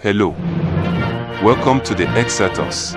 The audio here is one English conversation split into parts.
Hello. Welcome to the Xirtus.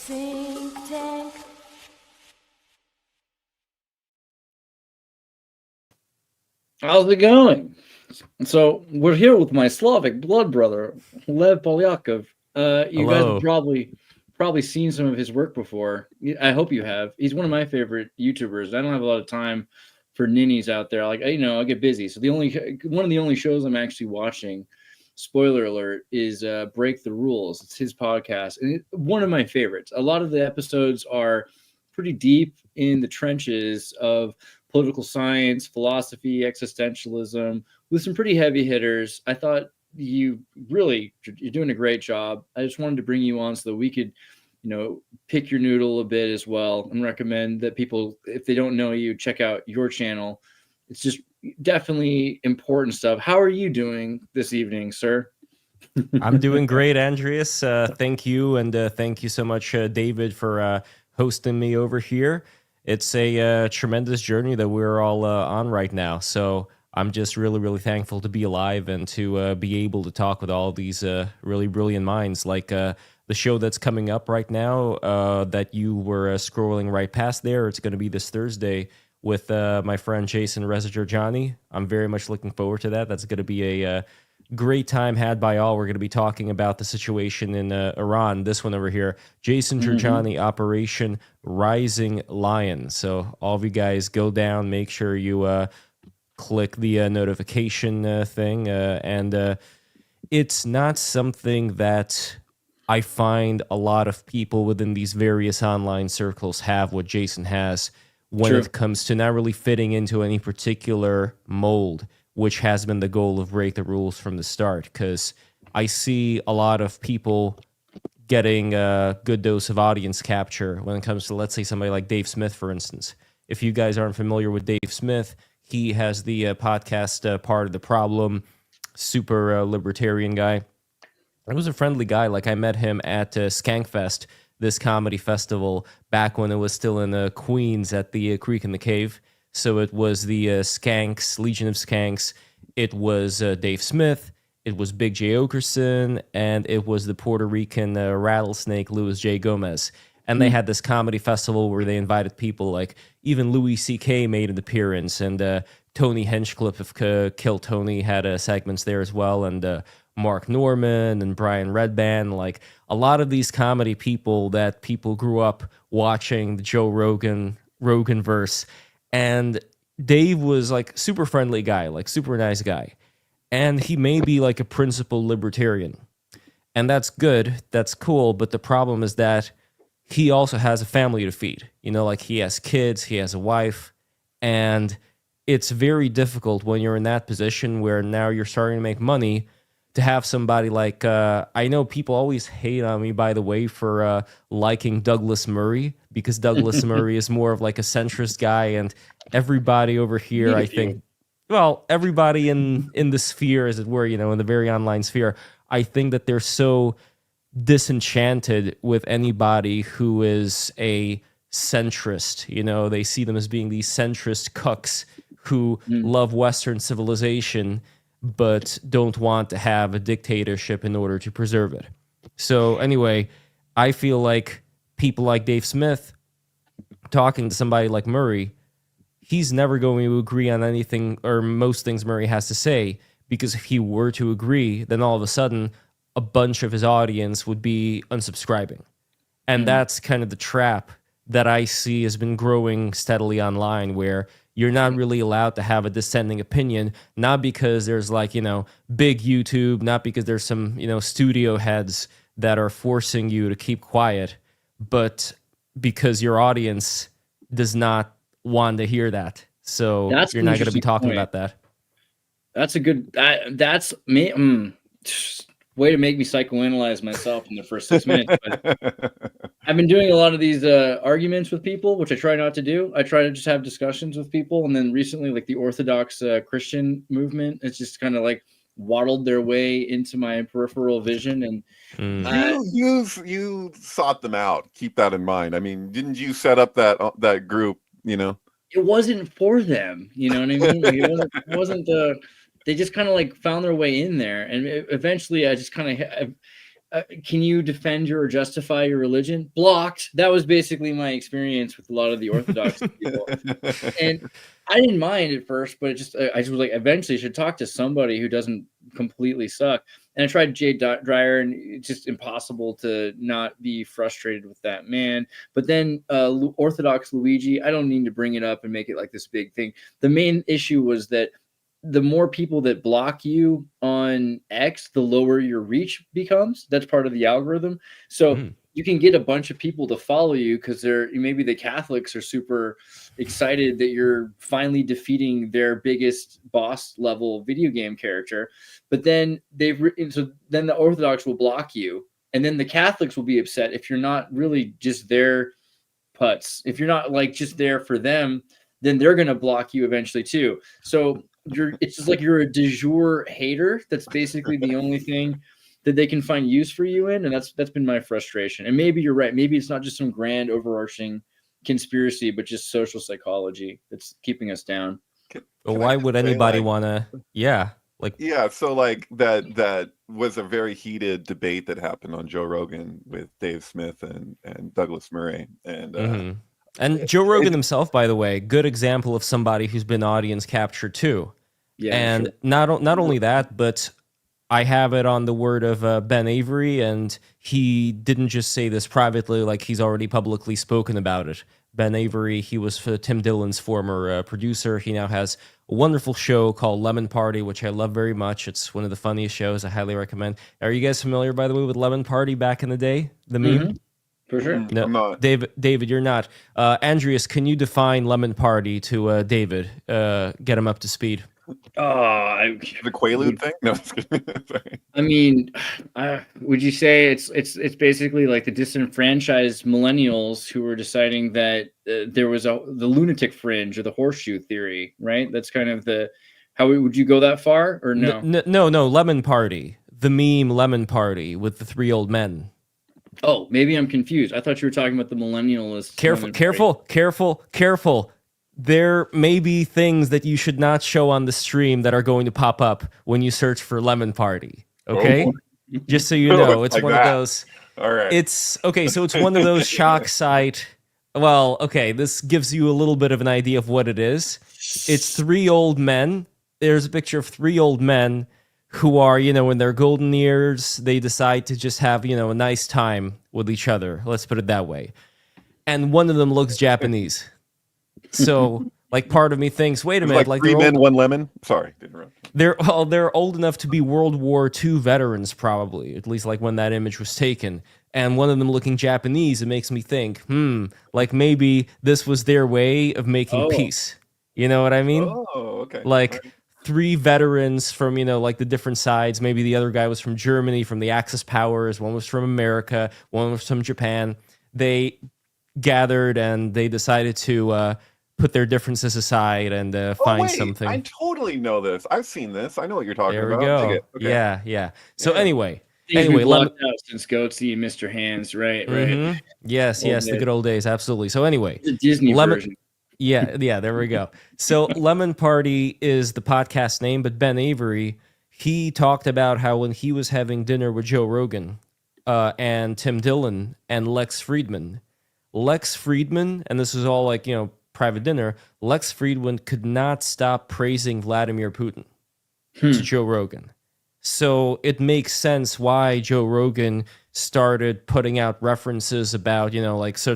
Synctank. How's it going? So we're here with my Slavic blood brother, Lev Polyakov. You guys have probably seen some of his work before. I hope you have. He's one of my favorite YouTubers. I don't have a lot of time for ninnies out there. Like, I get busy. So one of the only shows I'm actually watching, spoiler alert, is Break the Rules. It's his podcast, and one of my favorites. A lot of the episodes are pretty deep in the trenches of political science, philosophy, existentialism, with some pretty heavy hitters. I thought you're doing a great job. I just wanted to bring you on so that we could, pick your noodle a bit as well, and recommend that people, if they don't know you, check out your channel. It's just definitely important stuff. How are you doing this evening, sir? I'm doing great, Andreas. Thank you, and thank you so much, David, for hosting me over here. It's a tremendous journey that we're all on right now. So I'm just really, really thankful to be alive and to be able to talk with all these really brilliant minds, like the show that's coming up right now that you were scrolling right past there. It's going to be this Thursday with my friend Jason Rezajorjani. I'm very much looking forward to that. That's going to be a great time had by all. We're going to be talking about the situation in Iran. This one over here, Jason Jorjani, Operation Rising Lion. So all of you guys go down, make sure you click the notification thing. And it's not something that I find a lot of people within these various online circles have what Jason has when True. It comes to not really fitting into any particular mold, which has been the goal of Break the Rules from the start, because I see a lot of people getting a good dose of audience capture when it comes to, let's say, somebody like Dave Smith, for instance. If you guys aren't familiar with Dave Smith, he has the podcast Part of the Problem, super libertarian guy. He was a friendly guy. Like, I met him at Skankfest, this comedy festival, back when it was still in Queens at the Creek in the Cave. So it was the Skanks, Legion of Skanks. It was Dave Smith. It was Big J. Okerson. And it was the Puerto Rican rattlesnake, Louis J. Gomez. And they had this comedy festival where they invited people like even Louis C.K. made an appearance. And Tony Hinchcliffe of Kill Tony had segments there as well. And Mark Norman and Brian Redband. Like, a lot of these comedy people that people grew up watching the Joe Rogan verse. And Dave was like super friendly guy, like super nice guy. And he may be like a principled libertarian. And that's good. That's cool. But the problem is that he also has a family to feed. Like, he has kids, he has a wife. And it's very difficult when you're in that position where now you're starting to make money to have somebody like, I know people always hate on me, by the way, for liking Douglas Murray, because Douglas Murray is more of like a centrist guy, and everybody over here, I think, well, everybody in the sphere, as it were, in the very online sphere, I think that they're so disenchanted with anybody who is a centrist. They see them as being these centrist cucks who love Western civilization but don't want to have a dictatorship in order to preserve it. So anyway, I feel like people like Dave Smith talking to somebody like Murray, he's never going to agree on anything or most things Murray has to say, because if he were to agree, then all of a sudden a bunch of his audience would be unsubscribing. And that's kind of the trap that I see has been growing steadily online, where you're not really allowed to have a dissenting opinion, not because there's big YouTube, not because there's some, studio heads that are forcing you to keep quiet, but because your audience does not want to hear that. So you're not going to be talking about that. That's a good, that's me. Way to make me psychoanalyze myself in the first 6 minutes. But I've been doing a lot of these arguments with people, which I try not to do. I try to just have discussions with people. And then recently, like the Orthodox Christian movement, it's just kind of like waddled their way into my peripheral vision. And you sought them out. Keep that in mind. I mean, didn't you set up that group? It wasn't for them. You know what I mean? Like it wasn't they just kind of like found their way in there. And eventually I just kind of, can you defend or justify your religion? Blocked. That was basically my experience with a lot of the Orthodox people. And I didn't mind at first, but I just was like, eventually I should talk to somebody who doesn't completely suck. And I tried Jay Dreyer, and it's just impossible to not be frustrated with that man. But then Orthodox Luigi, I don't need to bring it up and make it like this big thing. The main issue was that the more people that block you on X, the lower your reach becomes. That's part of the algorithm. So you can get a bunch of people to follow you because maybe the Catholics are super excited that you're finally defeating their biggest boss level video game character. But then then the Orthodox will block you, and then the Catholics will be upset if you're not really just their putts. If you're not like just there for them, then they're going to block you eventually too. So it's just like you're a de jure hater. That's basically the only thing that they can find use for you in. And that's been my frustration. And maybe you're right. Maybe it's not just some grand overarching conspiracy, but just social psychology that's keeping us down. But why would anybody want to? Yeah. So like that was a very heated debate that happened on Joe Rogan with Dave Smith and Douglas Murray. And Joe Rogan himself, by the way, good example of somebody who's been audience captured too. Yeah, and not only that, but I have it on the word of Ben Avery, and he didn't just say this privately, like he's already publicly spoken about it. Ben Avery, he was Tim Dillon's former producer. He now has a wonderful show called Lemon Party, which I love very much. It's one of the funniest shows. I highly recommend. Are you guys familiar, by the way, with Lemon Party back in the day? The meme? For sure. No, I'm not. David, you're not. Andreas, can you define Lemon Party to David? Get him up to speed. The Quaalude thing? No, sorry. I mean, would you say it's basically like the disenfranchised millennials who were deciding that there was the lunatic fringe or the horseshoe theory, right? That's kind of how would you go that far or no? No, Lemon Party. The meme Lemon Party with the three old men. Oh, maybe I'm confused. I thought you were talking about the millennialists. Careful. There may be things that you should not show on the stream that are going to pop up when you search for Lemon Party. Okay? Just so you know, it's like one of those. All right. It's okay, so it's one of those shock site. Well, okay, this gives you a little bit of an idea of what it is. It's three old men. There's a picture of three old men who are, in their golden years. They decide to just have, a nice time with each other. Let's put it that way. And one of them looks Japanese. So, like, part of me thinks, wait a minute. Like three men, one lemon? Sorry. They're old enough to be World War II veterans, probably. At least, like, when that image was taken. And one of them looking Japanese, it makes me think, like, maybe this was their way of making peace. You know what I mean? Oh, okay. Like, three veterans from, like the different sides. Maybe the other guy was from Germany, from the Axis powers. One was from America. One was from Japan. They gathered and they decided to put their differences aside and Oh find wait, something. I totally know this. I've seen this. I know what you're talking There we about. Dig go. it. Okay. Yeah. So Yeah. anyway, Things we've let me. locked out since Goatsy and Mr. Hands, right? Yes, Old the days. good old days, absolutely. So anyway, The Disney version. Yeah, there we go. So Lemon Party is the podcast name, but Ben Avery, he talked about how when he was having dinner with Joe Rogan and Tim Dillon and Lex Friedman, and this is all like, private dinner, Lex Friedman could not stop praising Vladimir Putin to Joe Rogan. So it makes sense why Joe Rogan started putting out references about,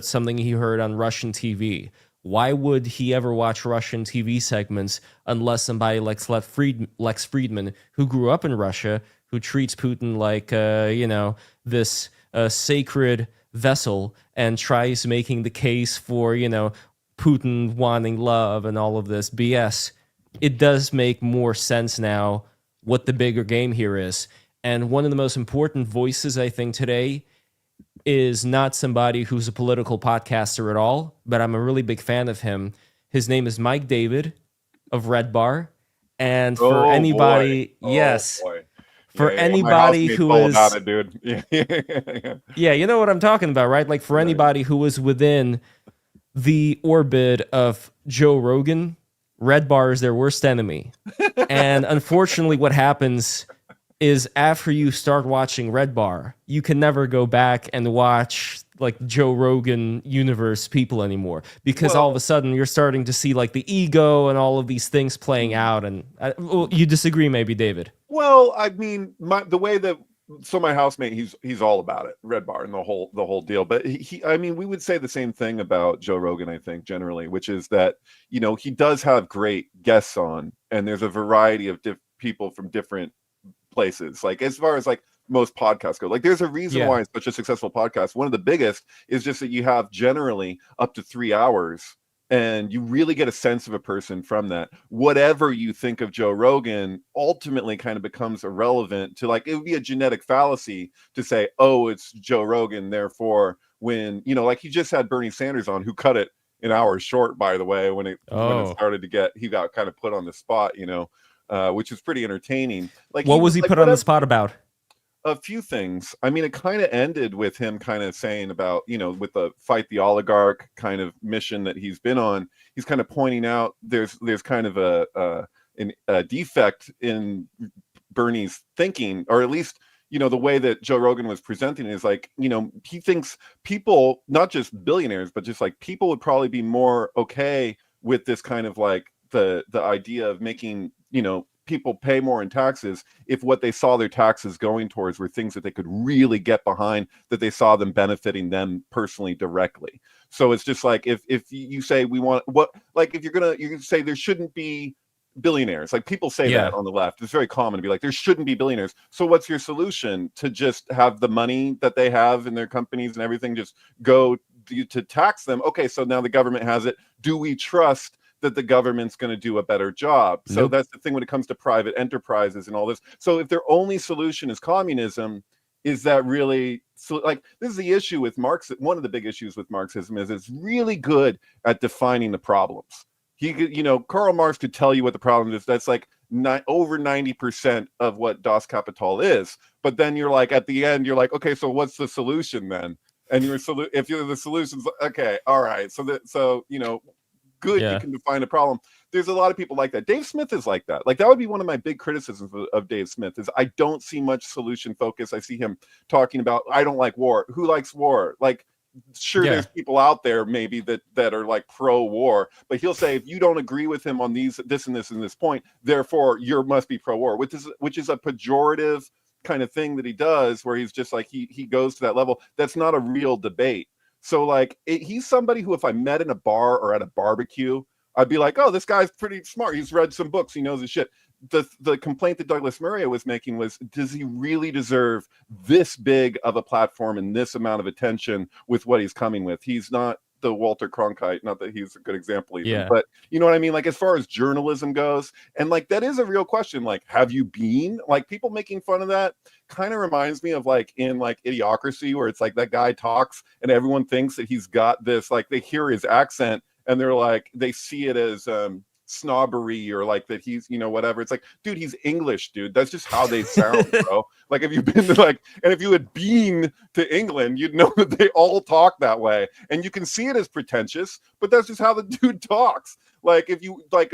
something he heard on Russian TV. Why would he ever watch Russian TV segments unless somebody like Lex Friedman, who grew up in Russia, who treats Putin like, this sacred vessel and tries making the case for, Putin wanting love and all of this BS? It does make more sense now what the bigger game here is. And one of the most important voices, I think, today is not somebody who's a political podcaster at all, but I'm a really big fan of him. His name is Mike David of Red Bar. And for anybody, for anybody who is about it, dude. Yeah, you know what I'm talking about, right? Like for anybody who is within the orbit of Joe Rogan, Red Bar is their worst enemy. And unfortunately, what happens is after you start watching Red Bar, you can never go back and watch like Joe Rogan universe people anymore, because all of a sudden you're starting to see like the ego and all of these things playing out. And you disagree, maybe, David? Well, I mean, the way that my housemate, he's all about it, Red Bar and the whole deal. But I mean, we would say the same thing about Joe Rogan, I think, generally, which is that he does have great guests on, and there's a variety of people from different places. Like as far as like most podcasts go, like there's a reason why it's such a successful podcast. One of the biggest is just that you have generally up to 3 hours, and you really get a sense of a person from that. Whatever you think of Joe Rogan ultimately kind of becomes irrelevant to, like, it would be a genetic fallacy to say, oh, it's Joe Rogan, therefore when like he just had Bernie Sanders on, who cut it an hour short, by the way, when it started to get, he got kind of put on the spot, which is pretty entertaining. Like, what was he put on the spot about? A few things. I mean, it kind of ended with him kind of saying about, with the fight the oligarch kind of mission that he's been on, he's kind of pointing out there's kind of a defect in Bernie's thinking, or at least, the way that Joe Rogan was presenting it is like, he thinks people, not just billionaires, but just like people would probably be more okay with this kind of like the idea of making, people pay more in taxes if what they saw their taxes going towards were things that they could really get behind, that they saw them benefiting them personally directly. So it's just like, if you say we want if you say there shouldn't be billionaires, like people say that on the left, it's very common to be like, there shouldn't be billionaires. So what's your solution? To just have the money that they have in their companies and everything just go to tax them? Okay, so now the government has it. Do we trust that the government's going to do a better job? So that's the thing when it comes to private enterprises and all this. So if their only solution is communism, is that really like, this is the issue with Marx. One of the big issues with Marxism is it's really good at defining the problems. He could, Karl Marx could tell you what the problem is. That's like over 90% of what Das Kapital is. But then you're like, at the end, you're like, okay, so what's the solution then? And if you're the solutions, okay, all right. Good, you can define a problem. There's a lot of people like that. Dave Smith is like that. Like, that would be one of my big criticisms of Dave Smith, is I don't see much solution focus. I see him talking about, I don't like war. Who likes war? Like, sure, there's people out there maybe that are like pro-war, but he'll say, if you don't agree with him on this and this point, therefore you must be pro-war, which is a pejorative kind of thing that he does, where he's just like, he goes to that level. That's not a real debate. So like, he's somebody who, if I met in a bar or at a barbecue, I'd be like, oh, this guy's pretty smart. He's read some books. He knows his shit. The complaint that Douglas Murray was making was, does he really deserve this big of a platform and this amount of attention with what he's coming with? He's not the Walter Cronkite, not that he's a good example even, but you know what I mean? Like, as far as journalism goes, and like, that is a real question. Like, have you been, like, people making fun of that kind of reminds me of like in like Idiocracy, where it's like that guy talks and everyone thinks that he's got this, like, they hear his accent and they're like, they see it as snobbery, or like that he's, whatever. It's like, dude, he's English, dude. That's just how they sound, bro. Like, if you've been to and if you had been to England, you'd know that they all talk that way, and you can see it as pretentious, but that's just how the dude talks. Like, if you like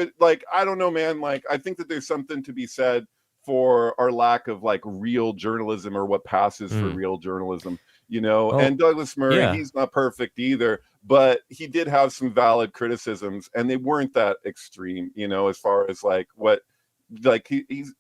I don't know, man. Like, I think that there's something to be said for our lack of like real journalism, or what passes for real journalism, and Douglas Murray, he's not perfect either, but he did have some valid criticisms, and they weren't that extreme, as far as like what, like he's,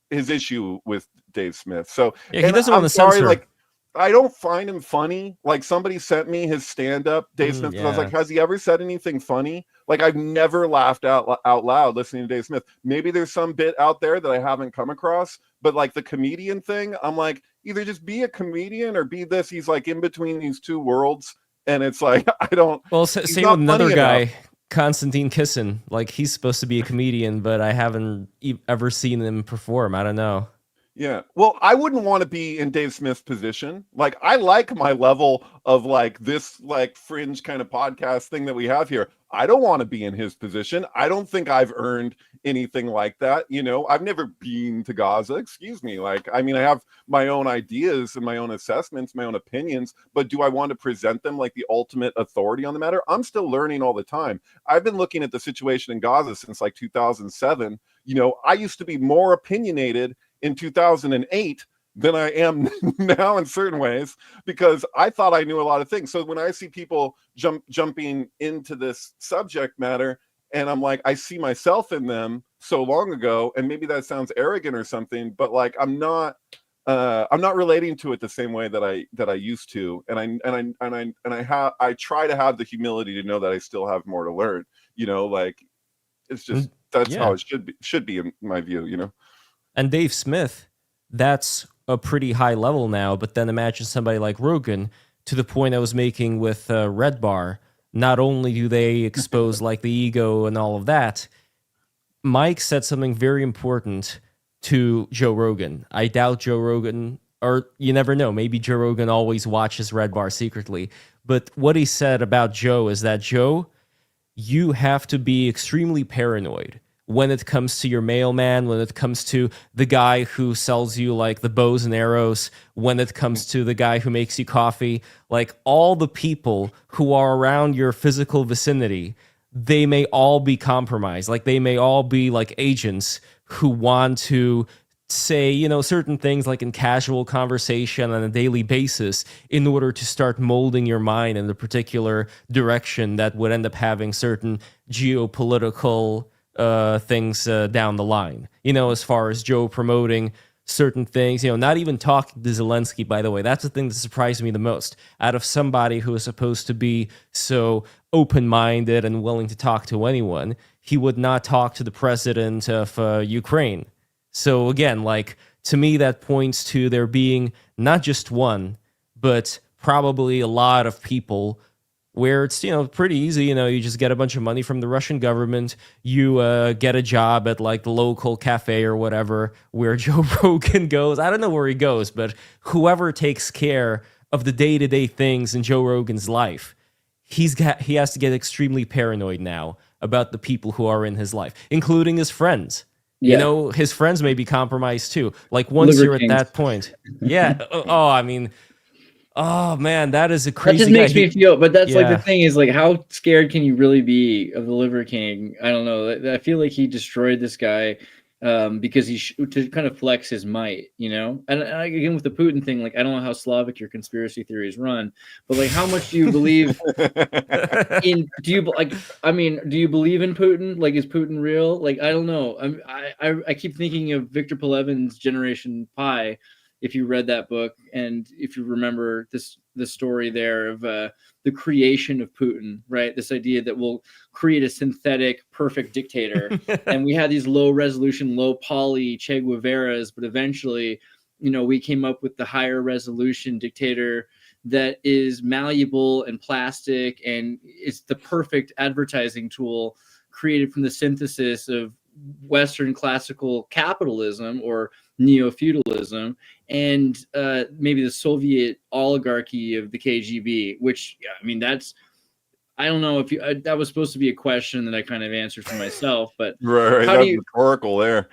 his issue with Dave Smith. So yeah, he doesn't want to censor. Like, I don't find him funny. Like, somebody sent me his stand-up, Dave Smith, and I was like, has he ever said anything funny? Like, I've never laughed out loud listening to Dave Smith. Maybe there's some bit out there that I haven't come across, but like the comedian thing, I'm like, either just be a comedian or be this. He's like in between these two worlds, and it's like, I don't. Well, same with another guy, Konstantin Kisin. Like, he's supposed to be a comedian, but I haven't ever seen him perform. I don't know. Yeah. Well, I wouldn't want to be in Dave Smith's position. Like, I like my level of like this like fringe kind of podcast thing that we have here. I don't want to be in his position. I don't think I've earned anything like that. I've never been to Gaza. Excuse me. Like, I mean, I have my own ideas and my own assessments, my own opinions, but do I want to present them like the ultimate authority on the matter? I'm still learning all the time. I've been looking at the situation in Gaza since like 2007. I used to be more opinionated in 2008 than I am now in certain ways, because I thought I knew a lot of things. So when I see people jumping into this subject matter, and I'm like, I see myself in them so long ago, and maybe that sounds arrogant or something, but like, I'm not relating to it the same way that I used to, and I try to have the humility to know that I still have more to learn. Like, it's just, that's how it should be in my view. And Dave Smith, that's a pretty high level now, but then imagine somebody like Rogan, to the point I was making with Red Bar. Not only do they expose like the ego and all of that, Mike said something very important to Joe Rogan. I doubt Joe Rogan, or you never know, maybe Joe Rogan always watches Red Bar secretly, but what he said about Joe is that, Joe, you have to be extremely paranoid when it comes to your mailman, when it comes to the guy who sells you like the bows and arrows, when it comes to the guy who makes you coffee, like all the people who are around your physical vicinity, they may all be compromised. Like, they may all be like agents who want to say, certain things like in casual conversation on a daily basis in order to start molding your mind in a particular direction that would end up having certain geopolitical things down the line, as far as Joe promoting certain things, not even talking to Zelenskyy, by the way. That's the thing that surprised me the most. Out of somebody who is supposed to be so open-minded and willing to talk to anyone, he would not talk to the president of Ukraine. So again, like, to me, that points to there being not just one, but probably a lot of people where it's, pretty easy. You just get a bunch of money from the Russian government. You get a job at like the local cafe or whatever where Joe Rogan goes. I don't know where he goes, but whoever takes care of the day-to-day things in Joe Rogan's life, he has to get extremely paranoid now about the people who are in his life, including his friends. Yeah. His friends may be compromised too. Like, once you're at that point. Yeah. Oh man, that is a crazy. That just makes me feel. But that's like the thing is, like, how scared can you really be of the Liver King? I don't know. I feel like he destroyed this guy because to kind of flex his might, And again, with the Putin thing, like, I don't know how Slavic your conspiracy theories run, but like, how much do you believe in? Do you believe in Putin? Like, is Putin real? Like, I don't know. I keep thinking of Victor Pelevin's Generation Pi. If you read that book, and if you remember the story there of the creation of Putin, right? This idea that we'll create a synthetic, perfect dictator. And we had these low resolution, low poly Che Guevaras, but eventually, we came up with the higher resolution dictator that is malleable and plastic, and it's the perfect advertising tool created from the synthesis of Western classical capitalism or neo-feudalism and maybe the Soviet oligarchy of the KGB, which, I don't know if you that was supposed to be a question that I kind of answered for myself, but Right, how that's do you rhetorical there.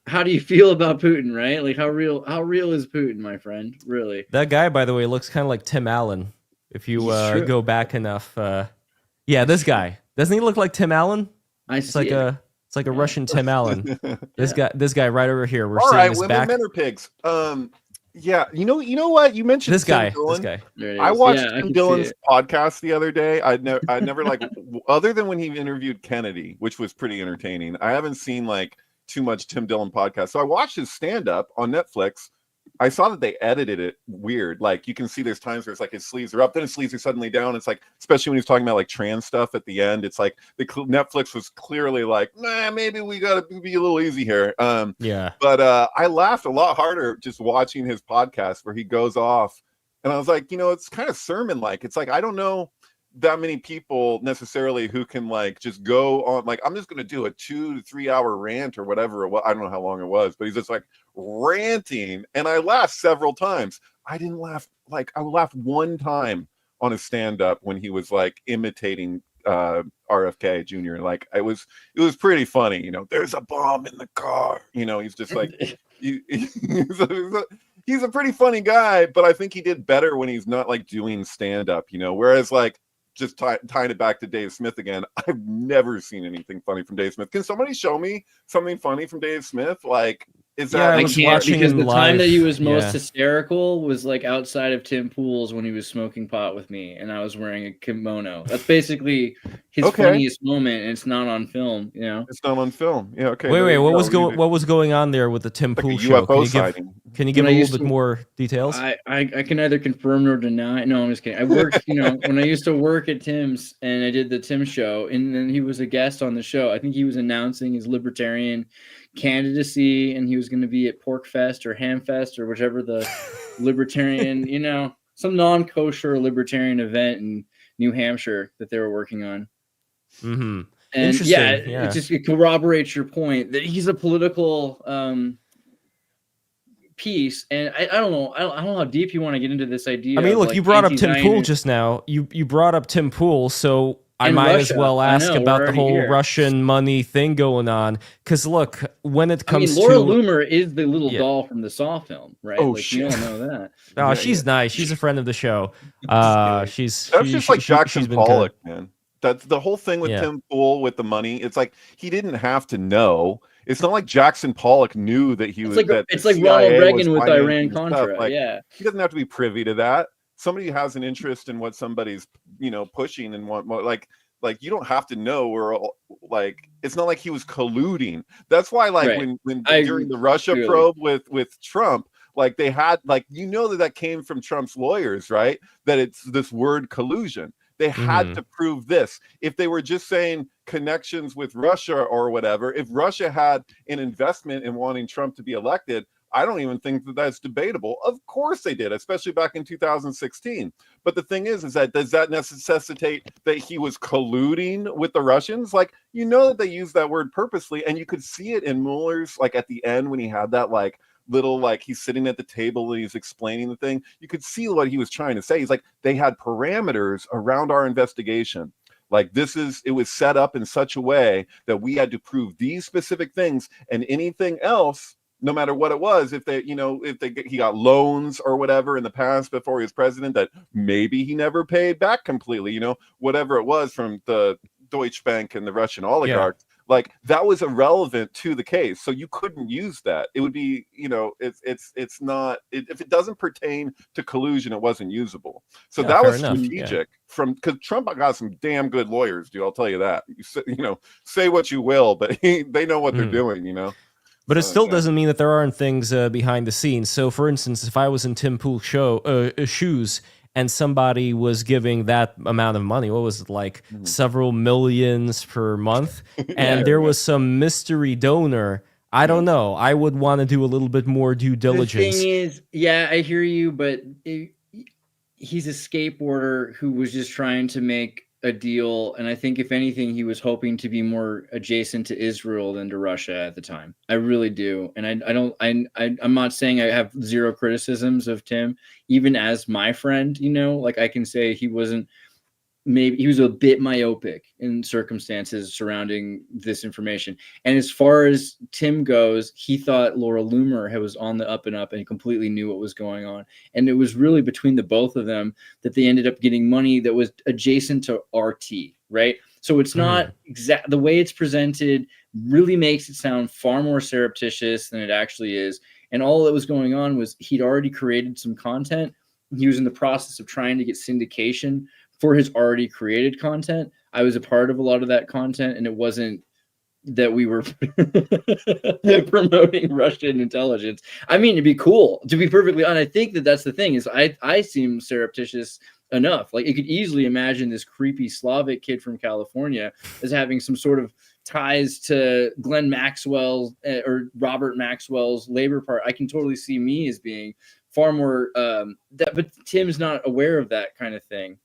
how do you feel about Putin, right? Like how real is Putin, my friend? Really? That guy, by the way, looks kind of like Tim Allen. If you He's true. go back enough, yeah, this guy doesn't he look like Tim Allen? I It's see like it. a Russian Tim Allen. This guy right over here. We're All seeing right, his women, back. men, or pigs. Yeah, you know what? You mentioned This Tim guy. Dillon. This guy. There it I is. watched Yeah, I Tim can see Dillon's it. podcast the other day. I'd never like, other than when he interviewed Kennedy, which was pretty entertaining. I haven't seen like too much Tim Dillon podcast. So I watched his stand up on Netflix. I saw that they edited it weird. Like you can see there's times where it's like his sleeves are up, then his sleeves are suddenly down. It's like, especially when he's talking about like trans stuff at the end, it's like Netflix was clearly like, nah, maybe we gotta be a little easy here. Yeah. But I laughed a lot harder just watching his podcast where he goes off, and I was like, it's kind of sermon like. It's like I don't know that many people necessarily who can like just go on like I'm just gonna do a 2 to 3 hour rant or whatever it was. I don't know how long it was, but he's just like ranting, and I laughed several times. I didn't laugh like I laughed one time on a stand-up when he was like imitating RFK Jr. Like it was pretty funny. There's a bomb in the car. He's just like he's a pretty funny guy, but I think he did better when he's not like doing stand-up. Whereas like just tying it back to Dave Smith again, I've never seen anything funny from Dave Smith. Can somebody show me something funny from Dave Smith? Like, is that I can't, because the time live, that he was most hysterical was like outside of Tim Pool's when he was smoking pot with me and I was wearing a kimono. That's basically his funniest moment, and it's not on film. It's not on film. Yeah. Okay. Wait. What was going on there with the Tim Pool show? Can you give a little bit more details? I can neither confirm nor deny. No, I'm just kidding. I worked, when I used to work at Tim's and I did the Tim show, and then he was a guest on the show. I think he was announcing his libertarian candidacy, and he was going to be at Pork Fest or Ham Fest or whichever the libertarian, some non-kosher libertarian event in New Hampshire that they were working on. Mm-hmm. And it corroborates your point that he's a political piece. And I don't know how deep you want to get into this idea. I mean, look, you brought up Tim Pool just now. You brought up Tim Pool, so I might as well ask about the whole Russian money thing going on. Because look, when it comes Laura Loomer is the little doll from the Saw film, right? Oh, like, shit. You don't know that. Oh, she's nice. She's a friend of the show. That's just like Jackson Pollock, man. That's the whole thing with Tim Pool with the money. It's like he didn't have to know. It's not like Jackson Pollock knew that he was. It's like Ronald Reagan with Iran Contra. Like, he doesn't have to be privy to that. Somebody has an interest in what somebody's pushing and want like you don't have to know, or like it's not like he was colluding. That's why when during the Russia probe with Trump, like they had that came from Trump's lawyers, right? That it's this word collusion. They had to prove this. If they were just saying connections with Russia or whatever, if Russia had an investment in wanting Trump to be elected, I don't even think that that's debatable. Of course they did, especially back in 2016. But the thing is that does that necessitate that he was colluding with the Russians? Like, that they used that word purposely, and you could see it in Mueller's, like at the end when he had that little he's sitting at the table and he's explaining the thing. You could see what he was trying to say. He's like, they had parameters around our investigation. Like it was set up in such a way that we had to prove these specific things, and anything else, no matter what it was, he got loans or whatever in the past before he was president that maybe he never paid back completely, whatever it was from the Deutsche Bank and the Russian oligarchs. Like that was irrelevant to the case, so you couldn't use that. It would be, it's not. If it doesn't pertain to collusion, it wasn't usable. So that was strategic because Trump got some damn good lawyers, dude. I'll tell you that. Say what you will, but they know what they're doing, But it still doesn't mean that there aren't things behind the scenes. So, for instance, if I was in Tim Pool's shoes and somebody was giving that amount of money, what was it, like several millions per month, and there was some mystery donor, I don't know. I would want to do a little bit more due diligence. The thing is, I hear you, but he's a skateboarder who was just trying to make a deal, and I think if anything he was hoping to be more adjacent to Israel than to Russia at the time. I really do. And I'm not saying I have zero criticisms of Tim, even as my friend, like I can say he wasn't maybe he was a bit myopic in circumstances surrounding this information. And as far as Tim goes, he thought Laura Loomer was on the up and up and completely knew what was going on. And it was really between the both of them that they ended up getting money that was adjacent to RT, right? So it's not exact. The way it's presented really makes it sound far more surreptitious than it actually is. And all that was going on was he'd already created some content. He was in the process of trying to get syndication for his already created content. I was a part of a lot of that content, and it wasn't that we were promoting Russian intelligence. I mean, it'd be cool, to be perfectly honest. I think that that's the thing, is I seem surreptitious enough. Like, you could easily imagine this creepy Slavic kid from California as having some sort of ties to Glenn Maxwell's or Robert Maxwell's Labor Party. I can totally see me as being far more that, but Tim's not aware of that kind of thing.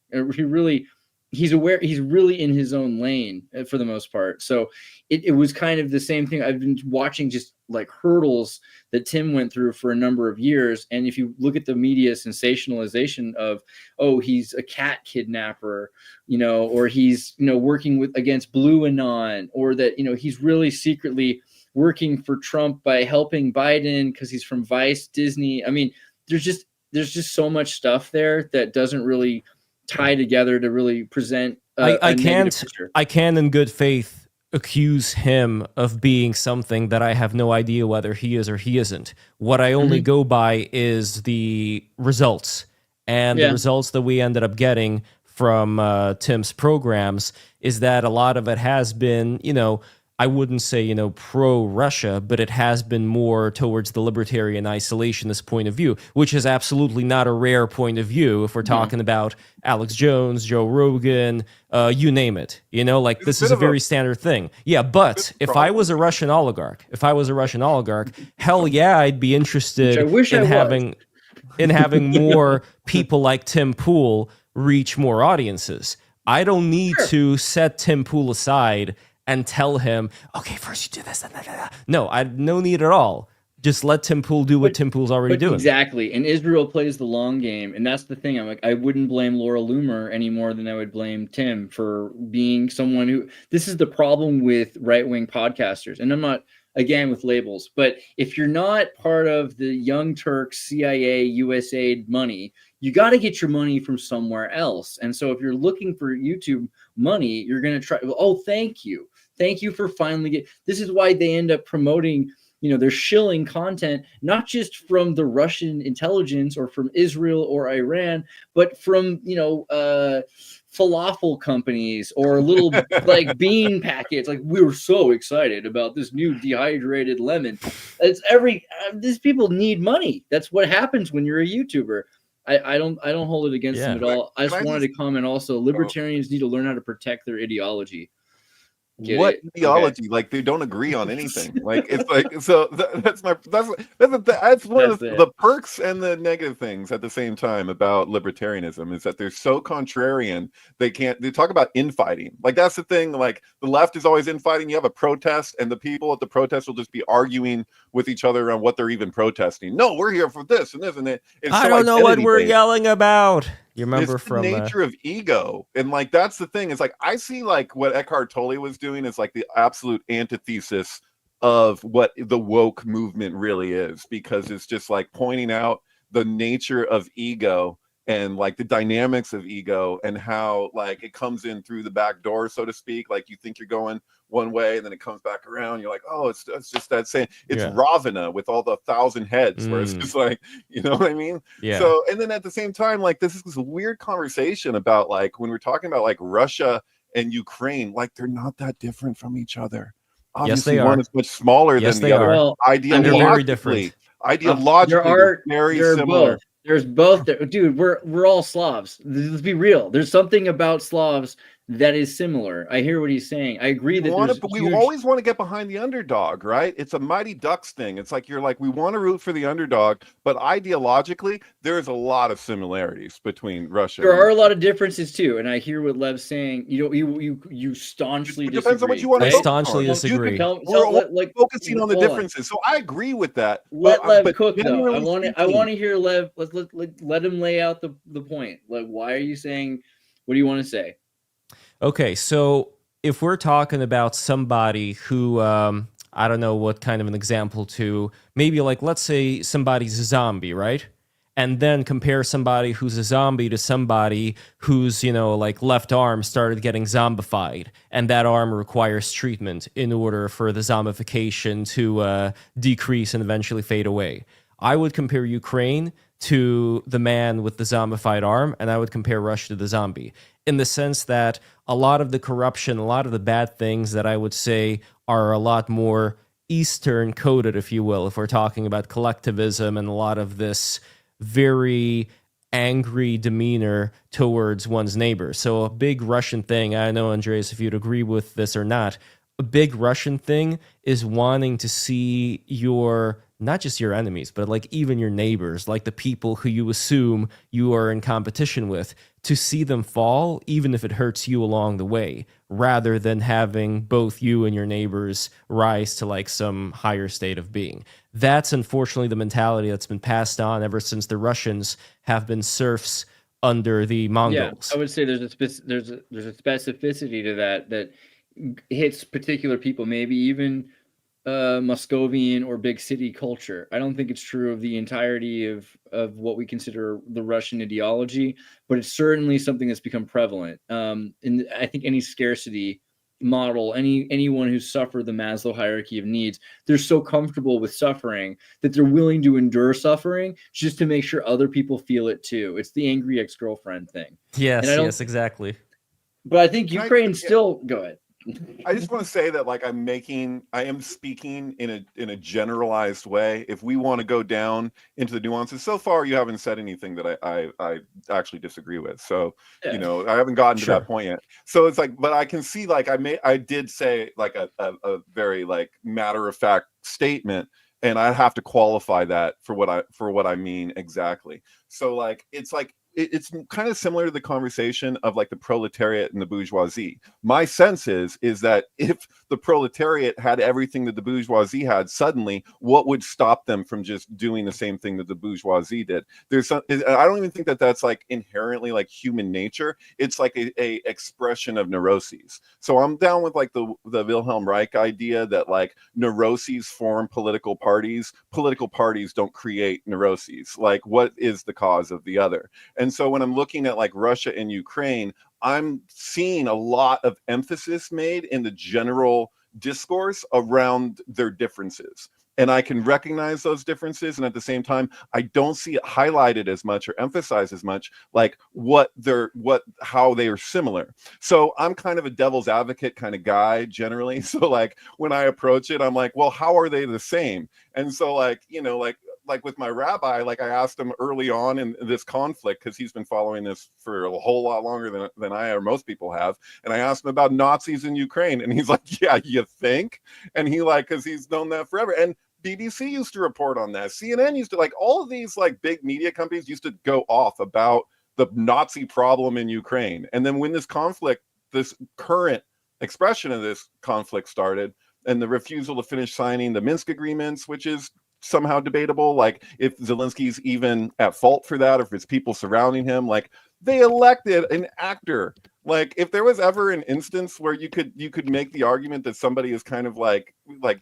He's aware, he's really in his own lane for the most part. So it was kind of the same thing. I've been watching just like hurdles that Tim went through for a number of years. And if you look at the media sensationalization of, oh, he's a cat kidnapper, or he's, working against Blue Anon, or that, he's really secretly working for Trump by helping Biden because he's from Vice, Disney. I mean, there's just so much stuff there that doesn't really tie together to really present I can in good faith accuse him of being something that I have no idea whether he is or he isn't. What I only go by is the results, and the results that we ended up getting from Tim's programs is that a lot of it has been, I wouldn't say, pro-Russia, but it has been more towards the libertarian isolationist point of view, which is absolutely not a rare point of view if we're talking about Alex Jones, Joe Rogan, you name it. This is a very standard thing. Yeah, but if I was a Russian oligarch, hell yeah, I'd be interested in having more people like Tim Pool reach more audiences. I don't need to set Tim Pool aside and tell him, okay, first you do this. No, no need at all. Just let Tim Pool do what Tim Pool's already doing. Exactly. And Israel plays the long game. And that's the thing. I'm like, I wouldn't blame Laura Loomer any more than I would blame Tim for being someone who, this is the problem with right-wing podcasters. And I'm not, again, with labels, but if you're not part of the Young Turks, CIA, USAID money, you got to get your money from somewhere else. And so if you're looking for YouTube money, you're going to try, oh, thank you. Thank you for finally this is why they end up promoting, they're shilling content, not just from the Russian intelligence or from Israel or Iran, but from, falafel companies or little like bean packets. Like, we were so excited about this new dehydrated lemon. It's these people need money. That's what happens when you're a YouTuber. I don't hold it against them at all. I just wanted to comment also, libertarians need to learn how to protect their ideology. Ideology? Okay. Like, they don't agree on anything. Like, it's like, so that's one of the perks and the negative things at the same time about libertarianism is that they're so contrarian. They talk about infighting. Like, that's the thing. Like, the left is always infighting. You have a protest and the people at the protest will just be arguing with each other around what they're even protesting. No, we're here for this and this and that. I don't know what we're yelling about. You remember it's from the nature of ego, and like that's the thing. It's like I see like what Eckhart Tolle was doing is like the absolute antithesis of what the woke movement really is, because it's just like pointing out the nature of ego and like the dynamics of ego and how like it comes in through the back door, so to speak. Like, you think you're going one way and then it comes back around. You're like, oh, it's just that same. It's Ravana with all the 1,000 heads, where it's just like, you know what I mean? Yeah. So, and then at the same time, like this is this weird conversation about like when we're talking about like Russia and Ukraine, like they're not that different from each other. Obviously, yes, one is much smaller than the other. Well, ideologically, very different. Ideologically, very similar. Both. There's both, dude. We're all Slavs. Let's be real. There's something about Slavs that is similar. I hear what he's saying. I agree that we always want to get behind the underdog, right? It's a Mighty Ducks thing. It's like we want to root for the underdog, but ideologically, there's a lot of similarities between Russia. There are a lot of differences too, and I hear what Lev's saying. You staunchly disagree. Depends on what you want to staunchly disagree. We're focusing on the differences, so I agree with that. Let Lev cook though. I want to hear Lev. Let him lay out the point. Like, why are you saying? What do you want to say? Okay, so if we're talking about somebody who, I don't know what kind of an example to, maybe like, let's say somebody's a zombie, right? And then compare somebody who's a zombie to somebody whose, like left arm started getting zombified, and that arm requires treatment in order for the zombification to decrease and eventually fade away. I would compare Ukraine to the man with the zombified arm, and I would compare Russia to the zombie, in the sense that a lot of the corruption, a lot of the bad things that I would say are a lot more Eastern coded, if you will, if we're talking about collectivism and a lot of this very angry demeanor towards one's neighbor. So a big Russian thing, I know, Andreas, if you'd agree with this or not, a big Russian thing is wanting to see your, not just your enemies, but like even your neighbors, like the people who you assume you are in competition with, to see them fall, even if it hurts you along the way, rather than having both you and your neighbors rise to like some higher state of being. That's unfortunately the mentality that's been passed on ever since the Russians have been serfs under the Mongols. Yeah, I would say there's a specificity to that hits particular people, maybe even Moscovian or big city culture. I don't think it's true of the entirety of what we consider the Russian ideology, but it's certainly something that's become prevalent. And I think any scarcity model, anyone who's suffered the Maslow hierarchy of needs, they're so comfortable with suffering that they're willing to endure suffering just to make sure other people feel it too. It's the angry ex-girlfriend thing. Yes, exactly. But I think Ukraine still go ahead. I just want to say that like I am speaking in a generalized way. If we want to go down into the nuances, so far you haven't said anything that I actually disagree with. So I haven't gotten to that point yet. So it's like, but I can see like I did say like a very like matter of fact statement, and I have to qualify that for what I mean exactly. So like it's kind of similar to the conversation of like the proletariat and the bourgeoisie. My sense is that if the proletariat had everything that the bourgeoisie had, suddenly what would stop them from just doing the same thing that the bourgeoisie did? I don't even think that that's like inherently like human nature. It's like a expression of neuroses. So I'm down with like the Wilhelm Reich idea that like neuroses form political parties. Political parties don't create neuroses. Like what is the cause of the other? And so when I'm looking at like Russia and Ukraine, I'm seeing a lot of emphasis made in the general discourse around their differences. And I can recognize those differences. And at the same time, I don't see it highlighted as much or emphasized as much, like how they are similar. So I'm kind of a devil's advocate kind of guy generally. So like when I approach it, I'm like, well, how are they the same? And so like with my rabbi, like I asked him early on in this conflict, because he's been following this for a whole lot longer than I or most people have. And I asked him about Nazis in Ukraine, and he's like, yeah, you think? And he like, because he's known that forever. And BBC used to report on that. CNN used to, like, all of these like big media companies used to go off about the Nazi problem in Ukraine. And then when this conflict, this current expression of this conflict started, and the refusal to finish signing the Minsk agreements, which is somehow debatable, like if Zelensky's even at fault for that, or if it's people surrounding him, like they elected an actor. Like if there was ever an instance where you could make the argument that somebody is kind of like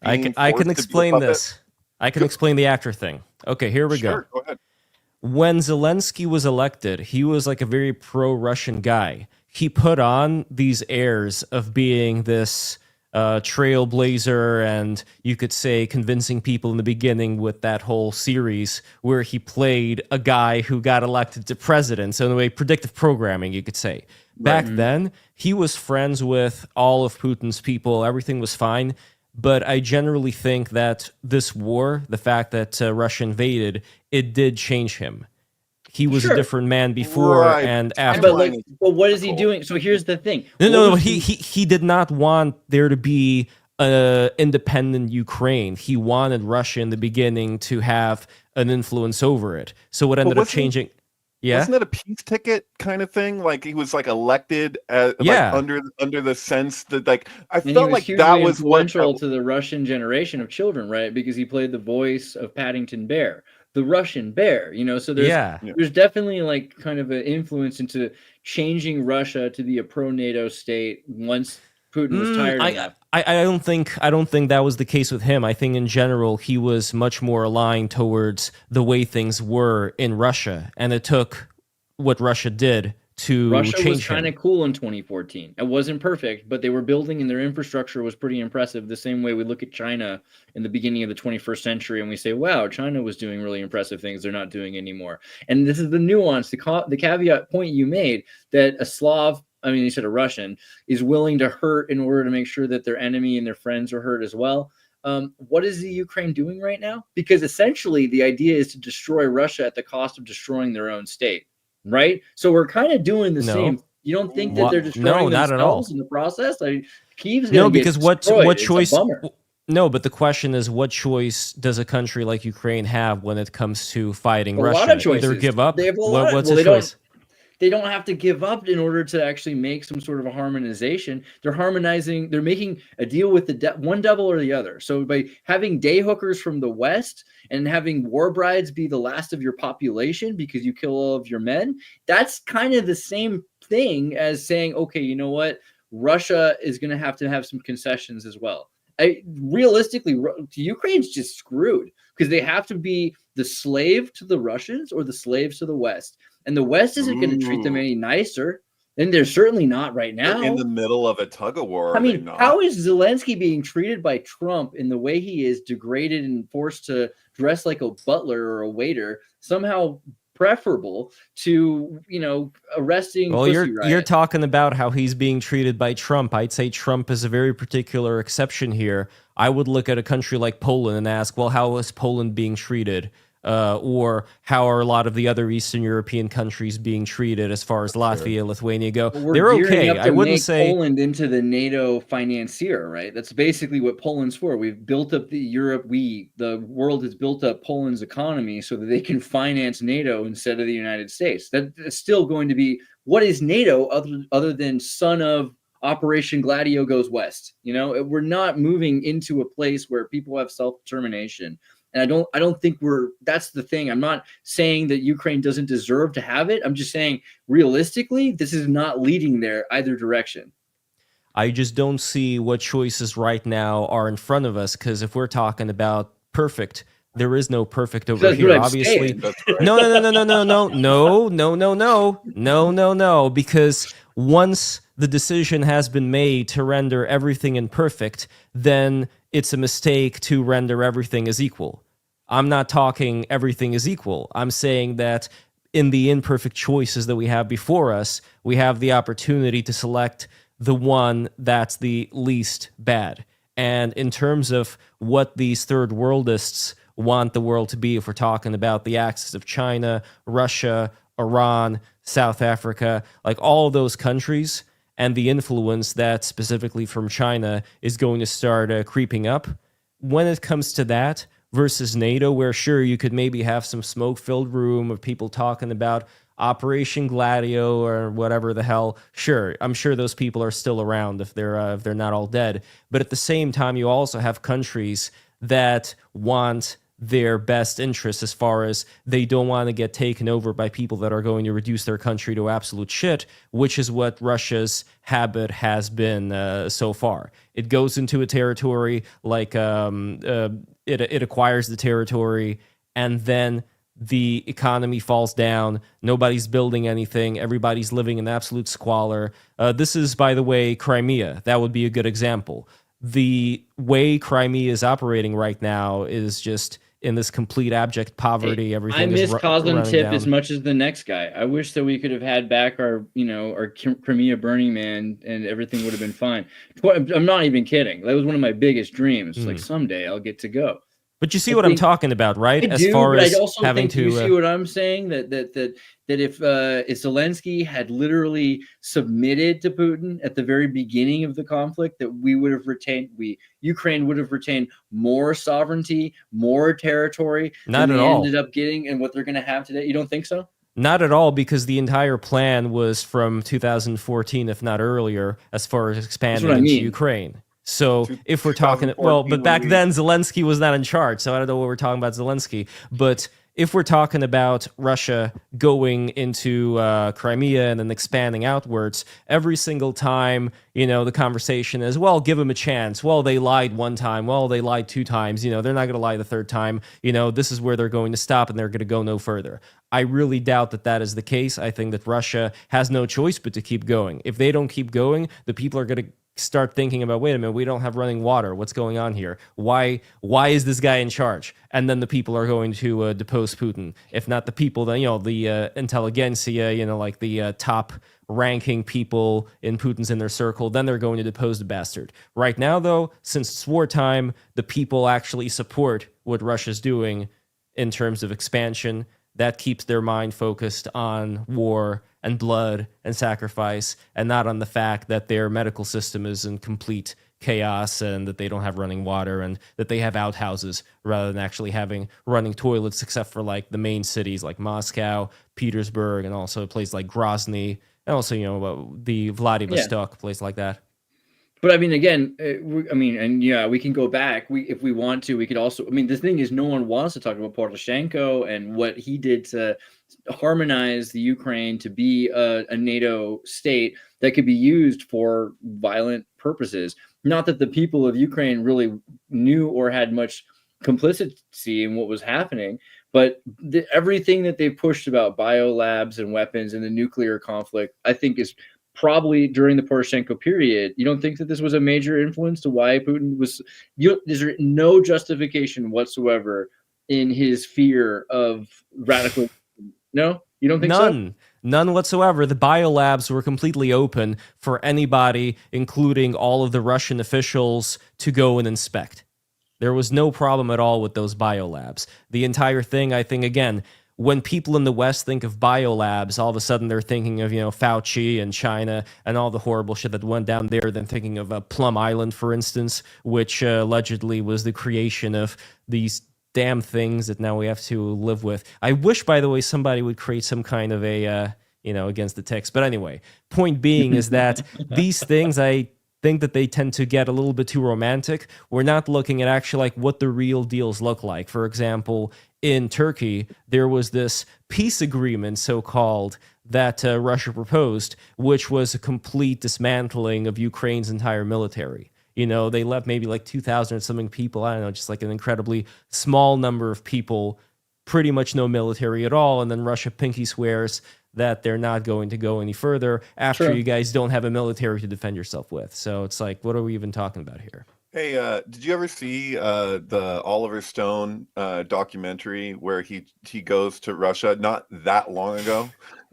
I can explain this. I can explain the actor thing. Okay, here we go. Go ahead. When Zelenskyy was elected, he was like a very pro-Russian guy. He put on these airs of being this trailblazer, and you could say convincing people in the beginning with that whole series where he played a guy who got elected to president. So in a way, predictive programming, you could say. Back then, he was friends with all of Putin's people. Everything was fine. But I generally think that this war, the fact that Russia invaded, it did change him. He was a different man before and after. But what is he doing? So here's the thing. No. He did not want there to be an independent Ukraine. He wanted Russia in the beginning to have an influence over it. So what ended up changing? Wasn't it a peace ticket kind of thing? Like he was like elected as, like, under the sense that like I felt like that was influential to the Russian generation of children, right? Because he played the voice of Paddington Bear. the Russian bear, you know. So there's definitely like kind of an influence into changing Russia to be a pro-NATO state once Putin was tired enough. I don't think that was the case with him. I think in general he was much more aligned towards the way things were in Russia, and it took what Russia did to Russia change was kind of cool in 2014. It wasn't perfect, but they were building and their infrastructure was pretty impressive. The same way we look at China in the beginning of the 21st century and we say, wow, China was doing really impressive things they're not doing anymore. And this is the nuance, the caveat point you made, that a Slav, I mean, you said a Russian, is willing to hurt in order to make sure that their enemy and their friends are hurt as well. What is the Ukraine doing right now? Because essentially the idea is to destroy Russia at the cost of destroying their own state. Right, so we're kind of doing the same. You don't think that they're destroying themselves in the process? Like, Kyiv's gonna because get what choice? No, but the question is, what choice does a country like Ukraine have when it comes to fighting Russia? A lot of choices. Either give up. They have a lot. What's the choice? They don't have to give up in order to actually make some sort of a harmonization. They're harmonizing. They're making a deal with the one devil or the other. So by having day hookers from the West and having war brides be the last of your population because you kill all of your men, that's kind of the same thing as saying, okay, you know what? Russia is going to have some concessions as well. Realistically, Ukraine's just screwed because they have to be the slave to the Russians or the slaves to the West. And the West isn't going to treat them any nicer. And they're certainly not right now. They're in the middle of a tug of war. I mean, how is Zelenskyy being treated by Trump in the way he is, degraded and forced to dress like a butler or a waiter, somehow preferable to, you know, arresting? Well, you're talking about how he's being treated by Trump. I'd say Trump is a very particular exception here. I would look at a country like Poland and ask, well, how is Poland being treated? Or how are a lot of the other Eastern European countries being treated as far as Latvia, Lithuania go? Well, they're okay. I wouldn't say Poland into the NATO financier, right? That's basically what Poland's for. We've built up the world has built up Poland's economy so that they can finance NATO instead of the United States. That's still going to be, what is NATO other than son of Operation Gladio goes west? You know, we're not moving into a place where people have self-determination. And I don't think that's the thing. I'm not saying that Ukraine doesn't deserve to have it. I'm just saying realistically, this is not leading there either direction. I just don't see what choices right now are in front of us, because if we're talking about perfect, there is no perfect over here. Obviously, no, because once the decision has been made to render everything imperfect, then it's a mistake to render everything as equal. I'm not talking everything is equal. I'm saying that in the imperfect choices that we have before us, we have the opportunity to select the one that's the least bad. And in terms of what these third worldists want the world to be, if we're talking about the axis of China, Russia, Iran, South Africa, like all of those countries, and the influence that specifically from China is going to start creeping up. When it comes to that versus NATO, where sure, you could maybe have some smoke-filled room of people talking about Operation Gladio or whatever the hell, sure, I'm sure those people are still around if they're not all dead. But at the same time, you also have countries that want their best interests as far as they don't want to get taken over by people that are going to reduce their country to absolute shit, which is what Russia's habit has been so far. It goes into a territory, like it acquires the territory, and then the economy falls down. Nobody's building anything. Everybody's living in absolute squalor. This is, by the way, Crimea. That would be a good example. The way Crimea is operating right now is just in this complete abject poverty. Everything. I miss Kazantip as much as the next guy. I wish that we could have had back our Crimea Burning Man and everything would have been fine. I'm not even kidding. That was one of my biggest dreams. Like someday I'll get to go. But you see what I'm talking about, right? I do, but I also think you see what I'm saying, that if Zelenskyy had literally submitted to Putin at the very beginning of the conflict, that Ukraine would have retained more sovereignty, more territory than they ended up getting and what they're going to have today. You don't think so? Not at all, because the entire plan was from 2014, if not earlier, as far as expanding into Ukraine. So if we're talking, but back then Zelenskyy was not in charge, so I don't know what we're talking about Zelenskyy. But if we're talking about Russia going into Crimea and then expanding outwards, every single time, the conversation is, well, give them a chance. Well, they lied one time. Well, they lied two times. They're not going to lie the third time. This is where they're going to stop and they're going to go no further. I really doubt that that is the case. I think that Russia has no choice but to keep going. If they don't keep going, the people are going to start thinking about, wait a minute, we don't have running water. What's going on here? Why is this guy in charge? And then the people are going to depose Putin. If not the people, then the intelligentsia, like the top ranking people in Putin's inner circle, then they're going to depose the bastard. Right now, though, since it's wartime, the people actually support what Russia's doing in terms of expansion. That keeps their mind focused on war and blood and sacrifice, and not on the fact that their medical system is in complete chaos and that they don't have running water and that they have outhouses rather than actually having running toilets, except for like the main cities like Moscow, Petersburg, and also a place like Grozny, and also, the Vladivostok, place like that. But I mean, again, we can go back. If we want to, we could also. I mean, the thing is, no one wants to talk about Poroshenko and what he did to harmonize the Ukraine to be a NATO state that could be used for violent purposes. Not that the people of Ukraine really knew or had much complicity in what was happening, but everything that they pushed about biolabs and weapons and the nuclear conflict, I think, is probably during the Poroshenko period. You don't think that this was a major influence to why Putin was? There's no justification whatsoever in his fear of radical. No, you don't think so? None whatsoever. The biolabs were completely open for anybody, including all of the Russian officials, to go and inspect. There was no problem at all with those biolabs. The entire thing, I think, again, when people in the West think of biolabs, all of a sudden they're thinking of, Fauci and China and all the horrible shit that went down there, then thinking of Plum Island, for instance, which allegedly was the creation of these damn things that now we have to live with. I wish, by the way, somebody would create some kind of a, against the text. But anyway, point being is that these things, I think that they tend to get a little bit too romantic. We're not looking at actually like what the real deals look like. For example, in Turkey, there was this peace agreement, so-called, that Russia proposed, which was a complete dismantling of Ukraine's entire military. They left maybe like 2,000 or something people, I don't know, just like an incredibly small number of people, pretty much no military at all, and then Russia pinky swears that they're not going to go any further after you guys don't have a military to defend yourself with. So it's like, what are we even talking about here? Hey, did you ever see the Oliver Stone documentary where he goes to Russia not that long ago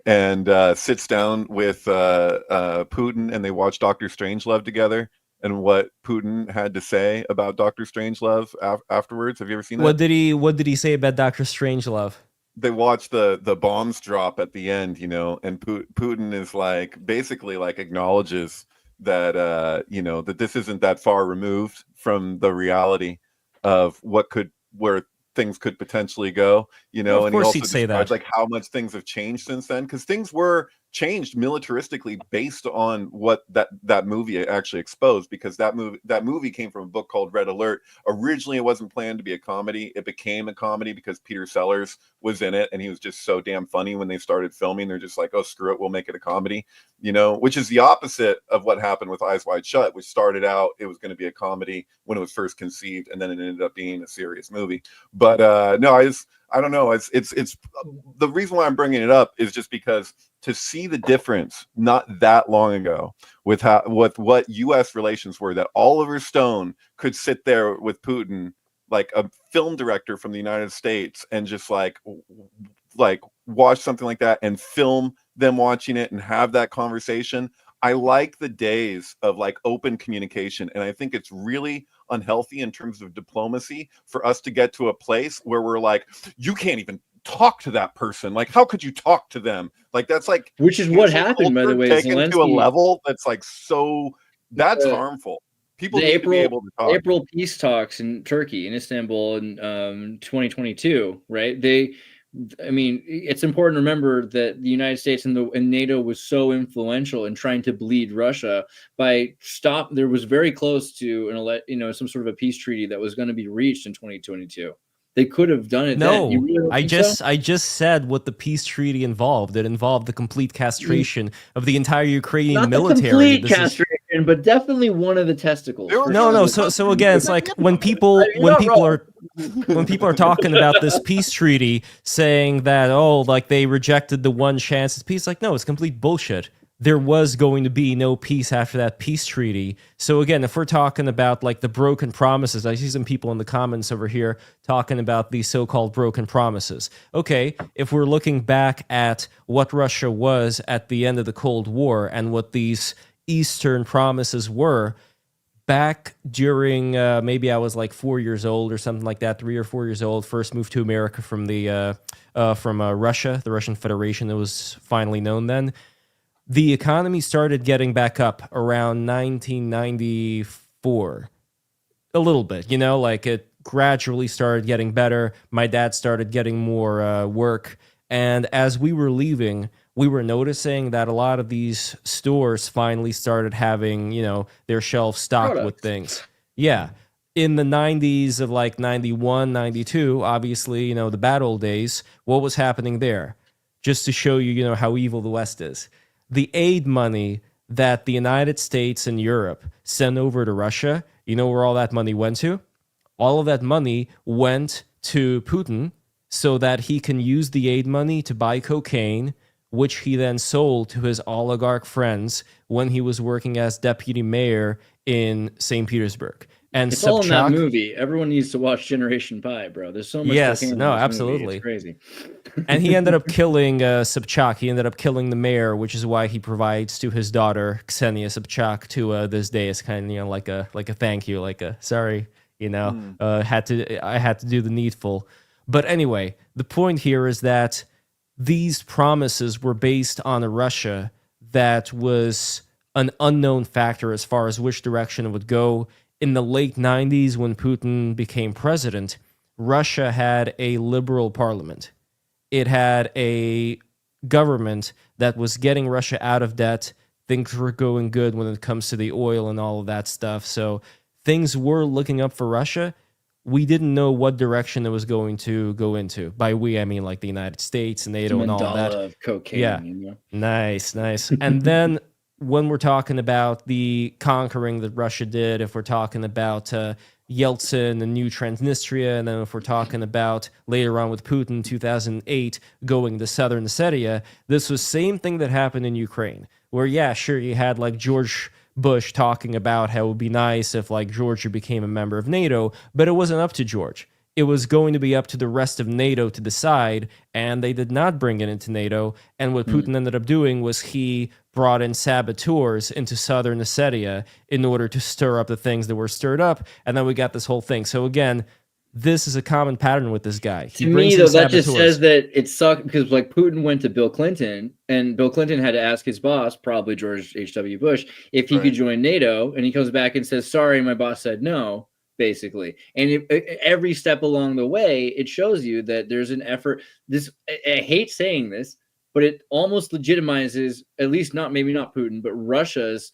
and sits down with Putin and they watch Dr. Strangelove together, and what Putin had to say about Dr. Strangelove afterwards? Have you ever seen that? What did he say about Dr. Strangelove? They watch the bombs drop at the end, and Putin is like basically like acknowledges that that this isn't that far removed from the reality of where things could potentially go, Well, and he also he'd say describes that. like how much things have changed since then, because things were changed militaristically based on what that movie actually exposed, because that movie came from a book called Red Alert. Originally it wasn't planned to be a comedy. It became a comedy because Peter Sellers was in it and he was just so damn funny. When they started filming, they're just like, oh, screw it, we'll make it a comedy, which is the opposite of what happened with Eyes Wide Shut, which started out, it was going to be a comedy when it was first conceived, and then it ended up being a serious movie. But no, I don't know. It's the reason why I'm bringing it up is just because to see the difference not that long ago with what U.S. relations were, that Oliver Stone could sit there with Putin, like a film director from the United States, and just like watch something like that and film them watching it and have that conversation. I like the days of like open communication, and I think it's really unhealthy in terms of diplomacy for us to get to a place where we're like, you can't even talk to that person. Like, how could you talk to them? Like, that's like, which is what happened, by the way. Taken Zelenskyy, to a level that's like that's harmful. People need to be able to talk. April peace talks in Turkey, in Istanbul, in 2022, right? It's important to remember that the United States and NATO was so influential in trying to bleed Russia there was very close to some sort of a peace treaty that was going to be reached in 2022. They could have done it then. You No, really don't I think just so? I just said what the peace treaty involved. It involved the complete castration of the entire Ukrainian Not the military. complete castration, but definitely one of the testicles. There were for No, no. sure. So again, it's like when You're not wrong. people are talking about this peace treaty, saying that like they rejected the one chance at peace. Like, no, it's complete bullshit. There was going to be no peace after that peace treaty. So again, if we're talking about like the broken promises, I see some people in the comments over here talking about these so-called broken promises. Okay, if we're looking back at what Russia was at the end of the Cold War and what these Eastern promises were, back during maybe I was like 4 years old or something like that, 3 or 4 years old, first moved to America from Russia, the Russian Federation that was finally known then. The economy started getting back up around 1994, a little bit, like it gradually started getting better. My dad started getting more work. And as we were leaving, we were noticing that a lot of these stores finally started having, their shelves stocked with things. Yeah. In the 90s of like 91, 92, obviously, the bad old days, what was happening there? Just to show you, how evil the West is. The aid money that the United States and Europe sent over to Russia, you know where all that money went to? All of that money went to Putin so that he can use the aid money to buy cocaine, which he then sold to his oligarch friends when he was working as deputy mayor in St. Petersburg. And it's all in that movie. Everyone needs to watch Generation Pie, bro. There's so much. Yes, cocaine in no, this absolutely. movie. It's crazy. And he ended up killing Sobchak. He ended up killing the mayor, which is why he provides to his daughter Ksenia Sobchak to this day as kind of like a thank you, like a sorry, I had to do the needful. But anyway, the point here is that these promises were based on a Russia that was an unknown factor as far as which direction it would go. In the late 90s, when Putin became president, Russia had a liberal parliament. It had a government that was getting Russia out of debt. Things were going good when it comes to the oil and all of that stuff. So things were looking up for Russia. We didn't know what direction it was going to go into. By we, I mean like the United States and NATO and all of that. Of cocaine, yeah, nice. And then when we're talking about the conquering that Russia did, if we're talking about Yeltsin and New Transnistria, and then if we're talking about later on with Putin, 2008, going to Southern Ossetia, this was same thing that happened in Ukraine, where, yeah, sure, you had like George Bush talking about how it would be nice if like Georgia became a member of NATO, but it wasn't up to George. It was going to be up to the rest of NATO to decide, and they did not bring it into NATO. And what Putin ended up doing was he brought in saboteurs into Southern Ossetia in order to stir up the things that were stirred up, and then we got this whole thing. So again, this is a common pattern with this guy. To me, though, that just says that it sucked because like Putin went to Bill Clinton, and Bill Clinton had to ask his boss, probably George H.W. Bush, if he could join NATO, and he comes back and says, sorry, my boss said no. Basically, and every step along the way, it shows you that there's an effort. I hate saying this, but it almost legitimizes, at least maybe not Putin, but Russia's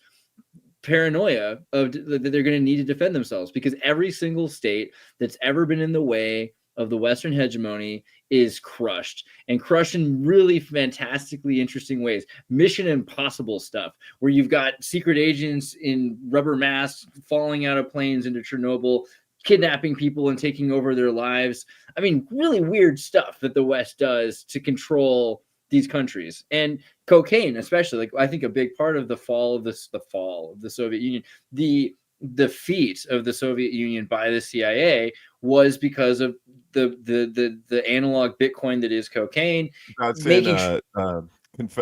paranoia of that they're going to need to defend themselves, because every single state that's ever been in the way of the Western hegemony is crushed, and crushed in really fantastically interesting ways. Mission Impossible stuff, where you've got secret agents in rubber masks falling out of planes into Chernobyl, kidnapping people and taking over their lives. I mean, really weird stuff that the West does to control these countries. And cocaine, especially, like I think a big part of the fall of the Soviet Union, the defeat of the Soviet Union by the CIA was because of the analog Bitcoin that is cocaine. That's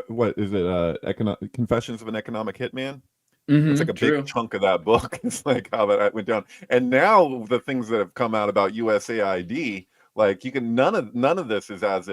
what is it? Confessions of an Economic Hitman. It's like a big chunk of that book. It's like how that went down. And now the things that have come out about USAID, like none of this is as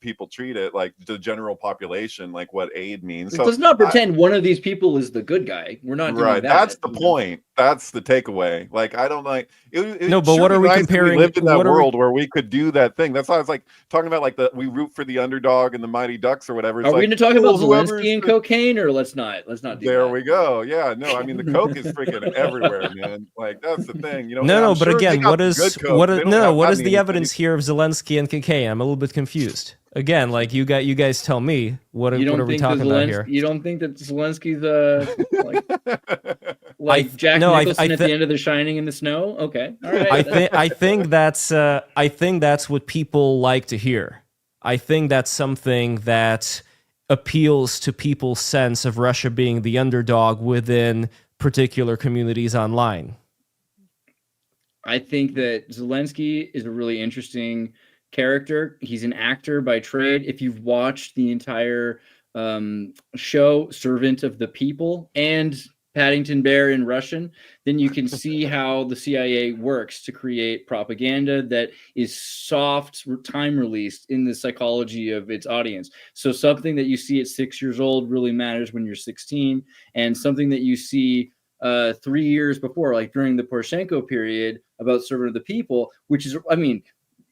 people treat it, like the general population, like what aid means. So let's not pretend one of these people is the good guy. We're not doing right. that. That's the point. That's the takeaway. Like, I don't like it. No, but sure what are we nice if comparing? We lived in that what are we- world where we could do that thing. That's why I was like talking about like we root for the underdog and the Mighty Ducks or whatever. It's Are we like, going to talk about whoever's Zelenskyy and cocaine, or let's not? Let's not do There that. we go. Yeah, no, I mean the coke is freaking everywhere, man. Like that's the thing, you know. No, I'm but sure they again, got what the is good coke. what They is don't no? have What that is the many evidence here of Zelenskyy and cocaine? I'm a little bit confused. Again, like you guys tell me what are we talking about here? You don't think that Zelensky's like Jack no, Nicholson at the end of The Shining in the snow? Okay, all right. I think that's what people like to hear. I think that's something that appeals to people's sense of Russia being the underdog within particular communities online. I think that Zelenskyy is a really interesting character. He's an actor by trade. If you've watched the entire show, Servant of the People, and Paddington Bear in Russian, then you can see how the CIA works to create propaganda that is soft, time released in the psychology of its audience. So something that you see at 6 years old really matters when you're 16, and something that you see 3 years before, like during the Poroshenko period, about Servant of the People, which is, I mean,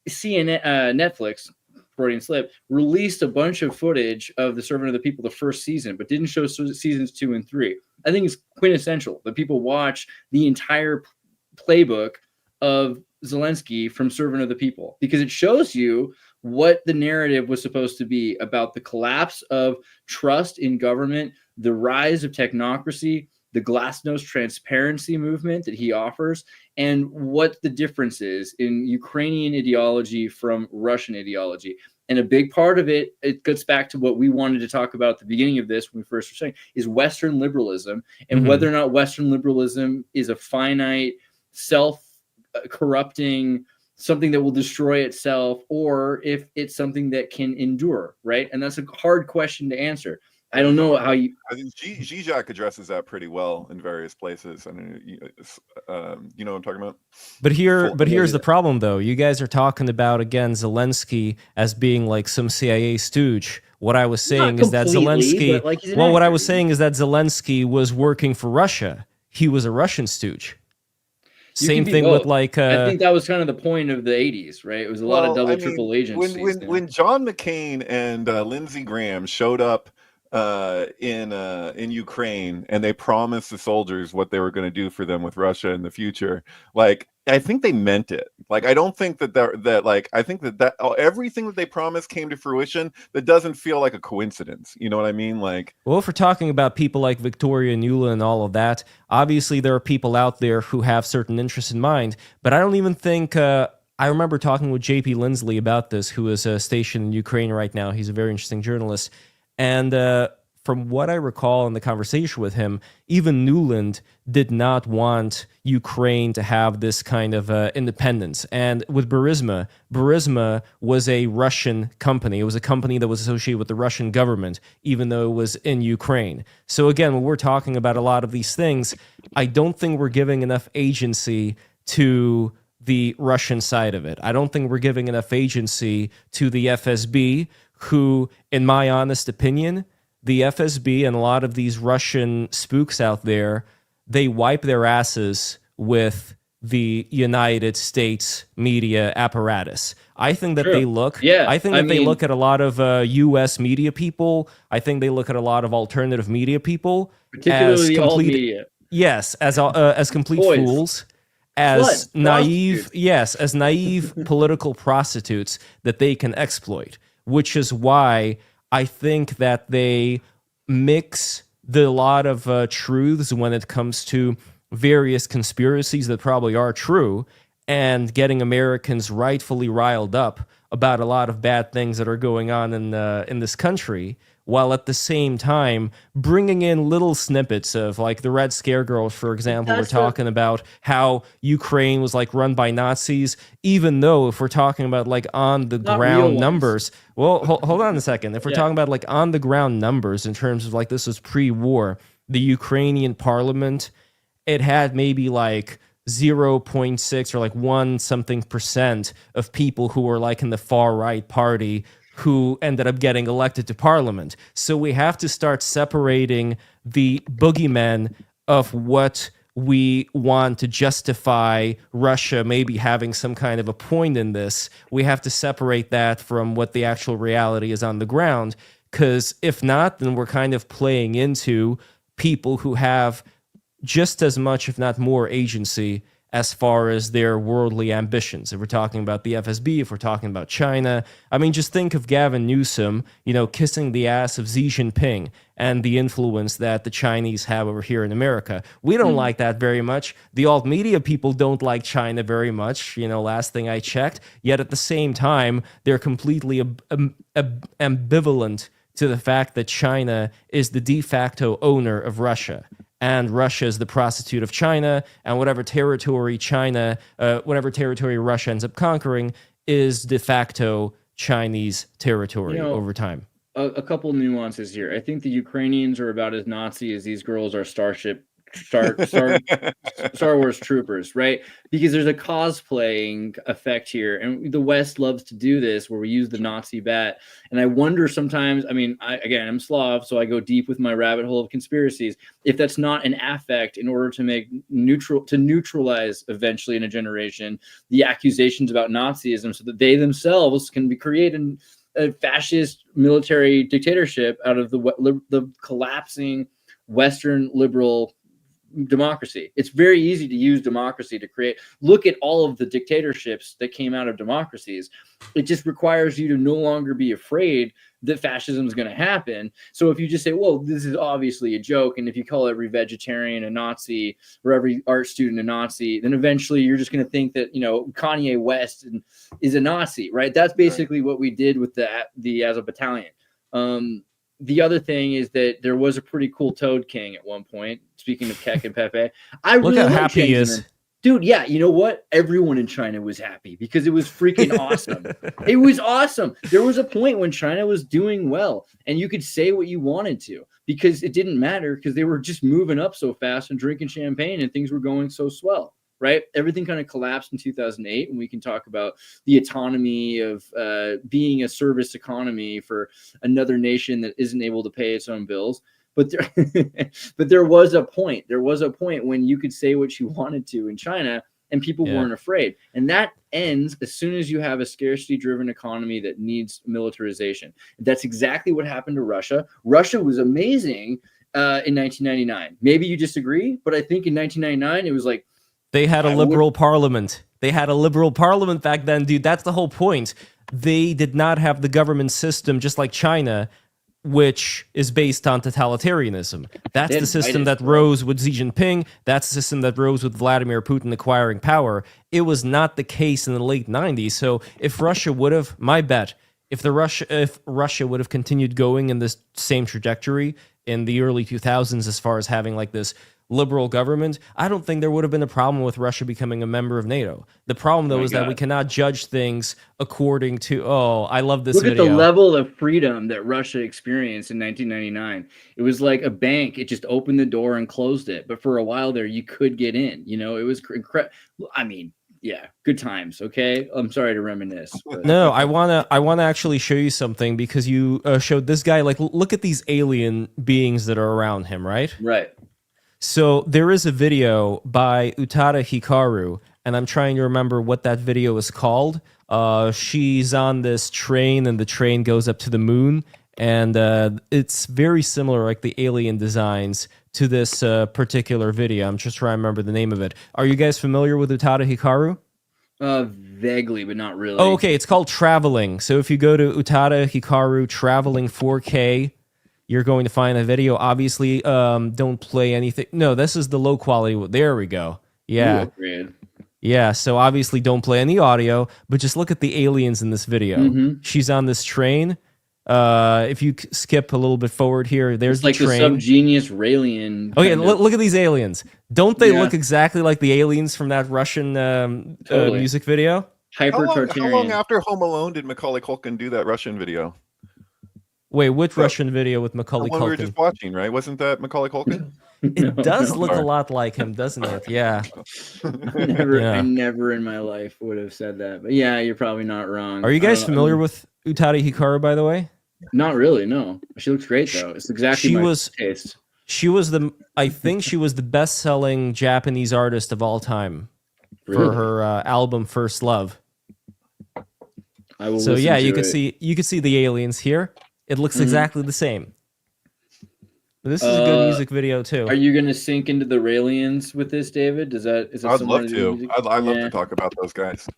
CNN, Netflix, Freudian slip, released a bunch of footage of the Servant of the People the first season, but didn't show seasons 2 and 3. I think it's quintessential that people watch the entire playbook of Zelenskyy from Servant of the People, because it shows you what the narrative was supposed to be about the collapse of trust in government, the rise of technocracy, the glasnost transparency movement that he offers, and what the difference is in Ukrainian ideology from Russian ideology. And a big part of it, it gets back to what we wanted to talk about at the beginning of this when we first were saying, is Western liberalism, and whether or not Western liberalism is a finite, self-corrupting, something that will destroy itself, or if it's something that can endure, right? And that's a hard question to answer. I don't know how you. I think Zizek addresses that pretty well in various places. I mean, you know what I'm talking about. But here's the problem, though. You guys are talking about again Zelenskyy as being like some CIA stooge. What I was saying is that Zelenskyy. Like what I was saying is that Zelenskyy was working for Russia. He was a Russian stooge. Same thing with like. I think that was kind of the point of the '80s, right? It was a lot of double, triple agencies. When John McCain and Lindsey Graham showed up in Ukraine, and they promised the soldiers what they were going to do for them with Russia in the future, like I think they meant it. Like I don't think I think that everything that they promised came to fruition. That doesn't feel like a coincidence. You know what I mean? Like, well, if we're talking about people like Victoria Nuland and all of that, obviously there are people out there who have certain interests in mind, but I don't even think I remember talking with JP Lindsley about this, who is stationed in Ukraine right now. He's a very interesting journalist. And from what I recall in the conversation with him, even Nuland did not want Ukraine to have this kind of independence. And with Burisma was a Russian company. It was a company that was associated with the Russian government, even though it was in Ukraine. So again, when we're talking about a lot of these things, I don't think we're giving enough agency to the Russian side of it. I don't think we're giving enough agency to the FSB, who, in my honest opinion, the FSB and a lot of these Russian spooks out there, they wipe their asses with the United States media apparatus. I think that they look. Yeah, I think that they look at a lot of U.S. media people. I think they look at a lot of alternative media people, particularly the alt media. Yes, as complete fools. As naive political prostitutes that they can exploit, which is why I think that they mix a lot of truths when it comes to various conspiracies that probably are true, and getting Americans rightfully riled up about a lot of bad things that are going on in this country, while at the same time bringing in little snippets of, like, the Red Scare girls, for example, were talking about how Ukraine was like run by Nazis, even though if we're talking about like on the ground numbers, well, hold on a second. If we're talking about like on the ground numbers in terms of like this was pre-war, the Ukrainian parliament, it had maybe like 0.6 or like 1 something % of people who were like in the far right party who ended up getting elected to parliament. So we have to start separating the boogeymen of what we want to justify Russia maybe having some kind of a point in this. We have to separate that from what the actual reality is on the ground, because if not, then we're kind of playing into people who have just as much, if not more, agency as far as their worldly ambitions. If we're talking about the FSB, if we're talking about China, I mean, just think of Gavin Newsom, kissing the ass of Xi Jinping and the influence that the Chinese have over here in America. We don't like that very much. The alt media people don't like China very much, last thing I checked. Yet at the same time, they're completely ambivalent to the fact that China is the de facto owner of Russia. And Russia is the prostitute of China, and whatever territory Russia ends up conquering is de facto Chinese territory over time. A couple nuances here. I think the Ukrainians are about as Nazi as these girls are Star Wars troopers, right? Because there's a cosplaying effect here, and the West loves to do this, where we use the Nazi bat. And I wonder sometimes. I mean, I'm Slav, so I go deep with my rabbit hole of conspiracies. If that's not an affect, in order to make neutralize eventually in a generation the accusations about Nazism, so that they themselves can be created a fascist military dictatorship out of the collapsing Western liberal democracy. It's very easy to use democracy to create. Look at all of the dictatorships that came out of democracies. It just requires you to no longer be afraid that fascism is going to happen. So if you just say, well, this is obviously a joke, and if you call every vegetarian a Nazi or every art student a Nazi, then eventually you're just going to think that, Kanye West is a Nazi, right? That's basically what we did with the as a battalion. The other thing is that there was a pretty cool Toad King at one point. Speaking of Keck and Pepe, look how happy he is. Dude, yeah, you know what? Everyone in China was happy because it was freaking awesome. It was awesome. There was a point when China was doing well, and you could say what you wanted to because it didn't matter because they were just moving up so fast and drinking champagne and things were going so swell. Right? Everything kind of collapsed in 2008, and we can talk about the autonomy of being a service economy for another nation that isn't able to pay its own bills. But there was a point. There was a point when you could say what you wanted to in China, and people weren't afraid. And that ends as soon as you have a scarcity-driven economy that needs militarization. That's exactly what happened to Russia. Russia was amazing in 1999. Maybe you disagree, but I think in 1999 it was like, they had a liberal parliament. They had a liberal parliament back then, dude. That's the whole point. They did not have the government system just like China, which is based on totalitarianism. That's the system that rose with Xi Jinping. That's the system that rose with Vladimir Putin acquiring power. It was not the case in the late 90s. So if Russia would have, my bet, if Russia would have continued going in this same trajectory in the early 2000s as far as having like this liberal government, I don't think there would have been a problem with Russia becoming a member of NATO. The problem, though, is that we cannot judge things according to, I love this video. Look at the level of freedom that Russia experienced in 1999. It was like a bank. It just opened the door and closed it. But for a while there, you could get in. It was incredible. I mean, yeah, good times. Okay, I'm sorry to reminisce. But. No, I wanna actually show you something because you showed this guy. Like, look at these alien beings that are around him, right? Right. So there is a video by Utada Hikaru, and I'm trying to remember what that video is called. She's on this train, and the train goes up to the moon, and it's very similar, like the alien designs, to this particular video. I'm just trying to remember the name of it. Are you guys familiar with Utada Hikaru? Vaguely, but not really. Oh, okay, it's called Traveling. So if you go to Utada Hikaru Traveling 4K, you're going to find a video. Obviously, don't play anything. No, this is the low quality. There we go. Yeah. Ooh, yeah, so obviously don't play any audio, but just look at the aliens in this video. Mm-hmm. She's on this train. If you skip a little bit forward here, there's it's the train. Like the subgenius Raelian. Oh, yeah, look at these aliens. Don't they look exactly like the aliens from that Russian music video? Hyper-Contrarian. How long after Home Alone did Macaulay Culkin do that Russian video? Wait, which Russian video with Macaulay Culkin? We were just watching, right? Wasn't that Macaulay Culkin? It does look a lot like him, doesn't it? Yeah. I never in my life would have said that. But yeah, you're probably not wrong. Are you guys familiar with Utari Hikaru, by the way? Not really, no. She looks great though. It's exactly my taste. I think she was the best-selling Japanese artist of all time Really? for her album First Love. I will So listen yeah, to you could it. see the aliens here. It looks exactly the same. But this is a good music video too. Are you going to sink into the Raelians with this, David? Is that I'd love to. I'd love to talk about those guys.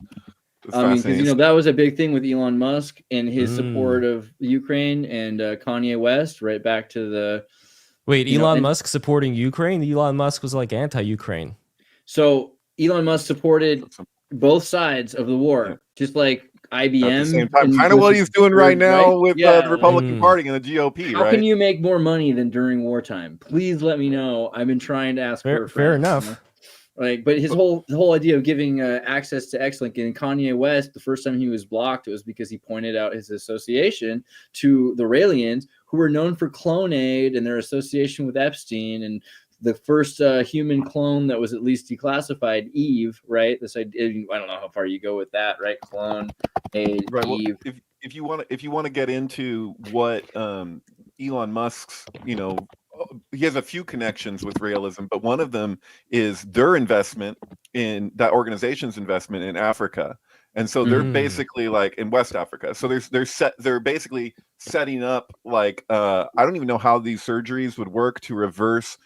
I mean, because that was a big thing with Elon Musk and his support of Ukraine and Kanye West, right back to the. Wait, Elon Musk supporting Ukraine? Elon Musk was like anti-Ukraine. So Elon Musk supported both sides of the war, just like IBM. At the same time, kind of what he's doing right now with the Republican Party and the GOP. How can you make more money than during wartime? Please let me know. I've been trying to ask for fair enough. Like, but his whole idea of giving access to X-Link and Kanye West, the first time he was blocked, it was because he pointed out his association to the Raelians, who were known for clone aid and their association with Epstein and the first human clone that was at least declassified, Eve, right? This idea, I don't know how far you go with that, right? Clone aid, right. Eve. Well, if you want to get into what Elon Musk's, he has a few connections with realism, but one of them is their investment in that organization's investment in Africa. And so they're basically like in West Africa. So they're basically setting up like I don't even know how these surgeries would work to reverse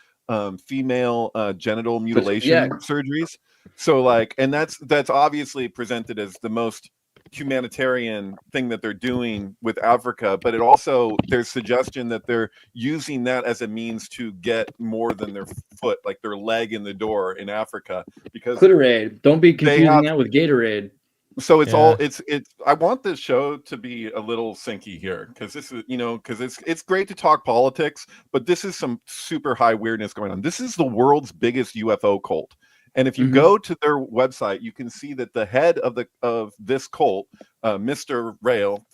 female genital mutilation surgeries. So like, and that's obviously presented as the most humanitarian thing that they're doing with Africa, but it also, there's suggestion that they're using that as a means to get more than their foot, like their leg in the door in Africa, because Clitorade. Don't be confusing that with Gatorade. So it's all it's I want this show to be a little sinky here, because this is because it's great to talk politics, but this is some super high weirdness going on. This is the world's biggest UFO cult. And if you go to their website, you can see that the head of this cult, Mr. Rail,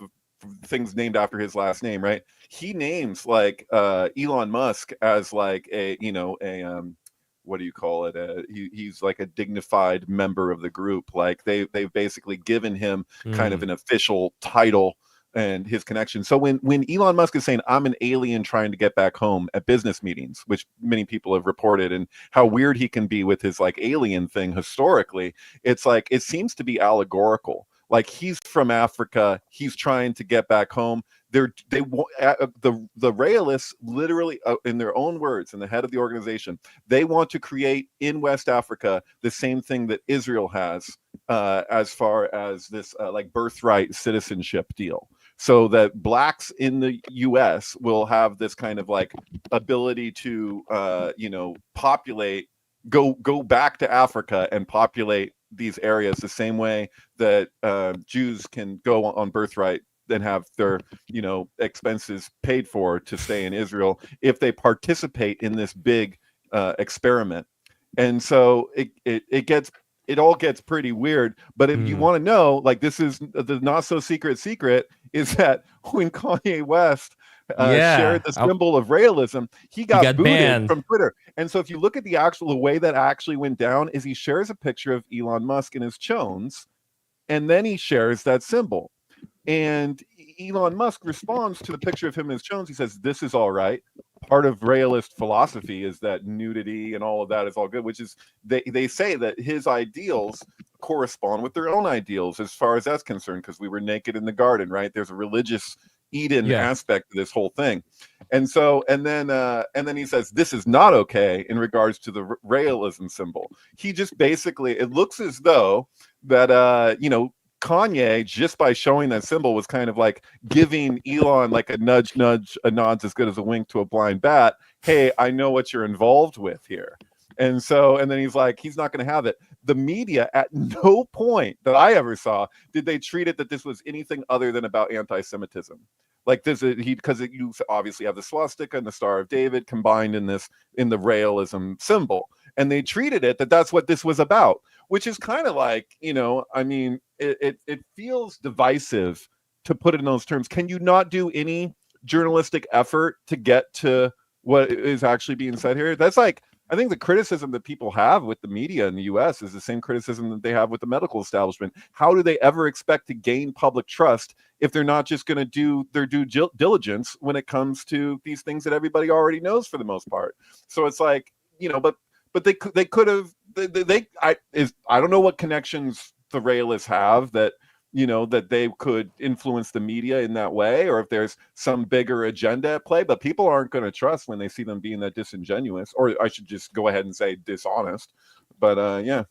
things named after his last name, right? He names like Elon Musk as like a what do you call it? He's like a dignified member of the group. Like they've basically given him kind of an official title and his connection. So when Elon Musk is saying, I'm an alien trying to get back home at business meetings, which many people have reported, and how weird he can be with his like alien thing historically, it's like, it seems to be allegorical. Like he's from Africa, he's trying to get back home. The Realists literally, in their own words, and the head of the organization, they want to create in West Africa the same thing that Israel has as far as this like birthright citizenship deal, so that blacks in the U.S. will have this kind of like ability to populate, go back to Africa and populate these areas the same way that Jews can go on birthright and have their expenses paid for to stay in Israel if they participate in this big experiment. And so it all gets pretty weird. But if you want to know, like, this is the not so secret is that when Kanye West shared the symbol of realism, he got booted banned from Twitter. And so if you look at the way that actually went down is he shares a picture of Elon Musk in his chones, and then he shares that symbol. And Elon Musk responds to the picture of him in his chones. He says, this is all right. Part of realist philosophy is that nudity and all of that is all good, which is, they say that his ideals correspond with their own ideals as far as that's concerned, because we were naked in the garden, right? There's a religious Eden aspect to this whole thing. And so, and then he says, this is not okay in regards to the realism symbol. He just basically, it looks as though that, Kanye, just by showing that symbol, was kind of like giving Elon like a nudge, a nod's as good as a wink to a blind bat. Hey, I know what you're involved with here. And so, and then he's like, he's not going to have it. The media, at no point that I ever saw, did they treat it that this was anything other than about anti-Semitism. Like this, because you obviously have the swastika and the Star of David combined in the realism symbol, and they treated it that's what this was about, which is kind of like, I mean, it feels divisive to put it in those terms. Can you not do any journalistic effort to get to what is actually being said here? That's like I think the criticism that people have with the media in the US is the same criticism that they have with the medical establishment. How do they ever expect to gain public trust if they're not just going to do their due diligence when it comes to these things that everybody already knows for the most part? So it's like, but they could have, I don't know what connections the realists have that they could influence the media in that way, or if there's some bigger agenda at play, but people aren't going to trust when they see them being that disingenuous, or I should just go ahead and say dishonest. But yeah.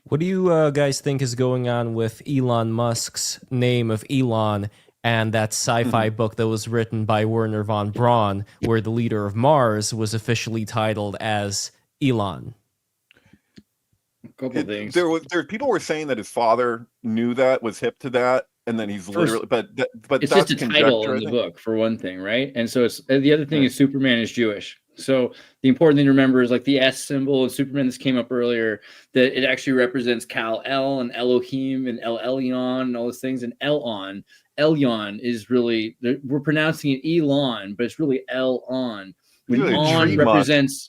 What do you guys think is going on with Elon Musk's name of Elon and that sci-fi book that was written by Werner von Braun, where the leader of Mars was officially titled as Elon? Couple things. There people were saying that his father knew that, was hip to that, and then he's literally, but it's just a title in the book for one thing, right? And so it's the other thing is Superman is Jewish. So the important thing to remember is like the S symbol in Superman, this came up earlier, that it actually represents Kal-El and Elohim and El Elyon and all those things. And Elyon is really, we're pronouncing it Elon, but it's really El-On. When On represents.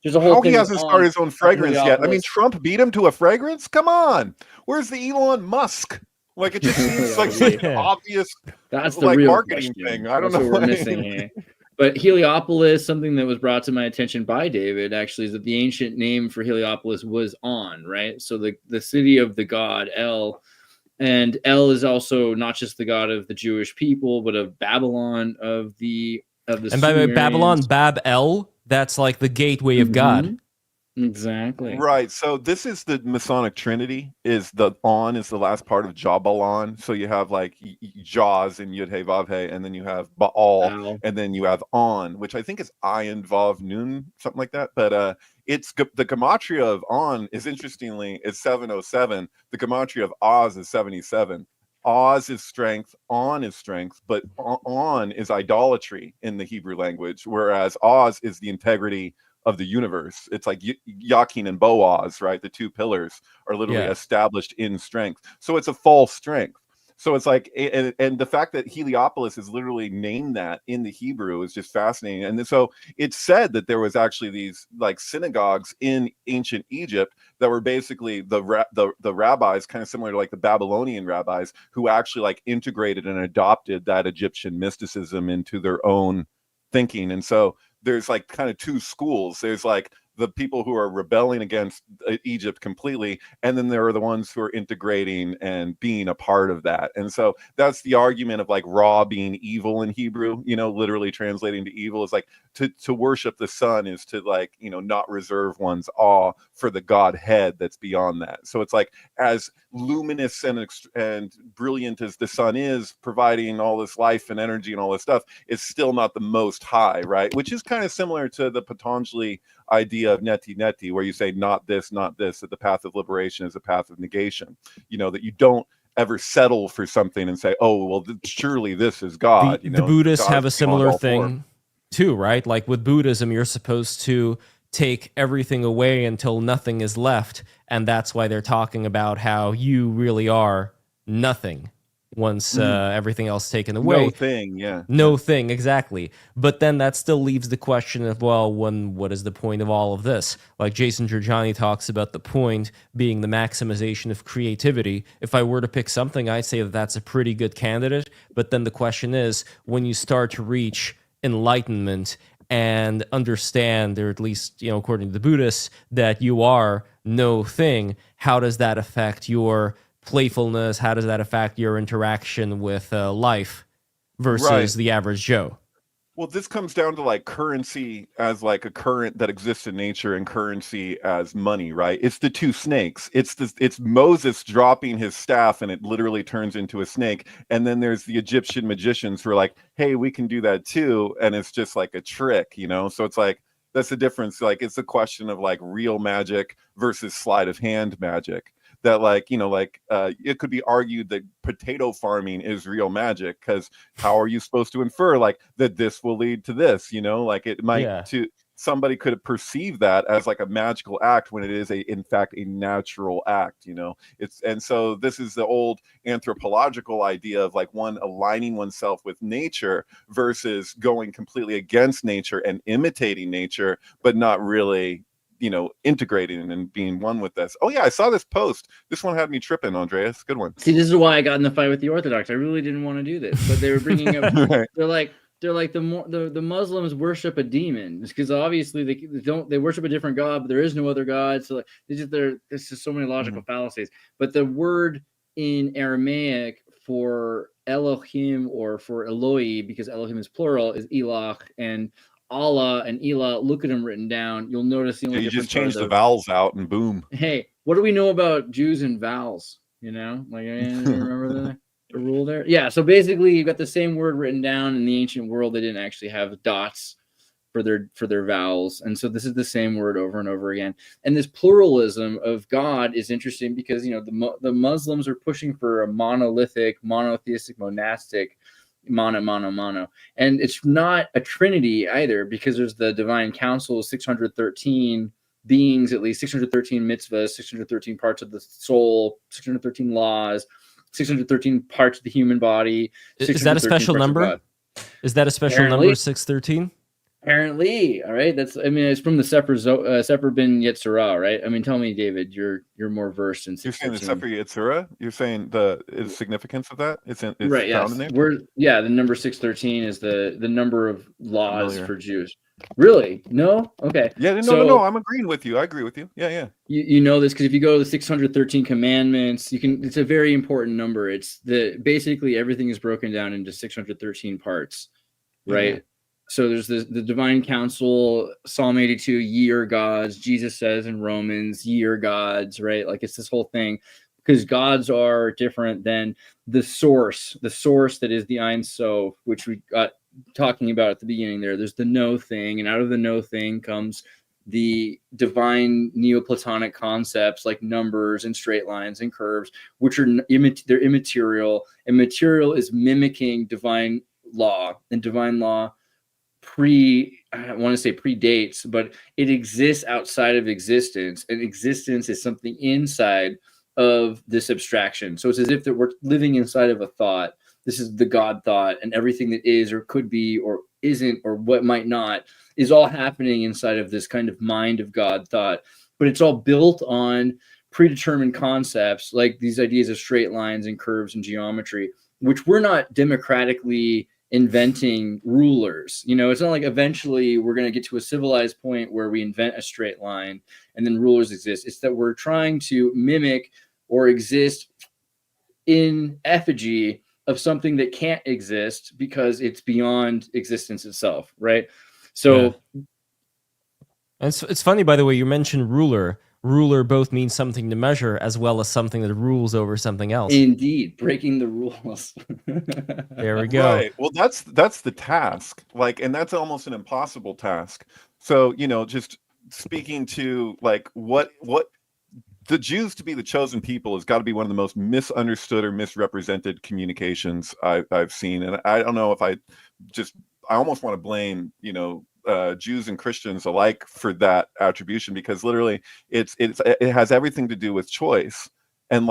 There's a whole thing. He hasn't started his own fragrance yet. I mean, Trump beat him to a fragrance? Come on. Where's the Elon Musk? Like, it just seems like such an obvious that's the real marketing question. thing. I don't know what we're missing here. But Heliopolis, something that was brought to my attention by David, actually, is that the ancient name for Heliopolis was On, right? So the city of the god El, and El is also not just the god of the Jewish people, but of Babylon, of the and by the way, Babylon, Bab-El, that's like the gateway of God. Exactly. Right. So this is the Masonic Trinity. Is the On is the last part of Jabalon. So you have like Jaws and Yud He Vav He, and then you have Baal, and then you have On, which I think is Ayin Vav Nun, something like that. But it's the gematria of On is interestingly is 707. The gematria of Oz is 77. Oz is strength, On is strength, but On is idolatry in the Hebrew language, whereas Oz is the integrity of the universe. It's like Yakin and Boaz, right? The two pillars are literally established in strength. So it's a false strength. So it's like, and the fact that Heliopolis is literally named that in the Hebrew is just fascinating. And so it's said that there was actually these like synagogues in ancient Egypt that were basically the rabbis, kind of similar to like the Babylonian rabbis, who actually like integrated and adopted that Egyptian mysticism into their own thinking. And so there's like kind of two schools. There's like the people who are rebelling against Egypt completely, and then there are the ones who are integrating and being a part of that. And so that's the argument of like Ra being evil in Hebrew, literally translating to evil is like to worship the sun is to like, not reserve one's awe for the Godhead that's beyond that. So it's like as luminous and brilliant as the sun is, providing all this life and energy and all this stuff, it's still not the most high, right? Which is kind of similar to the Patanjali idea of neti, where you say not this, that the path of liberation is a path of negation, that you don't ever settle for something and say, oh, well, surely this is God. The Buddhists have a similar thing too, right? Like with Buddhism, you're supposed to take everything away until nothing is left, and that's why they're talking about how you really are nothing once everything else taken away. No thing, exactly. But then that still leaves the question of, well, what is the point of all of this? Like Jason Giorgiani talks about the point being the maximization of creativity. If I were to pick something, I'd say that that's a pretty good candidate. But then the question is, when you start to reach enlightenment and understand, or at least, according to the Buddhists, that you are no thing, how does that affect your playfulness? How does that affect your interaction with life versus the average Joe? Well, this comes down to like currency as like a current that exists in nature and currency as money, right? It's the two snakes. It's Moses dropping his staff and it literally turns into a snake. And then there's the Egyptian magicians who are like, hey, we can do that too. And it's just like a trick, So it's like, that's the difference. Like, it's a question of like real magic versus sleight of hand magic. That like, it could be argued that potato farming is real magic, because how are you supposed to infer like that this will lead to this, like it might somebody could perceive that as like a magical act when it is in fact a natural act, and so this is the old anthropological idea of like one aligning oneself with nature versus going completely against nature and imitating nature, but not really integrating and being one with this. Oh yeah, I saw this post. This one had me tripping, Andreas. Good one. See, this is why I got in the fight with the Orthodox. I really didn't want to do this, but they were bringing up. Right. They're like the Muslims worship a demon because obviously they worship a different god, but there is no other god. So like there's just so many logical fallacies. But the word in Aramaic for Elohim or for Eloi, because Elohim is plural, is Eloch, and Allah and Elah. Look at them written down. You'll notice the only You difference just change the vowels out and boom. Hey, what do we know about Jews and vowels? Like I remember the rule there. Yeah, so basically you've got the same word written down. In the ancient world, they didn't actually have dots for their vowels, and so this is the same word over and over again. And this pluralism of God is interesting because the Muslims are pushing for a monolithic, monotheistic, monastic, mono, and it's not a trinity either, because there's the divine council, 613 beings, at least 613 mitzvahs, 613 parts of the soul, 613 laws, 613 parts of the human body. Is that a special number? Is that a special number, 613? Apparently, all right. It's from the Sefer bin Yetzirah, right? I mean, tell me, David, you're more versed in. You're saying the Sefer Yetzirah? You're saying the significance of that? It's right. Yes. Found in there? The number 613 is the number of laws for Jews. Really? No? Okay. Yeah. No. I'm agreeing with you. I agree with you. Yeah. You know this because if you go to the 613 commandments, it's a very important number. It's basically everything is broken down into 613 parts, right? Mm-hmm. So there's the divine council, Psalm 82, ye are gods. Jesus says in Romans, ye are gods, right? Like it's this whole thing because gods are different than the source that is the Ein Sof, which we got talking about at the beginning there. There's the no thing, and out of the no thing comes the divine Neoplatonic concepts like numbers and straight lines and curves, which are they're immaterial, and material is mimicking divine law, and divine law I want to say predates, but it exists outside of existence, and existence is something inside of this abstraction. So it's as if that we're living inside of a thought. This is the God thought, and everything that is or could be or isn't or what might not is all happening inside of this kind of mind of God thought. But it's all built on predetermined concepts like these ideas of straight lines and curves and geometry, which we're not democratically inventing rulers. It's not like eventually we're going to get to a civilized point where we invent a straight line and then rulers exist. It's that we're trying to mimic or exist in effigy of something that can't exist because it's beyond existence itself, right? So and it's funny, by the way, you mentioned ruler. Ruler both means something to measure as well as something that rules over something else. Indeed, breaking the rules. There we go. Right. Well, that's the task. And that's almost an impossible task. So, just speaking to what the Jews to be the chosen people has got to be one of the most misunderstood or misrepresented communications I've seen. And I don't know if I almost want to blame, Jews and Christians alike for that attribution, because literally it has everything to do with choice and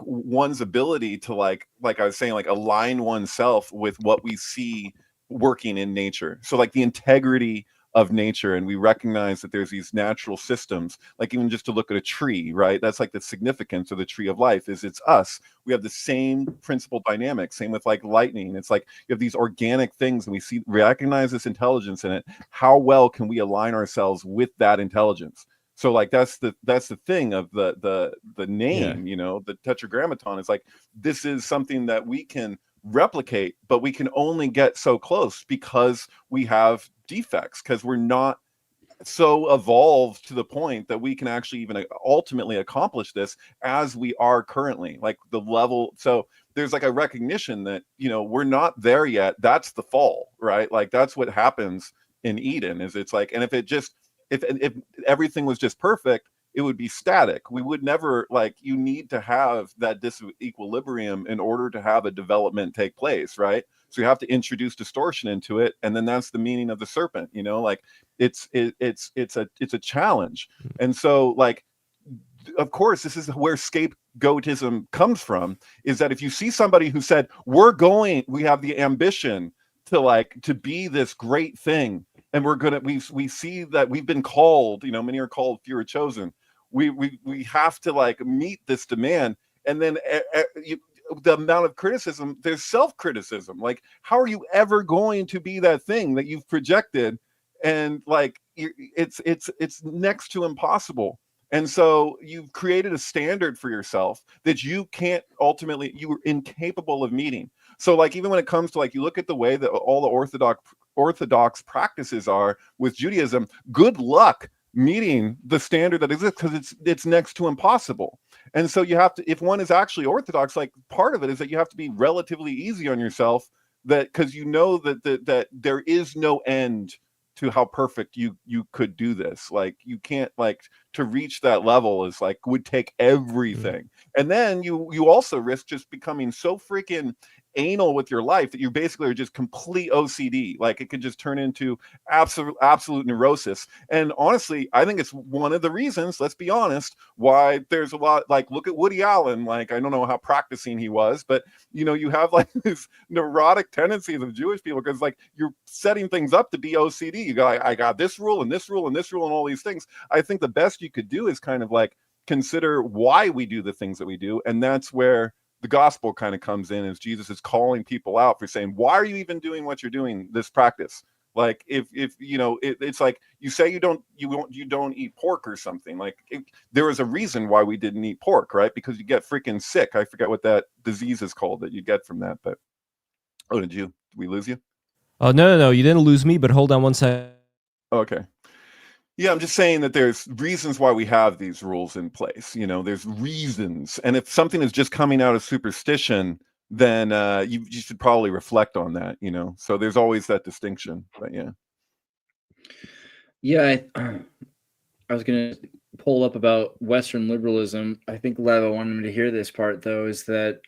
one's ability to like I was saying, align oneself with what we see working in nature. So the integrity of nature, and we recognize that there's these natural systems, even just to look at a tree, right? That's the significance of the tree of life is it's us. We have the same principle dynamic, same with lightning. It's you have these organic things and we recognize this intelligence in it. How well can we align ourselves with that intelligence? So that's the thing of the name, the tetragrammaton is this is something that we can replicate, but we can only get so close because we have defects, because we're not so evolved to the point that we can actually even ultimately accomplish this as we are currently, the level. So there's a recognition that we're not there yet. That's the fall, right? That's what happens in Eden is it's and if everything was just perfect, it would be static. We would never you need to have that disequilibrium in order to have a development take place, right? So you have to introduce distortion into it, and then that's the meaning of the serpent. It's a challenge, and so of course this is where scapegoatism comes from. Is that if you see somebody who said we have the ambition to be this great thing, and we see that we've been called, many are called, few are chosen. We have to like meet this demand. And then the amount of criticism, there's self-criticism. Like, how are you ever going to be that thing that you've projected? And like, it's next to impossible. And so you've created a standard for yourself that you can't ultimately, you are incapable of meeting. So like, even when it comes to like, you look at the way that all the orthodox practices are with Judaism, good luck meeting the standard that exists, because it's next to impossible. And so you have to, if one is actually orthodox, like part of it is that you have to be relatively easy on yourself, that because that there is no end to how perfect you could do this. Like, you can't, like, to reach that level is like, would take everything. And then you also risk just becoming so freaking anal with your life that you basically are just complete OCD. Like, it could just turn into absolute neurosis. And honestly, I think it's one of the reasons, let's be honest, why there's a lot, like, look at Woody Allen. Like, I don't know how practicing he was, but you have like this neurotic tendencies of Jewish people, because like, you're setting things up to be OCD. You got, I got this rule and this rule and this rule and all these things. I think the best you could do is kind of like consider why we do the things that we do. And that's where the gospel kind of comes in, as Jesus is calling people out for saying, why are you even doing what you're doing, this practice? Like, if it's like, you say you don't eat pork or something, like, there was a reason why we didn't eat pork, right? Because you get freaking sick. I forget what that disease is called that you get from that, but did we lose you? Oh, no, you didn't lose me, but hold on one second. Okay. Yeah, I'm just saying that there's reasons why we have these rules in place. There's reasons. And if something is just coming out of superstition, then you should probably reflect on that, So there's always that distinction. But yeah. Yeah, I was going to pull up about Western liberalism. I think Leva wanted me to hear this part, though, is that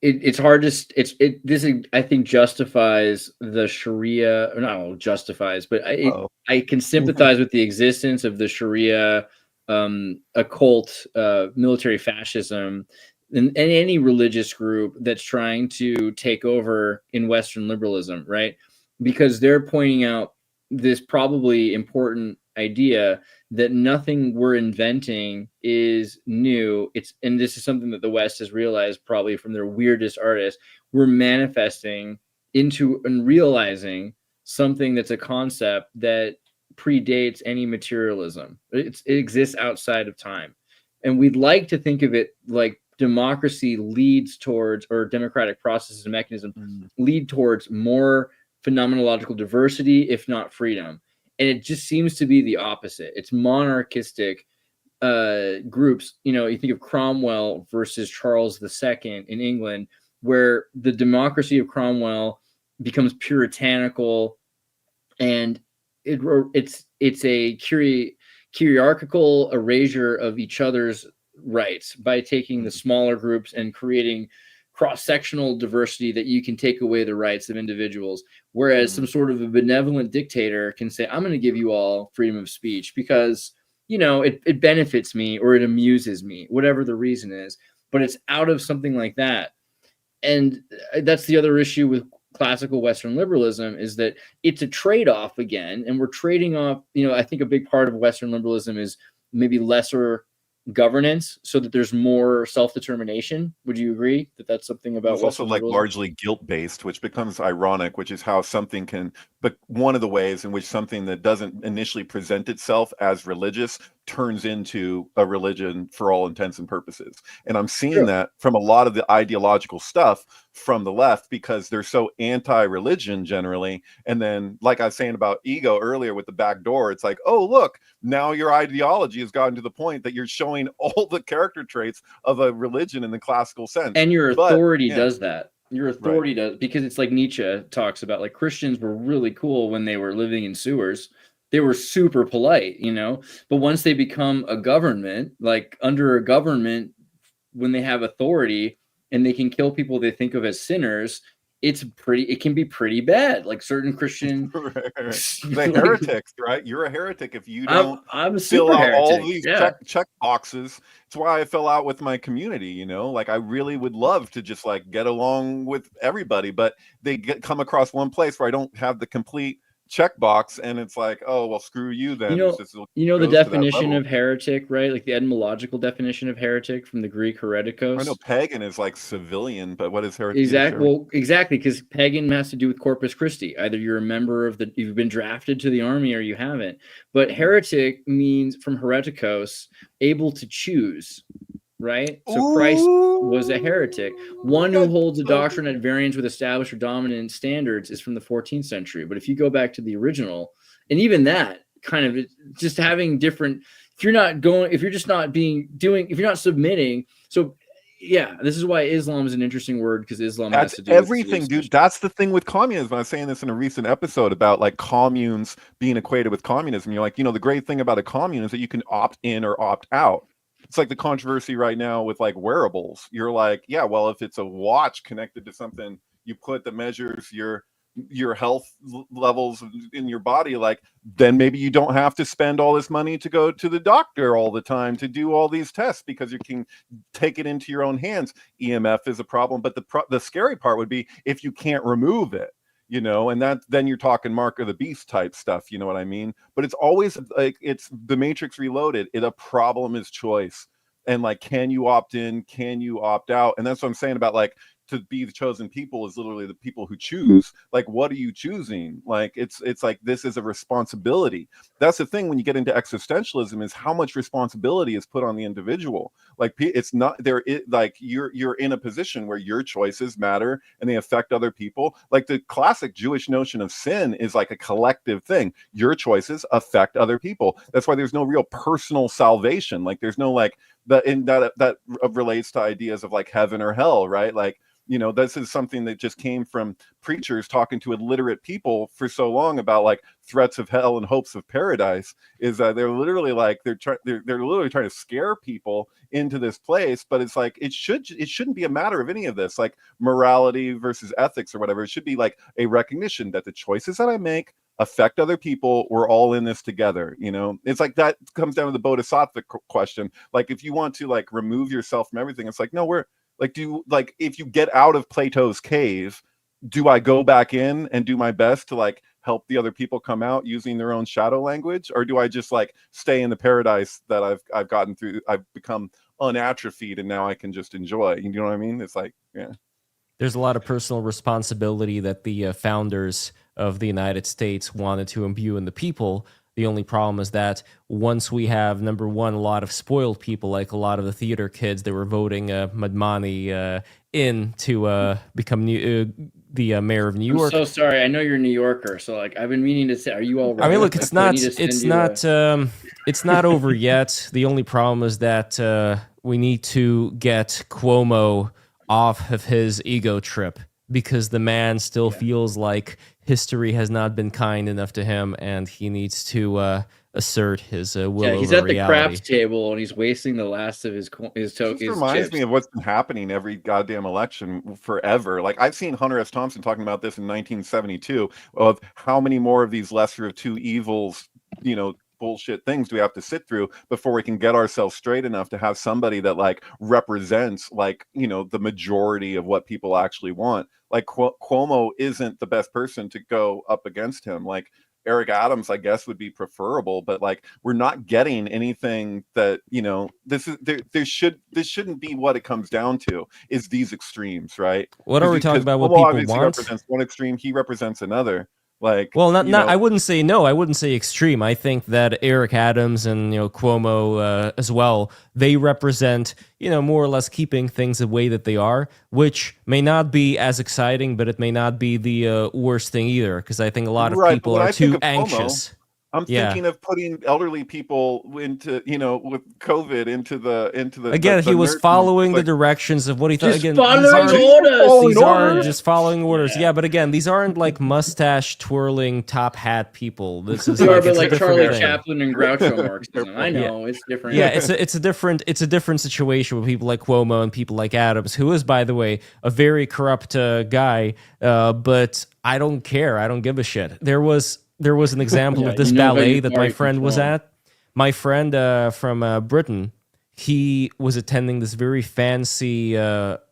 it's hard to this I think justifies the Sharia, or not justifies, but I can sympathize with the existence of the Sharia, occult, military fascism, and any religious group that's trying to take over in Western liberalism, right? Because they're pointing out this probably important idea that nothing we're inventing is new. And this is something that the West has realized probably from their weirdest artists. We're manifesting into and realizing something that's a concept that predates any materialism. It exists outside of time. And we'd like to think of it like democracy leads towards, or democratic processes and mechanisms lead towards more phenomenological diversity, if not freedom. And it just seems to be the opposite. It's monarchistic groups. You think of Cromwell versus Charles II in England, where the democracy of Cromwell becomes puritanical, and it's a hierarchical erasure of each other's rights by taking the smaller groups and creating cross-sectional diversity that you can take away the rights of individuals, whereas some sort of a benevolent dictator can say, I'm going to give you all freedom of speech because it benefits me, or it amuses me, whatever the reason is. But it's out of something like that. And that's the other issue with classical Western liberalism, is that it's a trade-off again, and we're trading off. I think a big part of Western liberalism is maybe lesser governance, so that there's more self-determination. Would you agree that that's something about it's also like largely guilt-based, which becomes ironic, which is how something can, but one of the ways in which something that doesn't initially present itself as religious turns into a religion for all intents and purposes. And I'm seeing that from a lot of the ideological stuff from the left, because they're so anti-religion generally. And then, like I was saying about ego earlier with the back door, it's like, oh, look, now your ideology has gotten to the point that you're showing all the character traits of a religion in the classical sense. And your authority does that. Your authority does, because it's like Nietzsche talks about, like, Christians were really cool when they were living in sewers. They were super polite, but once they become a government, like under a government, when they have authority and they can kill people they think of as sinners, it can be pretty bad. Like certain Christian Right, right. The like, heretics, right? You're a heretic if you don't I'm a fill super out all heretic. these Yeah. check boxes. It's why I fell out with my community, you know? Like I really would love to just like get along with everybody, but they come across one place where I don't have the complete checkbox, and it's like, oh well, screw you then. You know the Goes to that definition level. of heretic, right? Like the etymological definition of heretic from the Greek I know heretikos. pagan is like civilian, but what is heretic? Exactly, because pagan has to do with Corpus Christi. Either you're a member of you've been drafted to the army or you haven't. But heretic means from heretikos, able to choose, right? So Christ was a heretic. One who holds a doctrine at variance with established or dominant standards is from the 14th century. But if you go back to the original, and even that kind of just having different, if you're not submitting, so yeah, this is why Islam is an interesting word, because Islam has to do everything, with dude. That's the thing with communism. I was saying this in a recent episode about like communes being equated with communism. You're like, the great thing about a commune is that you can opt in or opt out. It's like the controversy right now with like wearables. You're like, yeah, well, if it's a watch connected to something you put that measures your health levels in your body, like then maybe you don't have to spend all this money to go to the doctor all the time to do all these tests, because you can take it into your own hands. EMF is a problem, but the scary part would be if you can't remove it, and then you're talking mark of the beast type stuff, you know what I mean? But it's always like, it's the Matrix Reloaded. A problem is choice, and like, can you opt in, can you opt out? And that's what I'm saying about like, to be the chosen people is literally the people who choose. Like, what are you choosing? Like, it's like, this is a responsibility. That's the thing when you get into existentialism, is how much responsibility is put on the individual. Like, it's not there, like you're in a position where your choices matter and they affect other people. Like the classic Jewish notion of sin is like a collective thing. Your choices affect other people. That's why there's no real personal salvation. Like there's no like that relates to ideas of like heaven or hell, right? Like, this is something that just came from preachers talking to illiterate people for so long about like threats of hell and hopes of paradise. Is that they're literally like they're literally trying to scare people into this place. But it's like it shouldn't be a matter of any of this, like morality versus ethics or whatever. It should be like a recognition that the choices that I make affect other people. We're all in this together. It's like that comes down to the bodhisattva question. Like if you want to like remove yourself from everything, it's like, no, we're like, if you get out of Plato's cave, do I go back in and do my best to like help the other people come out using their own shadow language? Or do I just like stay in the paradise that I've gotten through? I've become unatrophied and now I can just enjoy. You know what I mean? It's like, yeah. There's a lot of personal responsibility that the founders of the United States wanted to imbue in the people. The only problem is that once we have, number one, a lot of spoiled people, like a lot of the theater kids that were voting Madmani in to become the mayor of New York. I'm so sorry. I know you're a New Yorker, so like I've been meaning to say, are you all right? I mean, look, it's not over yet. The only problem is that we need to get Cuomo off of his ego trip, because the man still feels like history has not been kind enough to him, and he needs to assert his will over reality. He's at the craps table, and he's wasting the last of his It reminds me of what's been happening every goddamn election forever. Like, I've seen Hunter S. Thompson talking about this in 1972, of how many more of these lesser of two evils, bullshit things do we have to sit through before we can get ourselves straight enough to have somebody that like represents like the majority of what people actually want. Like Cuomo isn't the best person to go up against him. Like Eric Adams, I guess, would be preferable, but like we're not getting anything that this shouldn't be what it comes down to, is these extremes, right? What are we talking about? What Cuomo people want? Represents one extreme, he represents another. Like, well, I wouldn't say no. I wouldn't say extreme. I think that Eric Adams and Cuomo as well, they represent more or less keeping things the way that they are, which may not be as exciting, but it may not be the worst thing either. Because I think a lot of people are too anxious. I'm Yeah. thinking of putting elderly people into, with COVID into the Again, he was nursing homes. following the Like, directions of what he thought. Just Again, following these orders. these are just following orders. Yeah. Yeah, but again, these aren't like mustache twirling top hat people. This is You are, like, but it's a like different Charlie thing. Chaplin and Groucho Marxism. I know it's different. Yeah, it's a different situation with people like Cuomo and people like Adams, who is, by the way, a very corrupt guy. But I don't care. I don't give a shit. There was an example of this ballet that my friend was at. My friend from Britain, he was attending this very fancy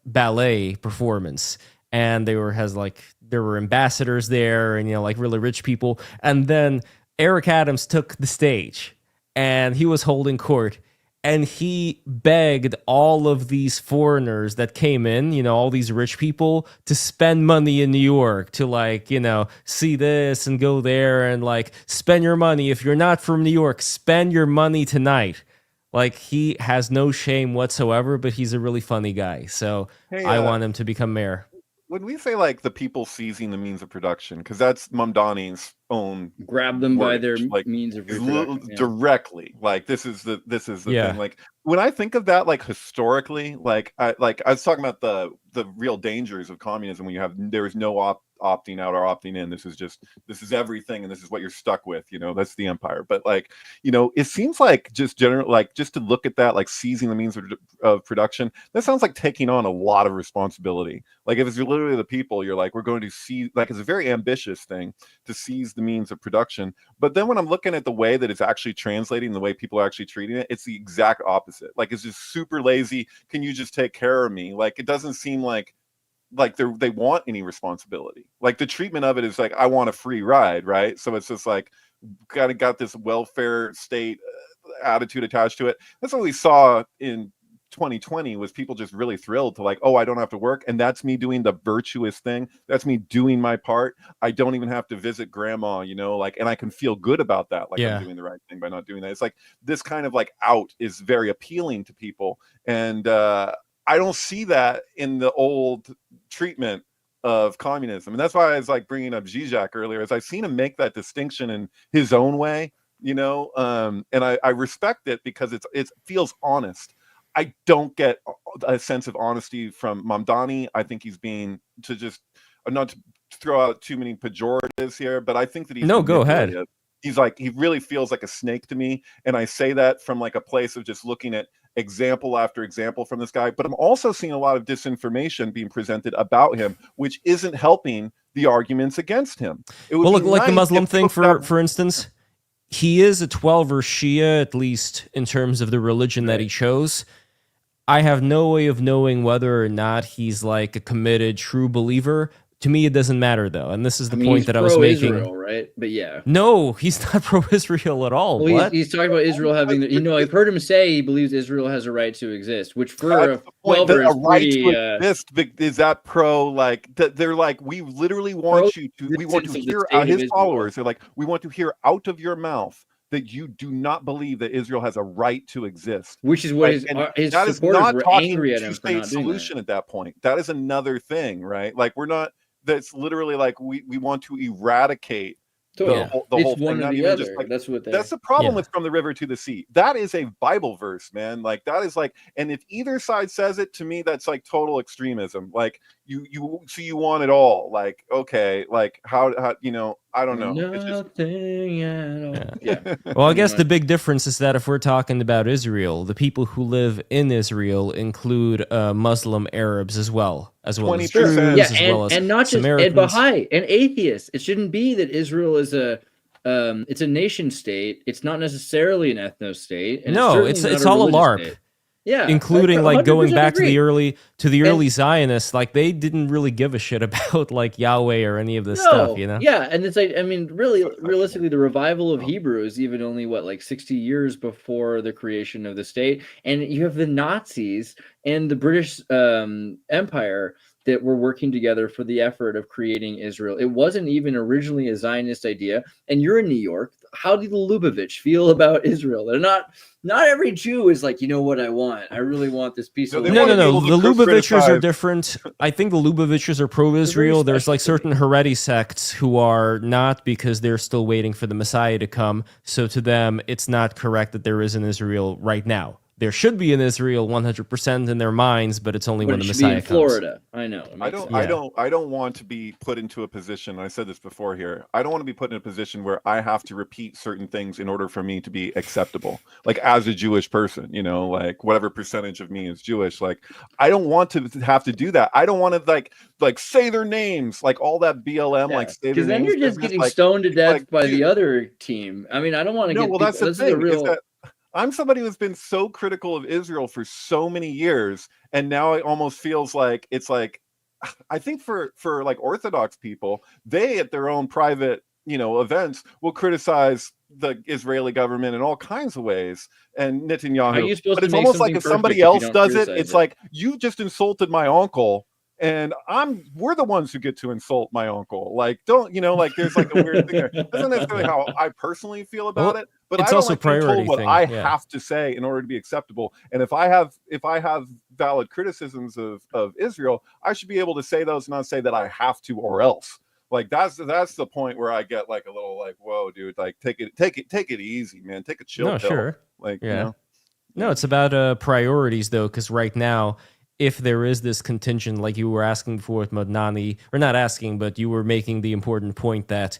ballet performance, and there were ambassadors there, and like really rich people. And then Eric Adams took the stage, and he was holding court, and he begged all of these foreigners that came in, all these rich people, to spend money in New York to see this and go there and spend your money. If you're not from New York, spend your money tonight. Like, he has no shame whatsoever, but he's a really funny guy. So I want him to become mayor. When we say the people seizing the means of production, because that's Mamdani's own, grab them by their means of reproduction directly. This is the thing. Like, when I think of that, historically, I was talking about the real dangers of communism when there is no opting out or opting in. This is everything, and this is what you're stuck with. That's the empire. But it seems like just to look at that, seizing the means of production, that sounds like taking on a lot of responsibility. If it's literally the people, you're we're going to seize. It's a very ambitious thing to seize the means of production. But then when I'm looking at the way that it's actually translating, the way people are actually treating it, it's the exact opposite. It's just super lazy. Can you just take care of me? It doesn't seem like they want any responsibility. The treatment of it is I want a free ride, right? So it's just got this welfare state attitude attached to it. That's what we saw in 2020, was people just really thrilled to oh, I don't have to work, and that's me doing the virtuous thing. That's me doing my part. I don't even have to visit grandma, and I can feel good about that. I'm doing the right thing by not doing that. It's this kind of out is very appealing to people, and I don't see that in the old treatment of communism. And that's why I was bringing up Zizek earlier, as I've seen him make that distinction in his own way, and I respect it because it feels honest. I don't get a sense of honesty from Mamdani. I think he's being not to throw out too many pejoratives here, but I think that he's go ahead. He's he really feels like a snake to me. And I say that from a place of just looking at example after example from this guy. But I'm also seeing a lot of disinformation being presented about him, which isn't helping the arguments against him. Look, the Muslim thing, for instance, he is a 12er Shia, at least in terms of the religion that he chose. I have no way of knowing whether or not he's a committed true believer. To me, it doesn't matter, though. And this is the point that I was making. Israel, right? But yeah. No, he's not pro-Israel at all. Well, what? He's talking about Israel having... I've heard him say he believes Israel has a right to exist, which for a 12er is right to exist. Is that pro? They're we literally want you to... We want to hear his followers. They're we want to hear out of your mouth that you do not believe that Israel has a right to exist. Which is what his supporters were angry at him for not doing solution at that point. That is another thing, right? We're not... That's literally we want to eradicate the whole thing. One or the other. That's the problem with From the River to the Sea. That is a Bible verse, man. That is and if either side says it, to me, that's total extremism. You want it all. Okay, how I don't know. Nothing at all. Yeah. Well, I guess the big difference is that if we're talking about Israel, the people who live in Israel include Muslim Arabs as well as Jews, and not just Samaritans. And Baha'i and atheists. It shouldn't be that Israel is it's a nation state. It's not necessarily an ethno state. No, it's all a LARP. State. Yeah, including going back to the early Zionists, they didn't really give a shit about Yahweh or any of this stuff, Yeah, and it's realistically, the revival of Hebrew is even only 60 years before the creation of the state, and you have the Nazis and the British Empire. that were working together for the effort of creating Israel. It wasn't even originally a Zionist idea. And you're in New York. How do the Lubavitch feel about Israel? They're not every Jew is like, you know what I want? I really want this piece of land. No. The Lubavitchers are different. I think the Lubavitchers are pro-Israel. There's like certain heresy sects who are not, because they're still waiting for the Messiah to come. So to them, it's not correct that there is an Israel right now. There should be an Israel 100% in their minds, but it's only when the Messiah comes. Florida, I know. I don't want to be put into a position. I said this before here. I don't want to be put in a position where I have to repeat certain things in order for me to be acceptable. Like as a Jewish person, you know, like whatever percentage of me is Jewish. Like I don't want to have to do that. I don't want to like say their names, like all that BLM, like say their names. Because then you're just getting stoned to death by the other team. I mean, I don't want to get. Well, that's the thing. Is that I'm somebody who's been so critical of Israel for so many years, and now it almost feels like it's like, I think for like Orthodox people, they at their own private, you know, events will criticize the Israeli government in all kinds of ways and Netanyahu. But it's almost like if somebody else does it, it's like, you just insulted my uncle. And we're the ones who get to insult my uncle. Like, don't, you know, like there's like a weird thing there. That's not necessarily how I personally feel about it, but it's I don't also like being told what thing. I have to say in order to be acceptable. And if I have valid criticisms of Israel, I should be able to say those and not say that I have to or else. Like that's the point where I get like a little like, whoa, dude, like take it easy, man. Take a chill pill. Sure. Like, yeah. You know? No, it's about priorities though, because right now, if there is this contingent, like you were asking before with Madnani, or not asking, but you were making the important point that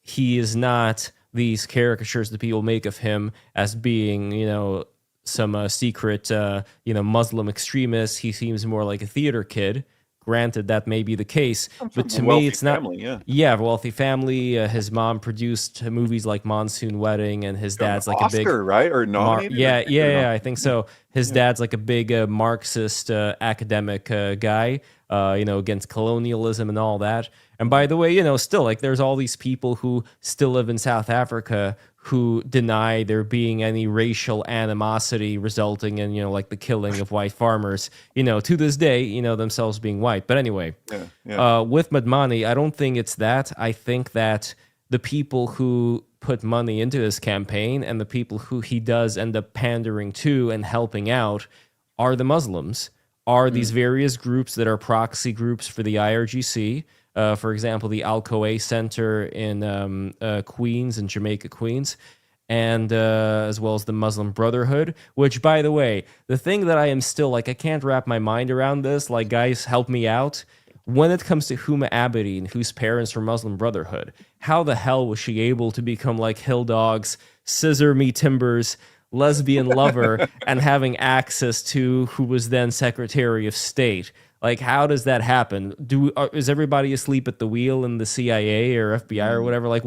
he is not these caricatures that people make of him as being, you know, some secret, you know, Muslim extremist. He seems more like a theater kid. Granted, that may be the case, but to me, it's not. Wealthy family. His mom produced movies like Monsoon Wedding, and his dad's like Oscar, a big right, or nominated. I think so. His dad's like a big Marxist academic guy, you know, against colonialism and all that. And by the way, you know, still like there's all these people who still live in South Africa who deny there being any racial animosity resulting in, you know, like the killing of white farmers, you know, to this day, you know, themselves being white. But anyway, with Madmani, I don't think it's that. I think that the people who put money into his campaign and the people who he does end up pandering to and helping out are the Muslims, are these various groups that are proxy groups for the IRGC. For example, the Al-Koa Center in Queens, in Jamaica, Queens, and as well as the Muslim Brotherhood, which, by the way, the thing that I am still, like, I can't wrap my mind around this, like, guys, help me out. When it comes to Huma Abedin, whose parents were Muslim Brotherhood, how the hell was she able to become, like, Hill Dogs, Scissor Me Timbers, lesbian lover, and having access to who was then Secretary of State? Like, how does that happen? Is everybody asleep at the wheel in the CIA or FBI or whatever? Like,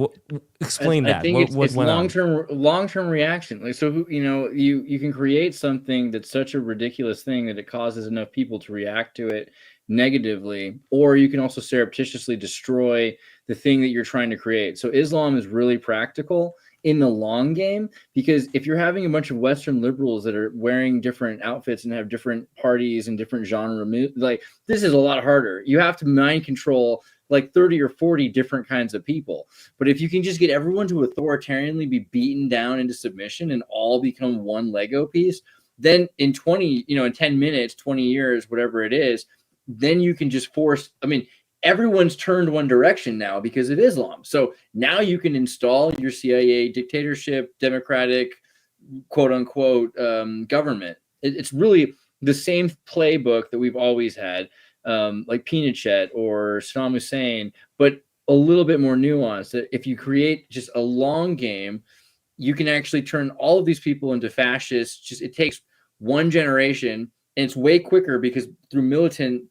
explain that. I think it's long-term reaction. Like, so you know, you can create something that's such a ridiculous thing that it causes enough people to react to it negatively, or you can also surreptitiously destroy the thing that you're trying to create. So Islam is really practical in the long game, because if you're having a bunch of Western liberals that are wearing different outfits and have different parties and different genre, like, this is a lot harder. You have to mind control like 30 or 40 different kinds of people. But if you can just get everyone to authoritarianly be beaten down into submission and all become one Lego piece, then in 10 minutes, 20 years, whatever it is, then you can just force, I mean, everyone's turned one direction now because of Islam. So now you can install your CIA dictatorship, democratic, quote unquote, government. It's really the same playbook that we've always had, like Pinochet or Saddam Hussein, but a little bit more nuanced. If you create just a long game, you can actually turn all of these people into fascists. It takes one generation, and it's way quicker because through militant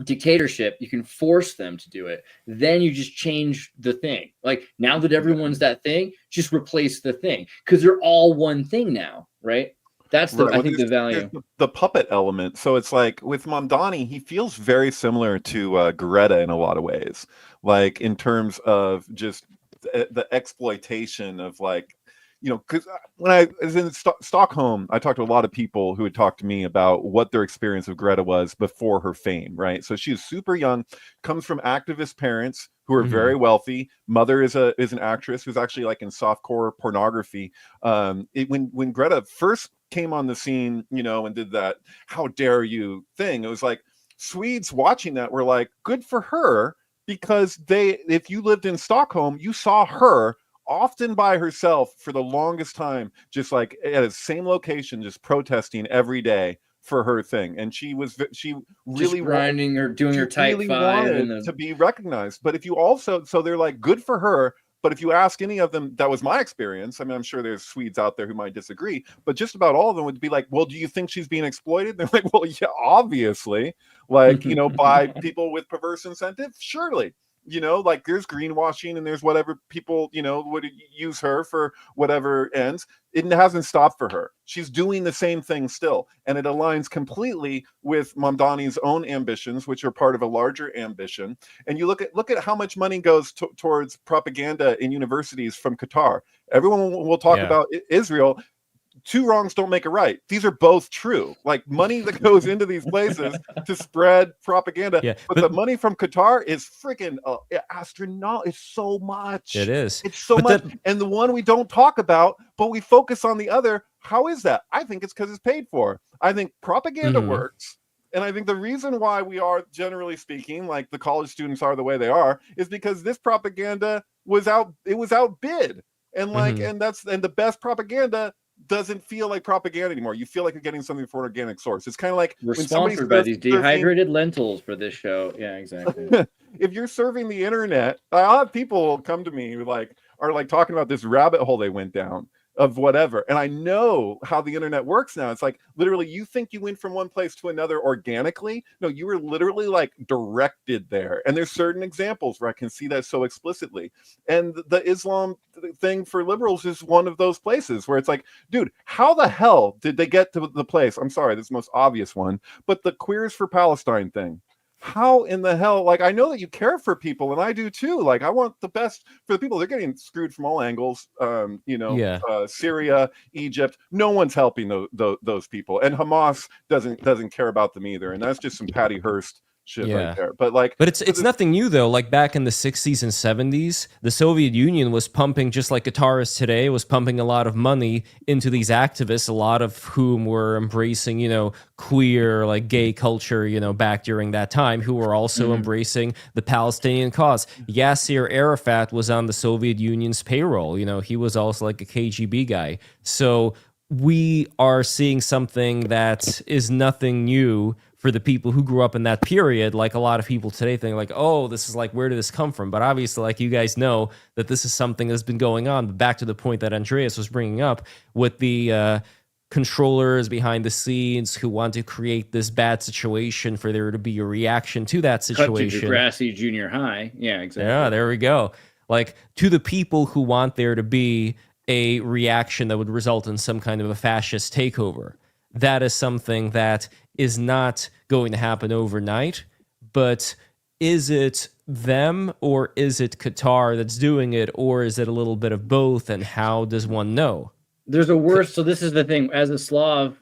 dictatorship, you can force them to do it. Then you just change the thing. Like, now that everyone's that thing, just replace the thing, because they're all one thing now, right? That's I think the value. The puppet element. So it's like with Mamdani, he feels very similar to Greta in a lot of ways, like in terms of just the exploitation of, like, you know, because when I was in Stockholm, I talked to a lot of people who had talked to me about what their experience of Greta was before her fame, right? So she was super young, comes from activist parents who are very wealthy. Mother is an actress who's actually like in softcore pornography. When Greta first came on the scene, you know, and did that "how dare you" thing, it was like Swedes watching that were like, good for her, because if you lived in Stockholm, you saw her often by herself for the longest time, just like at the same location, just protesting every day for her thing. And she really just grinding or doing her type really 5 wanted to be recognized. But if you also, so they're like, good for her. But if you ask any of them, that was my experience. I mean, I'm sure there's Swedes out there who might disagree, but just about all of them would be like, well, do you think she's being exploited? They're like, well, yeah, obviously, like, you know, by people with perverse incentive, surely. You know, like there's greenwashing and there's whatever people, you know, would use her for whatever ends. It hasn't stopped for her. She's doing the same thing still. And it aligns completely with Mamdani's own ambitions, which are part of a larger ambition. And you look at how much money goes towards propaganda in universities from Qatar. Everyone will talk about Israel. Two wrongs don't make a right. These are both true. Like money that goes into these places to spread propaganda, but the money from Qatar is freaking astronomical. It's so much. It is. It's so much. And the one we don't talk about, but we focus on the other. How is that? I think it's because it's paid for. I think propaganda works. And I think the reason why we are, generally speaking, like the college students are the way they are, is because this propaganda was outbid. And like, and the best propaganda doesn't feel like propaganda anymore. You feel like you're getting something from an organic source. It's kind of like we're sponsored by these dehydrated lentils for this show. Yeah, exactly. If you're serving the internet, I'll have people come to me who like are like talking about this rabbit hole they went down of whatever. And I know how the internet works now. It's like literally you think you went from one place to another organically. No, you were literally like directed there. And there's certain examples where I can see that so explicitly. And the Islam thing for liberals is one of those places where it's like, dude, how the hell did they get to the place? I'm sorry, this is the most obvious one, but the Queers for Palestine thing. How in the hell, like, I know that you care for people and I do too. Like, I want the best for the people. They're getting screwed from all angles. Syria, Egypt, no one's helping those people. And Hamas doesn't care about them either. And that's just some Patty Hearst shit right there. But it's nothing new though. Like back in the 60s and 70s, the Soviet Union was pumping, just like Qatar is today, was pumping a lot of money into these activists, a lot of whom were embracing, you know, queer, like gay culture, you know, back during that time, who were also embracing the Palestinian cause. Yasser Arafat was on the Soviet Union's payroll. You know, he was also like a KGB guy. So we are seeing something that is nothing new for the people who grew up in that period. Like a lot of people today think like, oh, this is like, where did this come from? But obviously, like you guys know that this is something that's been going on. But back to the point that Andreas was bringing up with the controllers behind the scenes who want to create this bad situation for there to be a reaction to that situation. Cut to Degrassi Junior High. Yeah, exactly. Yeah, there we go. Like to the people who want there to be a reaction that would result in some kind of a fascist takeover. That is something that is not going to happen overnight, but is it them or is it Qatar that's doing it, or is it a little bit of both, and how does one know? There's a worse, so this is the thing, as a Slav,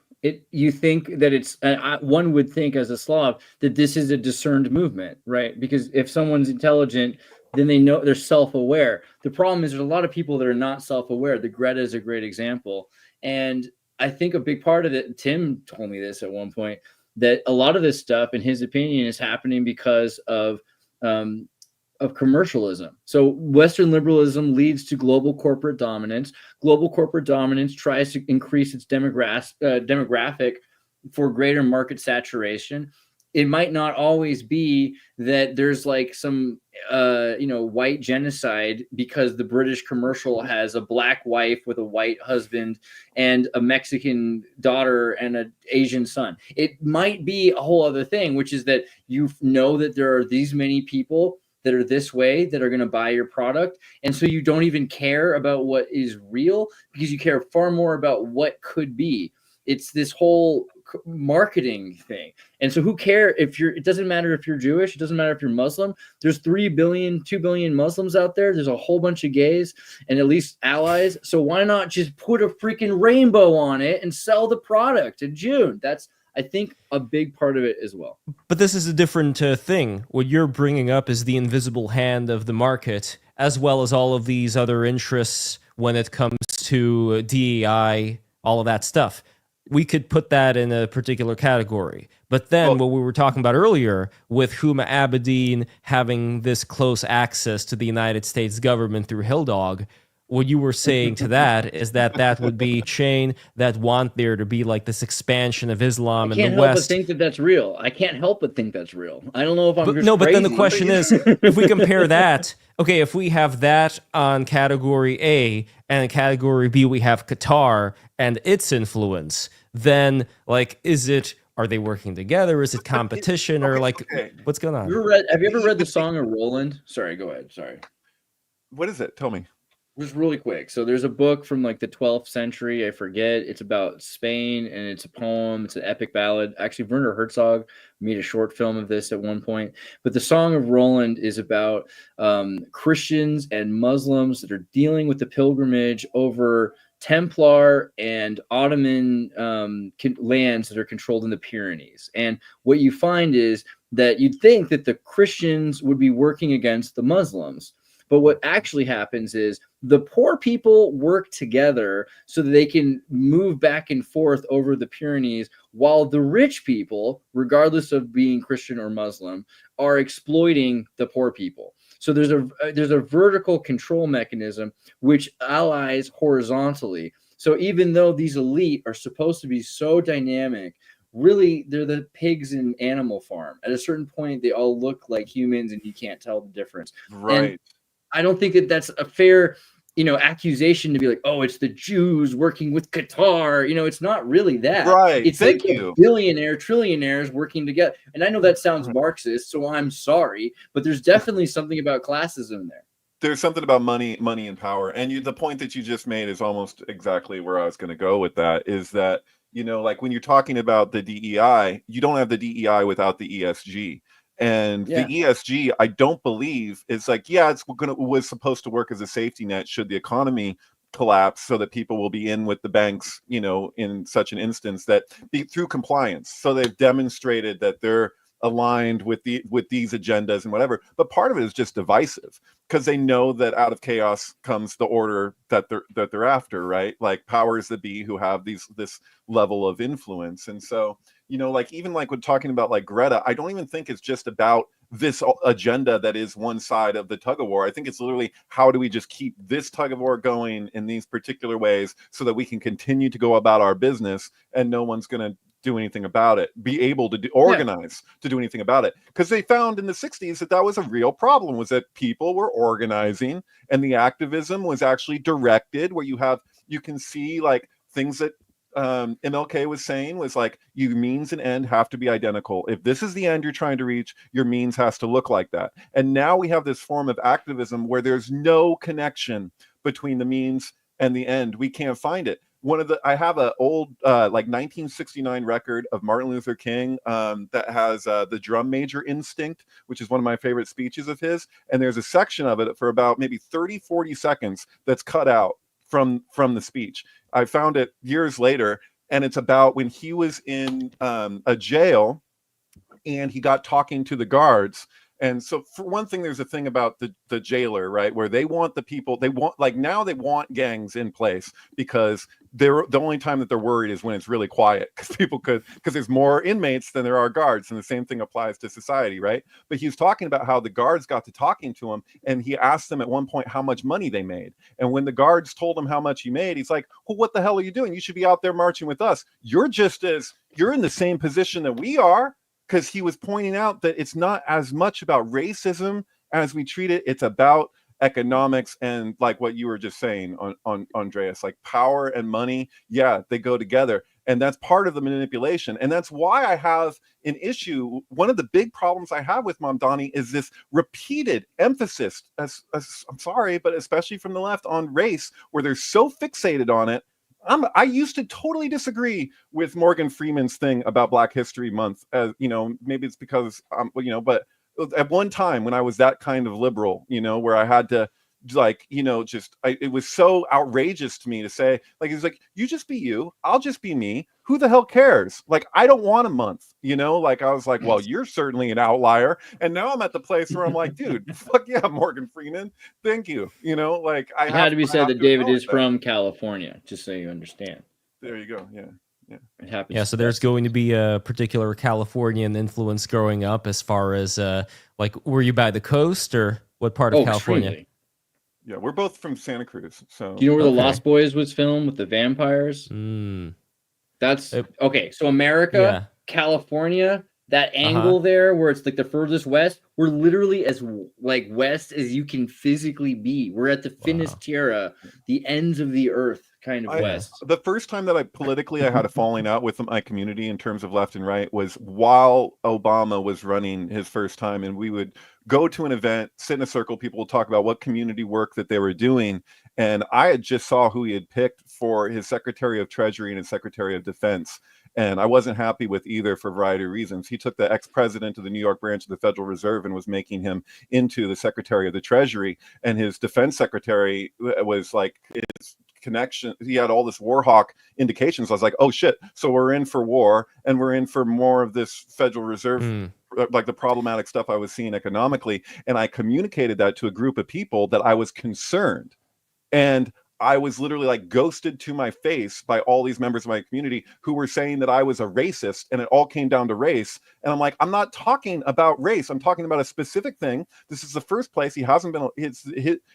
you think that it's, one would think as a Slav that this is a discerned movement, right? Because if someone's intelligent, then they know, they're self-aware. The problem is there's a lot of people that are not self-aware. The Greta is a great example. And I think a big part of it, Tim told me this at one point, that a lot of this stuff, in his opinion, is happening because of commercialism. So Western liberalism leads to global corporate dominance. Global corporate dominance tries to increase its demographic for greater market saturation. It might not always be that there's like some, white genocide because the British commercial has a black wife with a white husband and a Mexican daughter and an Asian son. It might be a whole other thing, which is that you know that there are these many people that are this way that are going to buy your product. And so you don't even care about what is real because you care far more about what could be. It's this whole marketing thing. And so who cares if it doesn't matter if you're Jewish, it doesn't matter if you're Muslim. There's 3 billion, 2 billion Muslims out there. There's a whole bunch of gays and at least allies. So why not just put a freaking rainbow on it and sell the product in June? That's, I think, a big part of it as well. But this is a different thing. What you're bringing up is the invisible hand of the market, as well as all of these other interests when it comes to DEI, all of that stuff. We could put that in a particular category. But then what we were talking about earlier with Huma Abedin having this close access to the United States government through Hilldog, what you were saying to that is that would be a chain that want there to be like this expansion of Islam in the West. I can't help but think that that's real. I can't help but think that's real. I don't know if I'm just crazy. But then the question is, if we compare that, okay, if we have that on category A and in category B we have Qatar and its influence, then like, are they working together? Is it competition or like, what's going on? Have you ever read the Song of Roland? Sorry, go ahead. Sorry. What is it? Tell me. Just really quick. So there's a book from like the 12th century. I forget. It's about Spain and it's a poem. It's an epic ballad. Actually, Werner Herzog made a short film of this at one point. But the Song of Roland is about Christians and Muslims that are dealing with the pilgrimage over Templar and Ottoman lands that are controlled in the Pyrenees. And what you find is that you'd think that the Christians would be working against the Muslims. But what actually happens is the poor people work together so that they can move back and forth over the Pyrenees, while the rich people, regardless of being Christian or Muslim, are exploiting the poor people. So there's a vertical control mechanism which allies horizontally. So even though these elite are supposed to be so dynamic, really they're the pigs in Animal Farm. At a certain point, they all look like humans and you can't tell the difference. Right. And I don't think that that's a fair, accusation to be like, oh, it's the Jews working with Qatar. It's not really that. Right. It's like billionaire, trillionaires working together. And I know that sounds Marxist, so I'm sorry, but there's definitely something about classism there. There's something about money and power. And the point that you just made is almost exactly where I was going to go with that, is that, like when you're talking about the DEI, you don't have the DEI without the ESG. And the ESG, I don't believe, is like, was supposed to work as a safety net should the economy collapse, so that people will be in with the banks, in such an instance, that through compliance. So they've demonstrated that they're aligned with these agendas and whatever. But part of it is just divisive, because they know that out of chaos comes the order that they're after, right? Like powers that be who have this level of influence. And so, like even like when talking about like Greta, I don't even think it's just about this agenda that is one side of the tug of war. I think it's literally, how do we just keep this tug of war going in these particular ways so that we can continue to go about our business and no one's going to do anything about it, be able to organize to do anything about it. Because they found in the 60s that was a real problem, was that people were organizing and the activism was actually directed, where you can see like things that MLK was saying was like, your means and end have to be identical. If this is the end you're trying to reach, your means has to look like that. And now we have this form of activism where there's no connection between the means and the end. We can't find it. I have an old like 1969 record of Martin Luther King that has the drum major instinct, which is one of my favorite speeches of his. And there's a section of it for about maybe 30-40 seconds that's cut out from the speech. I found it years later, and it's about when he was in a jail and he got talking to the guards. And so for one thing, there's a thing about the jailer, right, where they want the people, they want gangs in place, because the only time that they're worried is when it's really quiet, because there's more inmates than there are guards. And the same thing applies to society, right? But he was talking about how the guards got to talking to him, and he asked them at one point how much money they made. And when the guards told him how much he made, he's like, well, what the hell are you doing? You should be out there marching with us. You're in the same position that we are. Because he was pointing out that it's not as much about racism as we treat it. It's about economics, and like what you were just saying on Andreas, like power and money. Yeah, they go together. And that's part of the manipulation. And that's why I have an issue. One of the big problems I have with Mamdani is this repeated emphasis, I'm sorry, but especially from the left, on race, where they're so fixated on it. I used to totally disagree with Morgan Freeman's thing about Black History Month. Maybe it's because but at one time when I was that kind of liberal, where I had to it was so outrageous to me to say, like, it's like, you just be you, I'll just be me. Who the hell cares? Like, I don't want a month, like, I was like, well, you're certainly an outlier. And now I'm at the place where I'm like, dude, fuck yeah, Morgan Freeman, thank you. Like, it had to be said that David is from California, just so you understand. There you go. Yeah. It happens. Yeah, so there's going to be a particular Californian influence growing up as far as were you by the coast or what part of California? Extremely. Yeah, we're both from Santa Cruz. So do you know where The Lost Boys was filmed with the vampires? That's okay. So America, California, that angle there where it's like the furthest west, we're literally as like west as you can physically be. We're at the Finis Terra, the ends of the earth kind of west. The first time that I had a falling out with my community in terms of left and right was while Obama was running his first time, and we would go to an event, sit in a circle, people would talk about what community work that they were doing, and I had just saw who he had picked for his Secretary of Treasury and his Secretary of Defense, and I wasn't happy with either for a variety of reasons. He took the ex-president of the New York branch of the Federal Reserve and was making him into the Secretary of the Treasury, and his defense secretary was like his connection. He had all this war hawk indications. I was like, oh shit, so we're in for war, and we're in for more of this Federal Reserve like the problematic stuff I was seeing economically. And I communicated that to a group of people that I was concerned. And I was literally like ghosted to my face by all these members of my community who were saying that I was a racist, and it all came down to race. And I'm like, I'm not talking about race. I'm talking about a specific thing. This is the first place he hasn't been,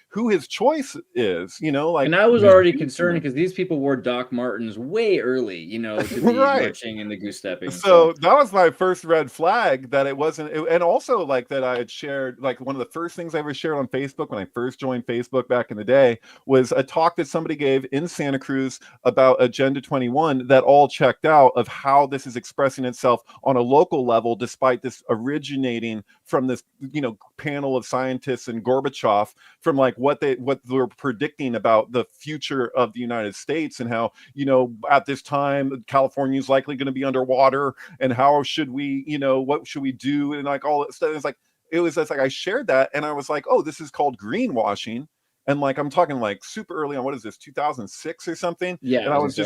who his choice is, like. And I was already concerned because these people wore Doc Martens way early, to be marching in the goose stepping. So that was my first red flag, that it wasn't, and also like that I had shared, like one of the first things I ever shared on Facebook when I first joined Facebook back in the day was a talk that somebody gave in Santa Cruz about Agenda 21 that all checked out, of how this is expressing itself on a local level, despite this originating from this, panel of scientists and Gorbachev, from like what they were predicting about the future of the United States, and how, at this time, California is likely going to be underwater, and how should we, what should we do? And like all that stuff. It was just like, I shared that, and I was like, oh, this is called greenwashing. And like, I'm talking like super early on, what is this, 2006 or something? Yeah. And I was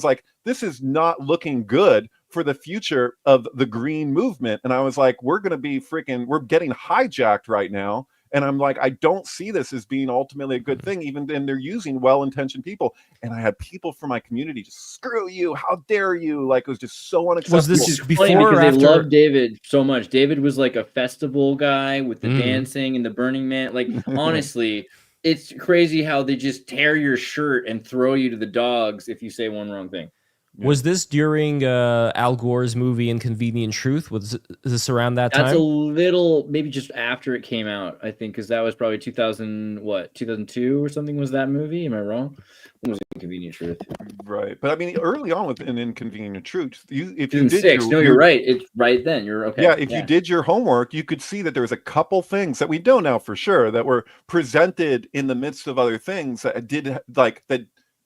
like, this is not looking good for the future of the green movement. And I was like, we're getting hijacked right now. And I'm like, I don't see this as being ultimately a good thing, even then they're using well-intentioned people. And I had people from my community just, screw you, how dare you? Like, it was just so unacceptable. Was this before or after? They loved David so much. David was like a festival guy with the dancing and the Burning Man. Like, honestly, it's crazy how they just tear your shirt and throw you to the dogs if you say one wrong thing. Was this during Al Gore's movie Inconvenient Truth? Was this around that time? That's a little, maybe just after it came out, I think, because that was probably 2002 or something was that movie? Am I wrong? When was Inconvenient Truth? Right. But I mean, early on with an Inconvenient Truth, if you did you're right. It's right then. You're okay. Yeah, if you did your homework, you could see that there was a couple things that we don't know for sure that were presented in the midst of other things that did, like, that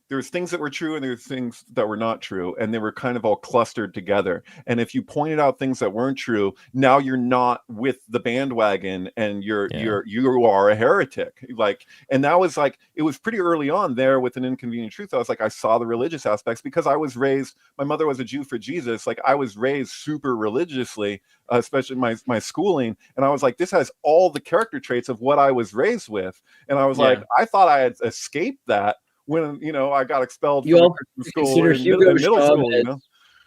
there was things that were true and there were things that were not true, and they were kind of all clustered together. And if you pointed out things that weren't true, now you're not with the bandwagon, and you are a heretic. Like, and that was like, it was pretty early on there with an Inconvenient Truth. I was like, I saw the religious aspects because I was raised, my mother was a Jew for Jesus. Like, I was raised super religiously, especially my schooling. And I was like, this has all the character traits of what I was raised with. And I was like, I thought I had escaped that when I got expelled from school in middle school.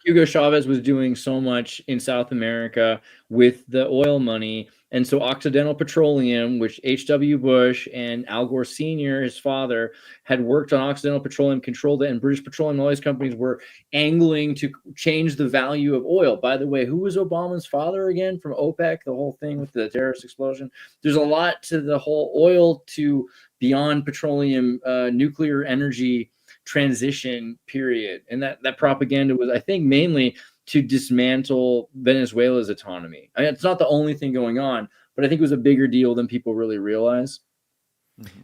Hugo Chavez was doing so much in South America with the oil money, and so Occidental Petroleum, which H.W. Bush and Al Gore Sr., his father, had worked on Occidental Petroleum, controlled it, and British Petroleum, all these companies were angling to change the value of oil. By the way, who was Obama's father again from OPEC, the whole thing with the terrorist explosion? There's a lot to the whole oil to beyond petroleum, nuclear energy transition period. And that propaganda was, I think, mainly to dismantle Venezuela's autonomy. I mean, it's not the only thing going on, but I think it was a bigger deal than people really realize.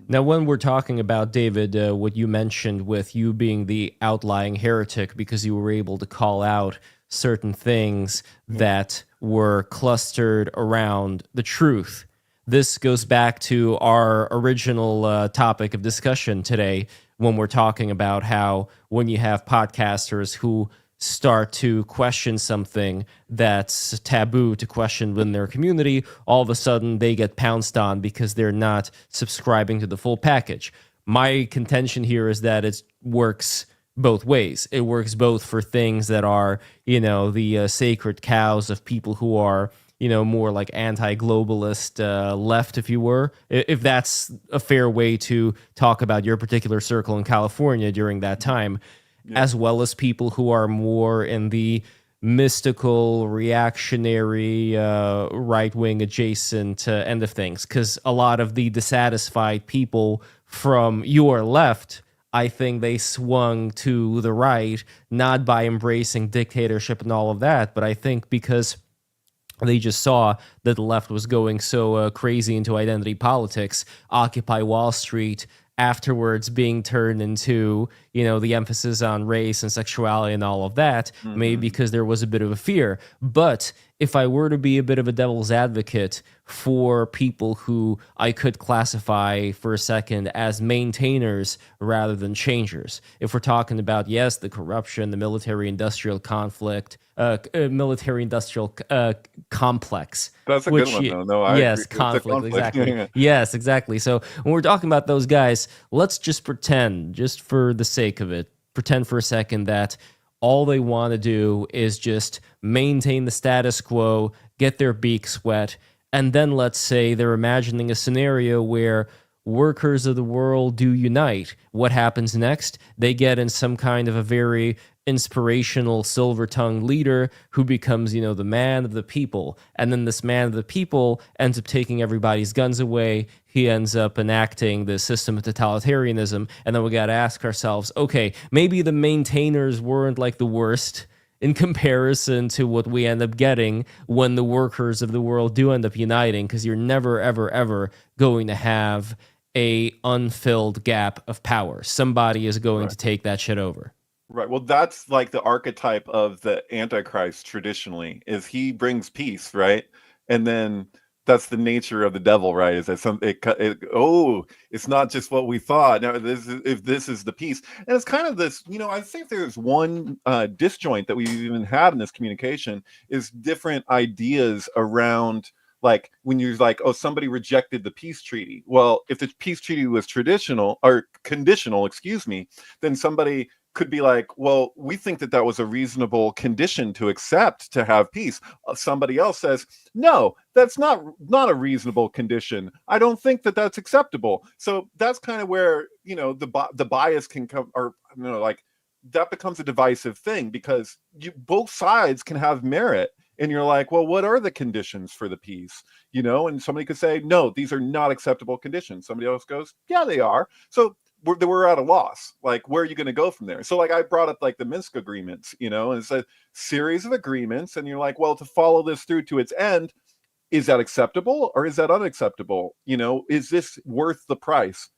Now, when we're talking about, David, what you mentioned with you being the outlying heretic because you were able to call out certain things that were clustered around the truth. This goes back to our original topic of discussion today when we're talking about how when you have podcasters who start to question something that's taboo to question within their community, all of a sudden they get pounced on because they're not subscribing to the full package. My contention here is that it works both ways. It works both for things that are, the sacred cows of people who are, more like anti-globalist left, if you were, if that's a fair way to talk about your particular circle in California during that time, as well as people who are more in the mystical, reactionary, right-wing adjacent end of things. Because a lot of the dissatisfied people from your left, I think they swung to the right, not by embracing dictatorship and all of that, but I think because they just saw that the left was going so crazy into identity politics, Occupy Wall Street, afterwards being turned into, the emphasis on race and sexuality and all of that, maybe because there was a bit of a fear. But if I were to be a bit of a devil's advocate for people who I could classify for a second as maintainers rather than changers, if we're talking about, yes, the corruption, the military-industrial conflict, military-industrial complex. That's a good one, though. No, yes, agree. conflict, exactly. Yes, exactly. So when we're talking about those guys, let's just pretend, just for the sake of it, pretend for a second that all they want to do is just maintain the status quo, get their beaks wet, and then let's say they're imagining a scenario where workers of the world do unite. What happens next? They get in some kind of a very inspirational silver-tongued leader who becomes, the man of the people. And then this man of the people ends up taking everybody's guns away. He ends up enacting the system of totalitarianism. And then we got to ask ourselves, okay, maybe the maintainers weren't like the worst in comparison to what we end up getting when the workers of the world do end up uniting, because you're never, ever, ever going to have a unfilled gap of power. Somebody is going to take that shit over. Right. Well, that's like the archetype of the Antichrist traditionally, is he brings peace, right? And then that's the nature of the devil, right? Is that it's not just what we thought. Now, if this is the peace, and it's kind of this, I think there's one disjoint that we've even had in this communication is different ideas around, like when you're like, oh, somebody rejected the peace treaty. Well, if the peace treaty was conditional, then somebody could be like, well, we think that was a reasonable condition to accept to have peace. Somebody else says, no, that's not a reasonable condition. I don't think that that's acceptable. So that's kind of where, the bias can come, or, like that becomes a divisive thing, because both sides can have merit. And you're like, well, what are the conditions for the peace? And somebody could say, no, these are not acceptable conditions. Somebody else goes, yeah, they are. So we're at a loss. Like, where are you going to go from there? So like I brought up like the Minsk agreements, and it's a series of agreements. And you're like, well, to follow this through to its end, is that acceptable or is that unacceptable? Is this worth the price?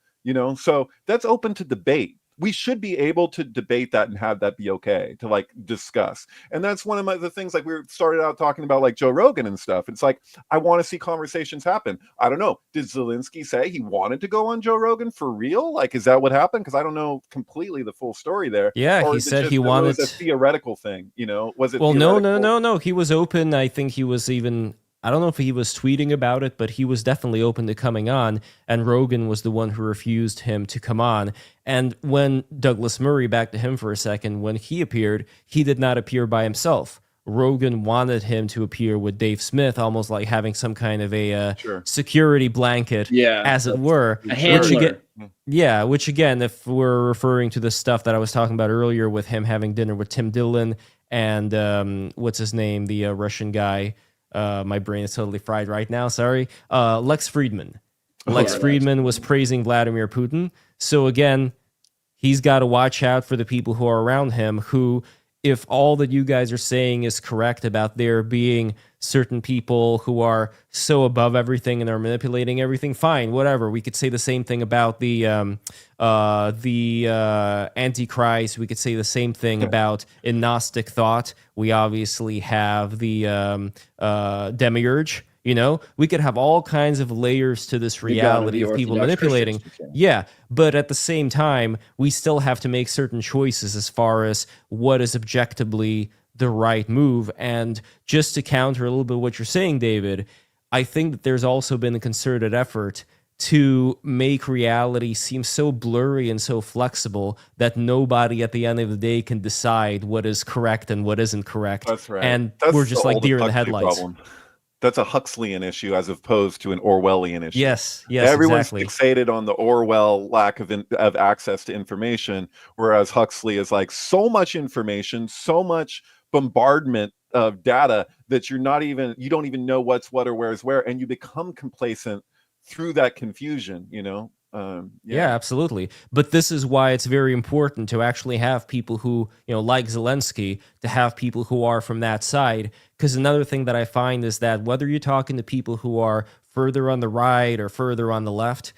So that's open to debate. We should be able to debate that and have that be okay to like discuss. And that's one of the things, like we started out talking about like Joe Rogan and stuff. It's like, I want to see conversations happen. I don't know. Did Zelenskyy say he wanted to go on Joe Rogan for real? Like, is that what happened? Because I don't know completely the full story there. Yeah, he said he wanted. It was a theoretical thing, Was it? Well, no. He was open. I think he was even. I don't know if he was tweeting about it, but he was definitely open to coming on, and Rogan was the one who refused him to come on. And when Douglas Murray, back to him for a second, when he appeared, he did not appear by himself. Rogan wanted him to appear with Dave Smith, almost like having some kind of a security blanket, as it were. A handler. Which again, if we're referring to the stuff that I was talking about earlier with him having dinner with Tim Dillon and what's his name, the Russian guy, my brain is totally fried right now. Sorry. Lex Friedman. Lex Friedman was praising Vladimir Putin. So again, he's got to watch out for the people who are around him who, if all that you guys are saying is correct about there being certain people who are so above everything and are manipulating everything, fine, whatever. We could say the same thing about the Antichrist. We could say the same thing about in Gnostic thought. We obviously have the Demiurge. You know, we could have all kinds of layers to this reality of people manipulating. Yeah, but at the same time, we still have to make certain choices as far as what is objectively the right move. And just to counter a little bit what you're saying, David, I think that there's also been a concerted effort to make reality seem so blurry and so flexible that nobody at the end of the day can decide what is correct and what isn't correct. That's right. And That's we're just like deer in the Huxley headlights. problem. That's a Huxleyan issue as opposed to an Orwellian issue. Yes, Everyone's exactly. fixated on the Orwell lack of access to information, whereas Huxley is like so much information, so much bombardment of data that you don't even know what's what or where is where, and you become complacent through that confusion, you know? Yeah, absolutely. But this is why it's very important to actually have people who, you know, like Zelenskyy, to have people who are from that side. Because another thing that I find is that whether you're talking to people who are further on the right or further on the left,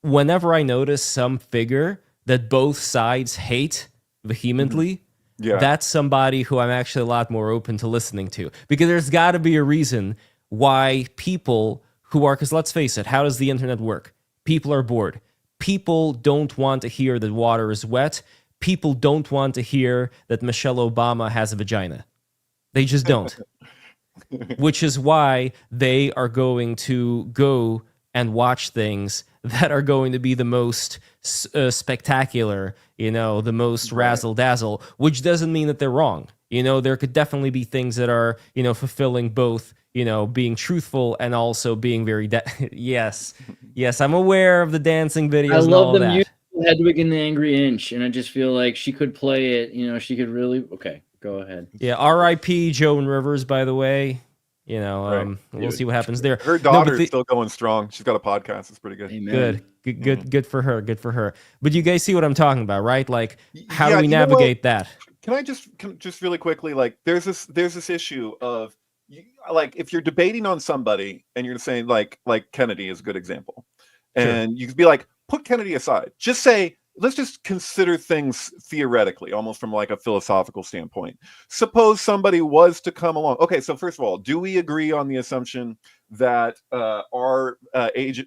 whenever I notice some figure that both sides hate vehemently, that's somebody who I'm actually a lot more open to listening to. Because there's got to be a reason why people who are, because let's face it, how does the internet work? People are bored. People don't want to hear that water is wet. People don't want to hear that Michelle Obama has a vagina. They just don't. Which is why they are going to go and watch things that are going to be the most spectacular, you know, the most razzle-dazzle, which doesn't mean that they're wrong. You know, there could definitely be things that are, you know, fulfilling both, you know, being truthful and also being very yes, I'm aware of the dancing videos. I love the music, Hedwig and the Angry Inch, and I just feel like she could play it. You know, she could really. Okay, go ahead. Yeah, R.I.P. Joan Rivers, by the way. You know, we'll see what happens there. Her daughter's still going strong. She's got a podcast. It's pretty good. Amen. Good for her. Good for her. But you guys see what I'm talking about, right? Like, how do we navigate that? Can I just really quickly, like, there's this issue of, like, if you're debating on somebody and you're saying like Kennedy is a good example, and you could be like, put Kennedy aside, just say, let's just consider things theoretically, almost from like a philosophical standpoint. Suppose somebody was to come along. Okay, so first of all, do we agree on the assumption that our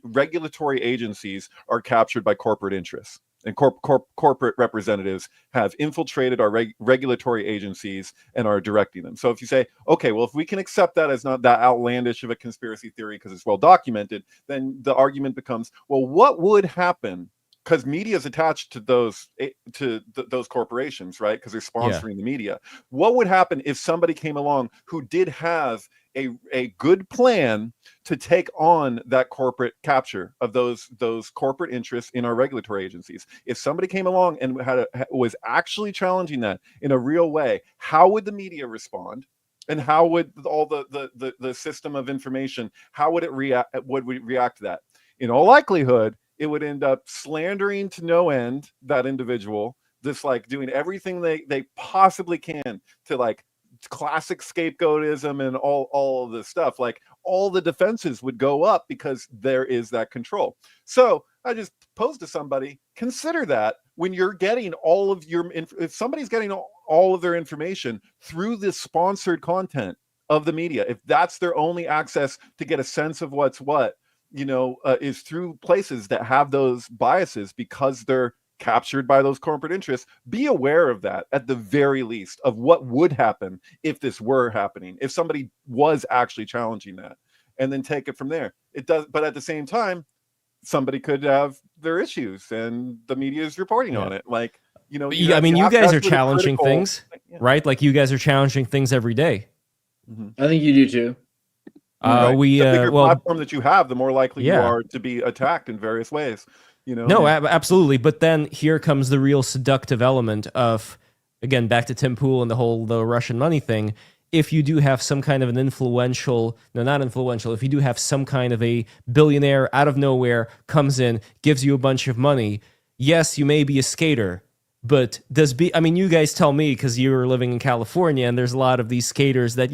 regulatory agencies are captured by corporate interests? And corporate representatives have infiltrated our regulatory agencies and are directing them. So if you say, okay, well, if we can accept that as not that outlandish of a conspiracy theory because it's well documented, then the argument becomes, well, what would happen? Because media is attached to those corporations, right? Because they're sponsoring the media. What would happen if somebody came along who did have a good plan to take on that corporate capture of those corporate interests in our regulatory agencies? If somebody came along and was actually challenging that in a real way, how would the media respond? And how would all the system of information, how would it react? Would we react to that? In all likelihood, it would end up slandering to no end that individual, just like doing everything they possibly can to like classic scapegoatism and all of this stuff. Like all the defenses would go up because there is that control. So I just posed to somebody, consider that when you're getting all of your, if somebody's getting all of their information through this sponsored content of the media, if that's their only access to get a sense of what's what, you know, is through places that have those biases because they're captured by those corporate interests, be aware of that at the very least, of what would happen if this were happening, if somebody was actually challenging that, and then take it from there. It does, but at the same time, somebody could have their issues and the media is reporting on it. Like, you know, I mean, you guys are challenging things, right? Like you guys are challenging things every day. I think you do too. The bigger platform that you have, the more likely you are to be attacked in various ways. You know? No, absolutely. But then here comes the real seductive element of, again, back to Tim Pool and the Russian money thing. If you do have some kind of an if you do have some kind of a billionaire out of nowhere comes in, gives you a bunch of money, yes, you may be a skater, But I mean, you guys tell me, because you're living in California, and there's a lot of these skaters that,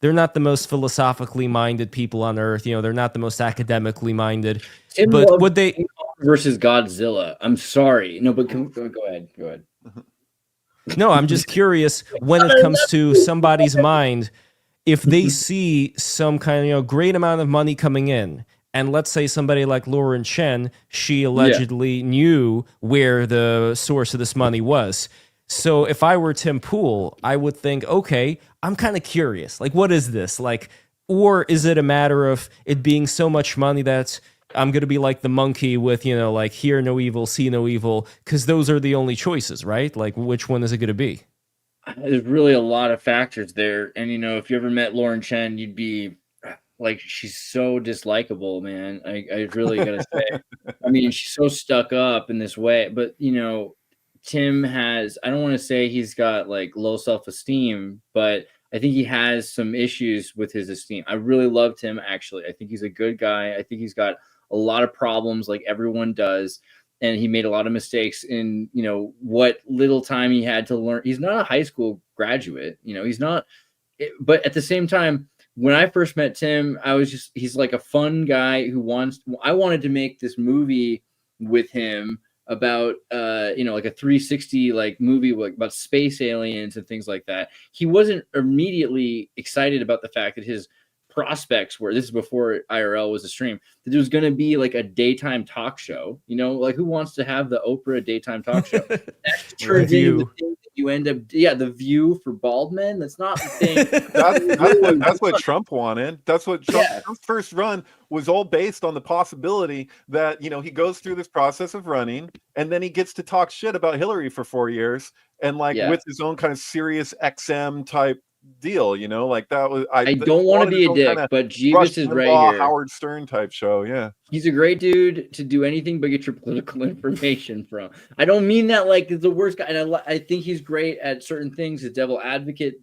they're not the most philosophically minded people on earth. They're not the most academically minded. Tim but loved would they King Kong versus Godzilla? I'm sorry. No, but go ahead. Go ahead. No, I'm just curious when it comes to somebody's mind, if they see some kind of great amount of money coming in, and let's say somebody like Lauren Chen, she allegedly knew where the source of this money was. So if I were Tim Pool, I would think, okay, I'm kind of curious. Like, what is this? Like, or is it a matter of it being so much money that I'm going to be like the monkey with, like hear no evil, see no evil, because those are the only choices, right? Like, which one is it going to be? There's really a lot of factors there. And, if you ever met Lauren Chen, you'd be like, she's so dislikable, man. I really got to say. I mean, she's so stuck up in this way. But, Tim has, I don't want to say he's got like low self-esteem, but I think he has some issues with his esteem. I really loved him, actually. I think he's a good guy. I think he's got a lot of problems like everyone does. And he made a lot of mistakes in, what little time he had to learn. He's not a high school graduate, he's not. But at the same time, when I first met Tim, he's like a fun guy I wanted to make this movie with him about, like a 360 like movie like about space aliens and things like that. He wasn't immediately excited about the fact that his prospects were, this is before IRL was a stream, that there was going to be like a daytime talk show, like who wants to have the Oprah daytime talk show? That turns into the thing that you end up, the View for bald men. That's not the thing. That's what Trump wanted. That's what Trump's first run was all based on the possibility that, he goes through this process of running and then he gets to talk shit about Hillary for 4 years and with his own kind of Sirius XM type deal, like that was. I don't want to be a dick, but Jeeves is right here. Howard Stern type show, yeah. He's a great dude to do anything but get your political information from. I don't mean that like the worst guy, and I think he's great at certain things, at devil advocate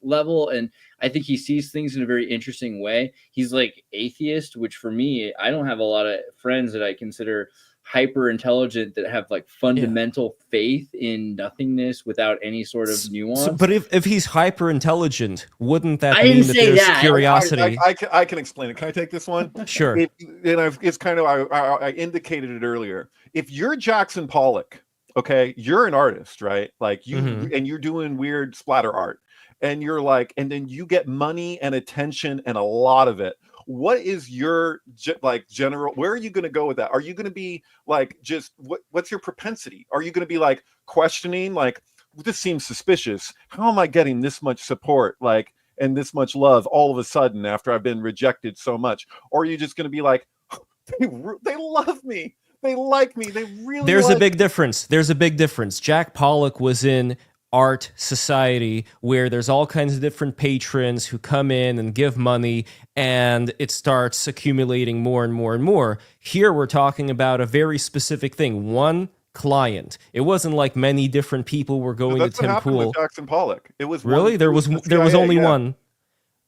level, and I think he sees things in a very interesting way. He's like atheist, which for me, I don't have a lot of friends that I consider hyper intelligent that have like fundamental faith in nothingness without any sort of nuance. But if he's hyper intelligent, wouldn't that mean that there's curiosity? I can explain it. Can I take this one? Sure. It's kind of I indicated it earlier. If you're Jackson Pollock, okay, you're an artist, right? Like you and you're doing weird splatter art, and you're like, and then you get money and attention and a lot of it. What is your general, where are you going to go with that? Are you going to be like, just what's your propensity? Are you going to be like questioning, like, this seems suspicious. How am I getting this much support, like, and this much love all of a sudden after I've been rejected so much? Or are you just going to be like, they love me. They like me. They really There's a big difference. There's a big difference. Jack Pollock was in art society where there's all kinds of different patrons who come in and give money, and it starts accumulating more and more and more. Here we're talking about a very specific thing, one client. It wasn't like many different people were going to Tim Pool. With Jackson Pollock. It was really there was only one.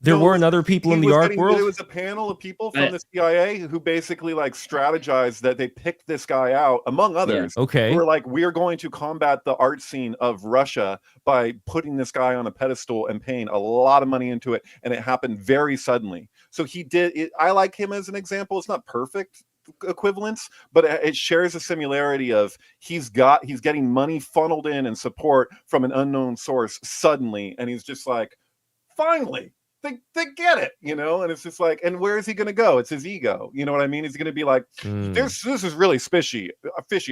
There weren't other people in the art world? There was a panel of people from the CIA who basically like strategized that they picked this guy out, among others. Yeah. Okay. Who were like, we're going to combat the art scene of Russia by putting this guy on a pedestal and paying a lot of money into it. And it happened very suddenly. So he did it. I like him as an example. It's not perfect equivalence, but it shares a similarity of he's getting money funneled in and support from an unknown source suddenly. And he's just like, finally. They get it, and it's just like, and where is he going to go? It's his ego. You know what I mean? He's going to be like, this is really fishy.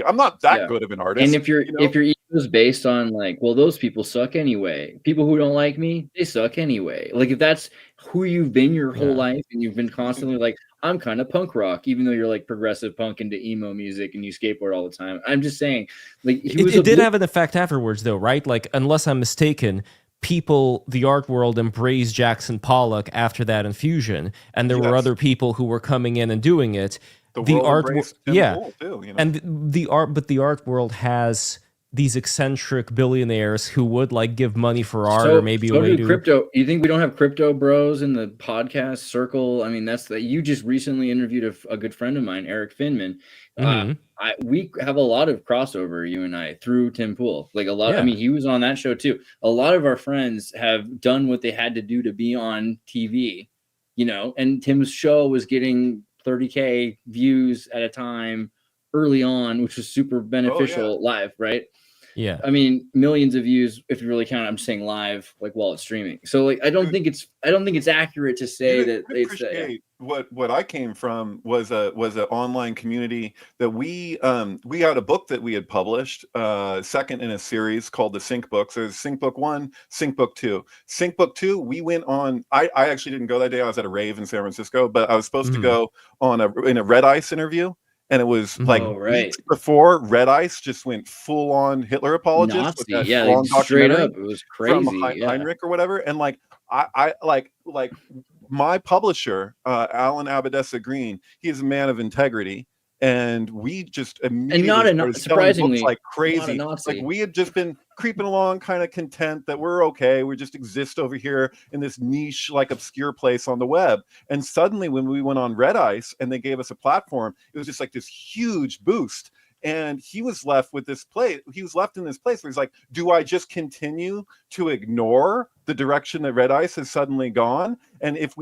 I'm not that good of an artist. And if your ego is based on like, well, those people suck anyway. People who don't like me, they suck anyway. Like if that's who you've been your whole life, and you've been constantly like, I'm kind of punk rock, even though you're like progressive punk into emo music and you skateboard all the time. I'm just saying, like, it did have an effect afterwards, though, right? Like, unless I'm mistaken, the art world embraced Jackson Pollock after that infusion, and there were other people who were coming in and doing it. The art too, and the art world has these eccentric billionaires who would like give money for art, or maybe a way to crypto. You think we don't have crypto bros in the podcast circle? I mean, you just recently interviewed a good friend of mine, Eric Finman. we have a lot of crossover, you and I, through Tim Pool. Like a lot. Yeah. I mean, he was on that show too. A lot of our friends have done what they had to do to be on TV, you know. And Tim's show was getting 30K views at a time early on, which was super beneficial live, right? Yeah. I mean, millions of views if you really count. I'm saying live, like while it's streaming. So like, I don't think it's accurate to say that it's what I came from was an online community that we had a book that we had published, second in a series called the Sync books. There's Sync book 1, Sync book 2. Sync book 2, we went on. I actually didn't go that day. I was at a rave in San Francisco, but I was supposed to go on in a Red Ice interview. And it was like weeks before Red Ice just went full on Hitler apologist. Nazi, with that yeah, long straight up. It was crazy. From Heinrich or whatever. And like, I like my publisher, Alan Abadessa Green, he is a man of integrity. And we just immediately started surprisingly books like crazy. Like we had just been creeping along, kind of content that we're okay. We just exist over here in this niche, like obscure place on the web. And suddenly, when we went on Red Ice and they gave us a platform, it was just like this huge boost. And he was left with this place. He was left in this place where he's like, "Do I just continue to ignore the direction that Red Ice has suddenly gone?" And if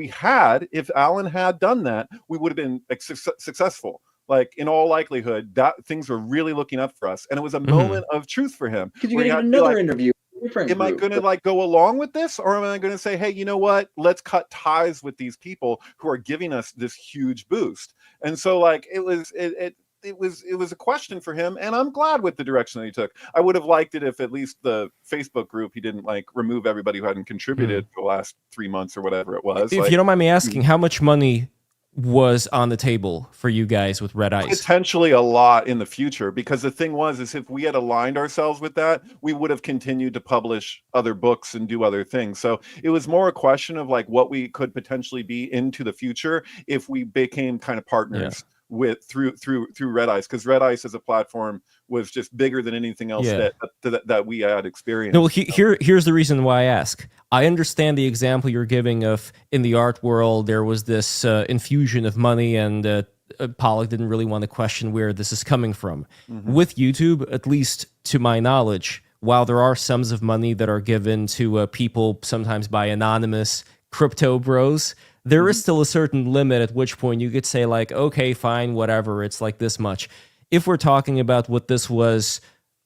Alan had done that, we would have been successful. Like in all likelihood, that things were really looking up for us, and it was a moment of truth for him. Because you get another interview. Am I going to like go along with this, or am I going to say, "Hey, you know what? Let's cut ties with these people who are giving us this huge boost"? And so, like, it was a question for him, and I'm glad with the direction that he took. I would have liked it if at least the Facebook group he didn't like remove everybody who hadn't contributed for the last 3 months or whatever it was. If you don't mind me asking, how much money was on the table for you guys with Red Ice? Potentially a lot in the future, because the thing is if we had aligned ourselves with that, we would have continued to publish other books and do other things. So it was more a question of like what we could potentially be into the future if we became kind of partners with through Red Ice, because Red Ice as a platform was just bigger than anything else that we had experienced. No, here's the reason why I ask. I understand the example you're giving of in the art world, there was this infusion of money, and Pollock didn't really want to question where this is coming from. With YouTube, at least to my knowledge, while there are sums of money that are given to people sometimes by anonymous crypto bros, there is still a certain limit at which point you could say like, okay, fine, whatever, it's like this much. If we're talking about what this was,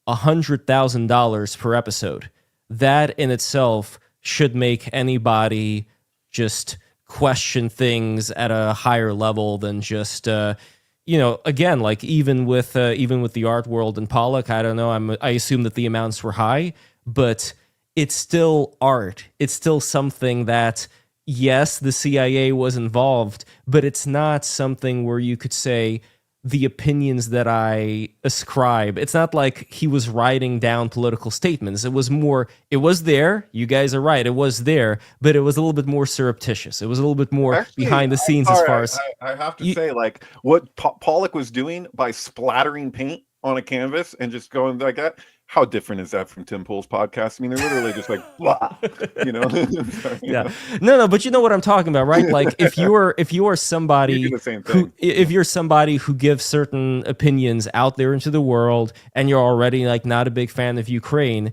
$100,000 per episode, that in itself should make anybody just question things at a higher level than just, again, like even with the art world and Pollock, I don't know, I assume that the amounts were high, but it's still art. It's still something that, yes, the CIA was involved, but it's not something where you could say the opinions that I ascribe. It's not like he was writing down political statements. It was more, it was there. You guys are right. It was there, but it was a little bit more surreptitious. It was a little bit more behind the scenes as far as... I have to say, like, what Pollock was doing by splattering paint on a canvas and just going like that, how different is that from Tim Pool's podcast? I mean, they're literally just like, blah, you know? No, but you know what I'm talking about, right? Like if you're somebody if you're somebody who gives certain opinions out there into the world and you're already like not a big fan of Ukraine,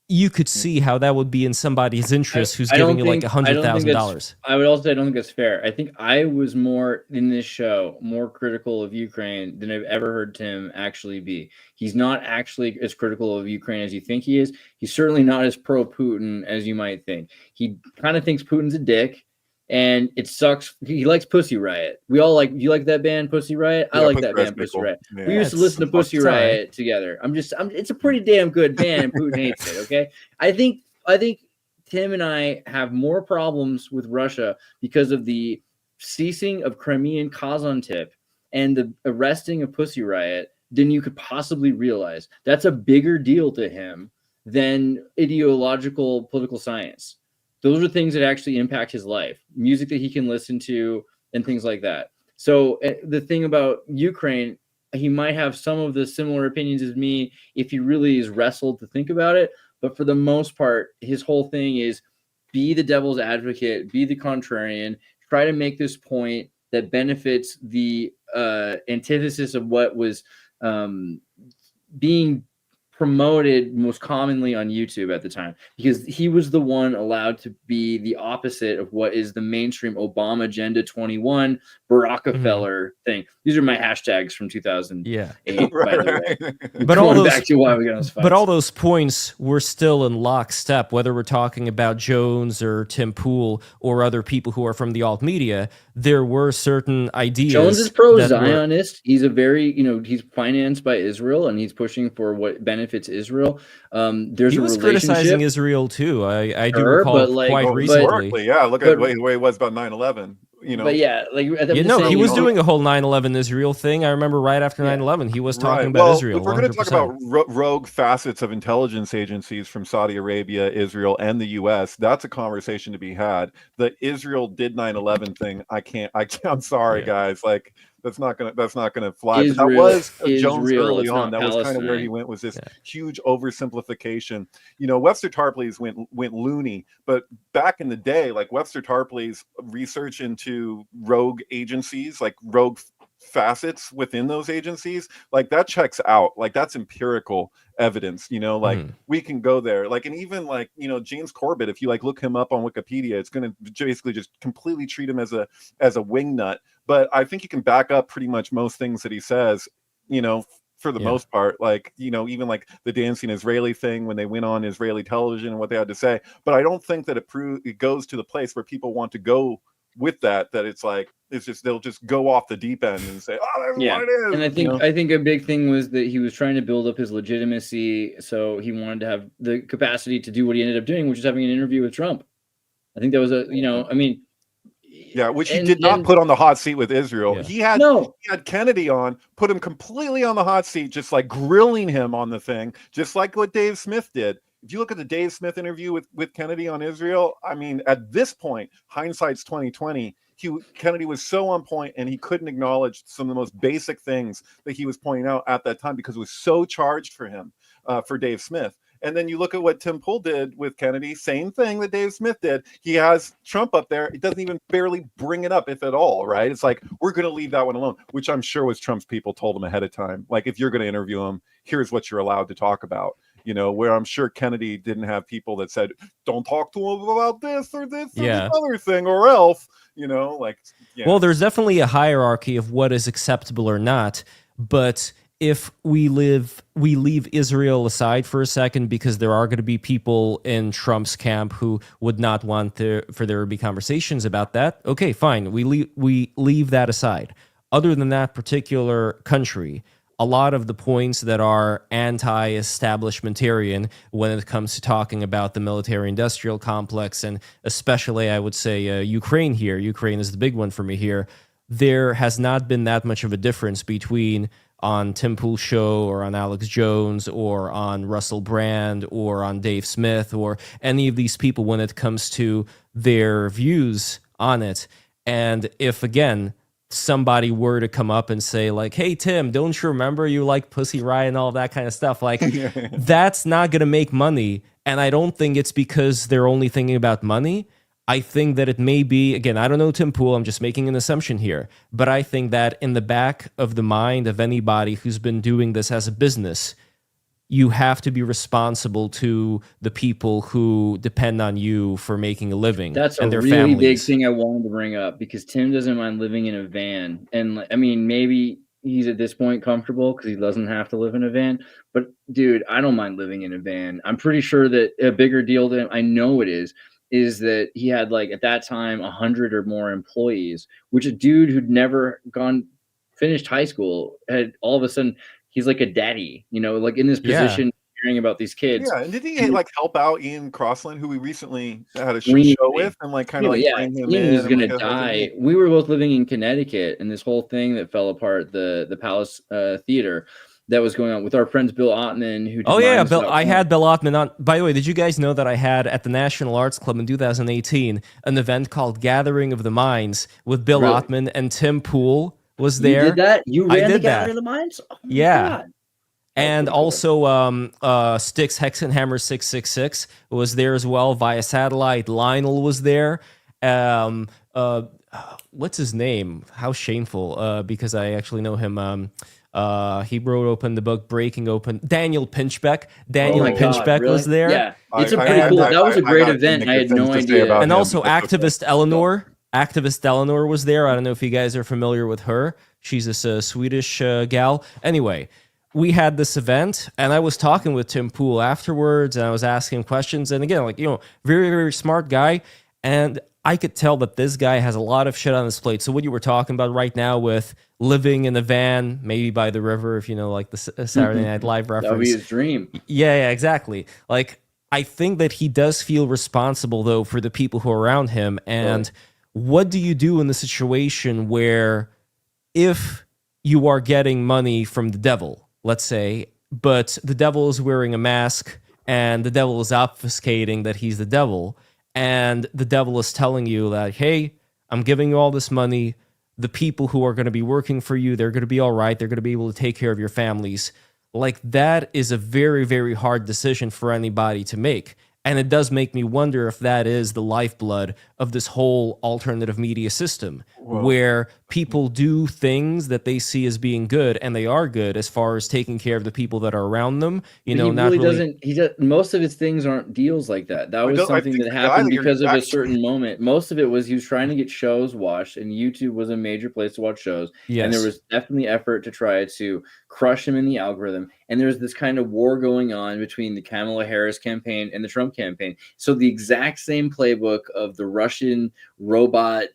you could see how that would be in somebody's interest who's giving you like $100,000. I would also say I don't think that's fair. I think I was more in this show more critical of Ukraine than I've ever heard Tim actually be. He's not actually as critical of Ukraine as you think he is. He's certainly not as pro-Putin as you might think. He kind of thinks Putin's a dick, and it sucks. He likes Pussy Riot. We all like. You like that band, Pussy Riot? I like that band, Pussy Riot. Yeah. We used to listen to Pussy Riot together. It's a pretty damn good band, and Putin hates it. Okay, I think Tim and I have more problems with Russia because of the ceasing of Crimean Kazantip and the arresting of Pussy Riot than you could possibly realize. That's a bigger deal to him than ideological political science. Those are things that actually impact his life, music that he can listen to and things like that. So the thing about Ukraine, he might have some of the similar opinions as me if he really is wrestled to think about it. But for the most part, his whole thing is be the devil's advocate, be the contrarian, try to make this point that benefits the antithesis of what was being promoted most commonly on YouTube at the time, because he was the one allowed to be the opposite of what is the mainstream Obama Agenda 21 Rockefeller thing. These are my hashtags from 2008, by the way. But all those, back to why we got those fights. But all those points were still in lockstep, whether we're talking about Jones or Tim Pool or other people who are from the alt media. There were certain ideas. Jones is pro-Zionist. He's a very, he's financed by Israel, and he's pushing for what benefits Israel. He was criticizing Israel too. I do recall quite recently. Yeah, look at the way he was about 9/11. But yeah, like he was doing a whole 9/11 Israel thing. I remember right after 9/11, he was talking about Israel. If we're going to talk about rogue facets of intelligence agencies from Saudi Arabia, Israel, and the U.S., that's a conversation to be had. The Israel did 9/11 thing, I'm sorry, guys. Like, that's not gonna fly. But that was Jones early on. That was kind of where he went, was this huge oversimplification. Webster Tarpley's went loony, but back in the day, like Webster Tarpley's research into rogue agencies, like rogue facets within those agencies, like that checks out. Like that's empirical evidence, we can go there. Like, and even like, James Corbett, if you like look him up on Wikipedia, it's going to basically just completely treat him as a wingnut. But I think you can back up pretty much most things that he says, for the most part, like, even like the dancing Israeli thing when they went on Israeli television and what they had to say. But I don't think that it goes to the place where people want to go with that it's like, it's just, they'll just go off the deep end and say, oh, that's what it is. And I think a big thing was that he was trying to build up his legitimacy. So he wanted to have the capacity to do what he ended up doing, which is having an interview with Trump. I think that was which he did not put on the hot seat with Israel. He had Kennedy on, put him completely on the hot seat, just like grilling him on the thing, just like what Dave Smith did. If you look at the Dave Smith interview with Kennedy on Israel, I mean, at this point, hindsight's 2020. Kennedy was so on point, and he couldn't acknowledge some of the most basic things that he was pointing out at that time because it was so charged for him, for Dave Smith. And then you look at what Tim Pool did with Kennedy, same thing that Dave Smith did. He has Trump up there. It doesn't even barely bring it up, if at all, right? It's like, we're going to leave that one alone, which I'm sure was Trump's people told him ahead of time. Like, if you're going to interview him, here's what you're allowed to talk about. Where I'm sure Kennedy didn't have people that said, don't talk to him about this or this or this other thing, or else, Well, there's definitely a hierarchy of what is acceptable or not, but if we leave Israel aside for a second, because there are going to be people in Trump's camp who would not want for there to be conversations about that. Okay, fine. We leave that aside. Other than that particular country, a lot of the points that are anti-establishmentarian when it comes to talking about the military-industrial complex, and especially, I would say, Ukraine here. Ukraine is the big one for me here. There has not been that much of a difference between on Tim Pool's show or on Alex Jones or on Russell Brand or on Dave Smith or any of these people when it comes to their views on it. And if, again, somebody were to come up and say, like, hey, Tim, don't you remember you like Pussy Riot and all that kind of stuff? Like, that's not going to make money. And I don't think it's because they're only thinking about money. I think that it may be, again, I don't know Tim Pool, I'm just making an assumption here, but I think that in the back of the mind of anybody who's been doing this as a business, you have to be responsible to the people who depend on you for making a living. That's and a their really families. Big thing I wanted to bring up, because Tim doesn't mind living in a van. And I mean, maybe he's at this point comfortable because he doesn't have to live in a van. But dude, I don't mind living in a van. I'm pretty sure that a bigger deal to him, I know it is that he had, like, at that time 100 or more employees, which a dude who'd never finished high school had all of a sudden, he's like a daddy, like in this position, hearing about these kids. Yeah, and did he like help out Ian Crossland, who we recently had a show with, and like kind of bring him in? Ian was gonna die. We were both living in Connecticut, and this whole thing that fell apart, the Palace Theater, that was going on with our friends Bill Ottman, who Bill. I had Bill Ottman on. By the way, did you guys know that I had at the National Arts Club in 2018 an event called Gathering of the Minds with Bill Ottman and Tim Pool was there. You did that? You ran the Gathering of the Minds? Oh my God. And also Styx Hexenhammer 666 was there as well via satellite. Lionel was there. What's his name? How shameful, because I actually know him. He wrote open the book Breaking Open. Daniel Pinchbeck. Oh Daniel my God, Pinchbeck really? was there. Yeah, it's a I- pretty I- cool. I- That was a I great got event. some I had good no things to say idea. about And him. also activist Eleanor. Activist Eleanor was there. I don't know if you guys are familiar with her. She's this Swedish gal. Anyway, we had this event, and I was talking with Tim Pool afterwards, and I was asking him questions. And again, like, very, very smart guy. And I could tell that this guy has a lot of shit on his plate. So what you were talking about right now with living in a van, maybe by the river, if you know, like the Saturday Night Live reference. That would be his dream. Yeah, exactly. Like, I think that he does feel responsible, though, for the people who are around him. And what do you do in the situation where if you are getting money from the devil, let's say, but the devil is wearing a mask and the devil is obfuscating that he's the devil, and the devil is telling you that, hey, I'm giving you all this money. The people who are going to be working for you, they're going to be all right. They're going to be able to take care of your families. Like, that is a very, very hard decision for anybody to make. And it does make me wonder if that is the lifeblood of this whole alternative media system, where people do things that they see as being good, and they are good as far as taking care of the people that are around them. He really doesn't. He does. Most of his things aren't deals like that. That was something that happened because of a certain moment. Most of it was he was trying to get shows watched, and YouTube was a major place to watch shows. Yes. And there was definitely effort to try to crush him in the algorithm. And there's this kind of war going on between the Kamala Harris campaign and the Trump campaign. So the exact same playbook of the Russian robot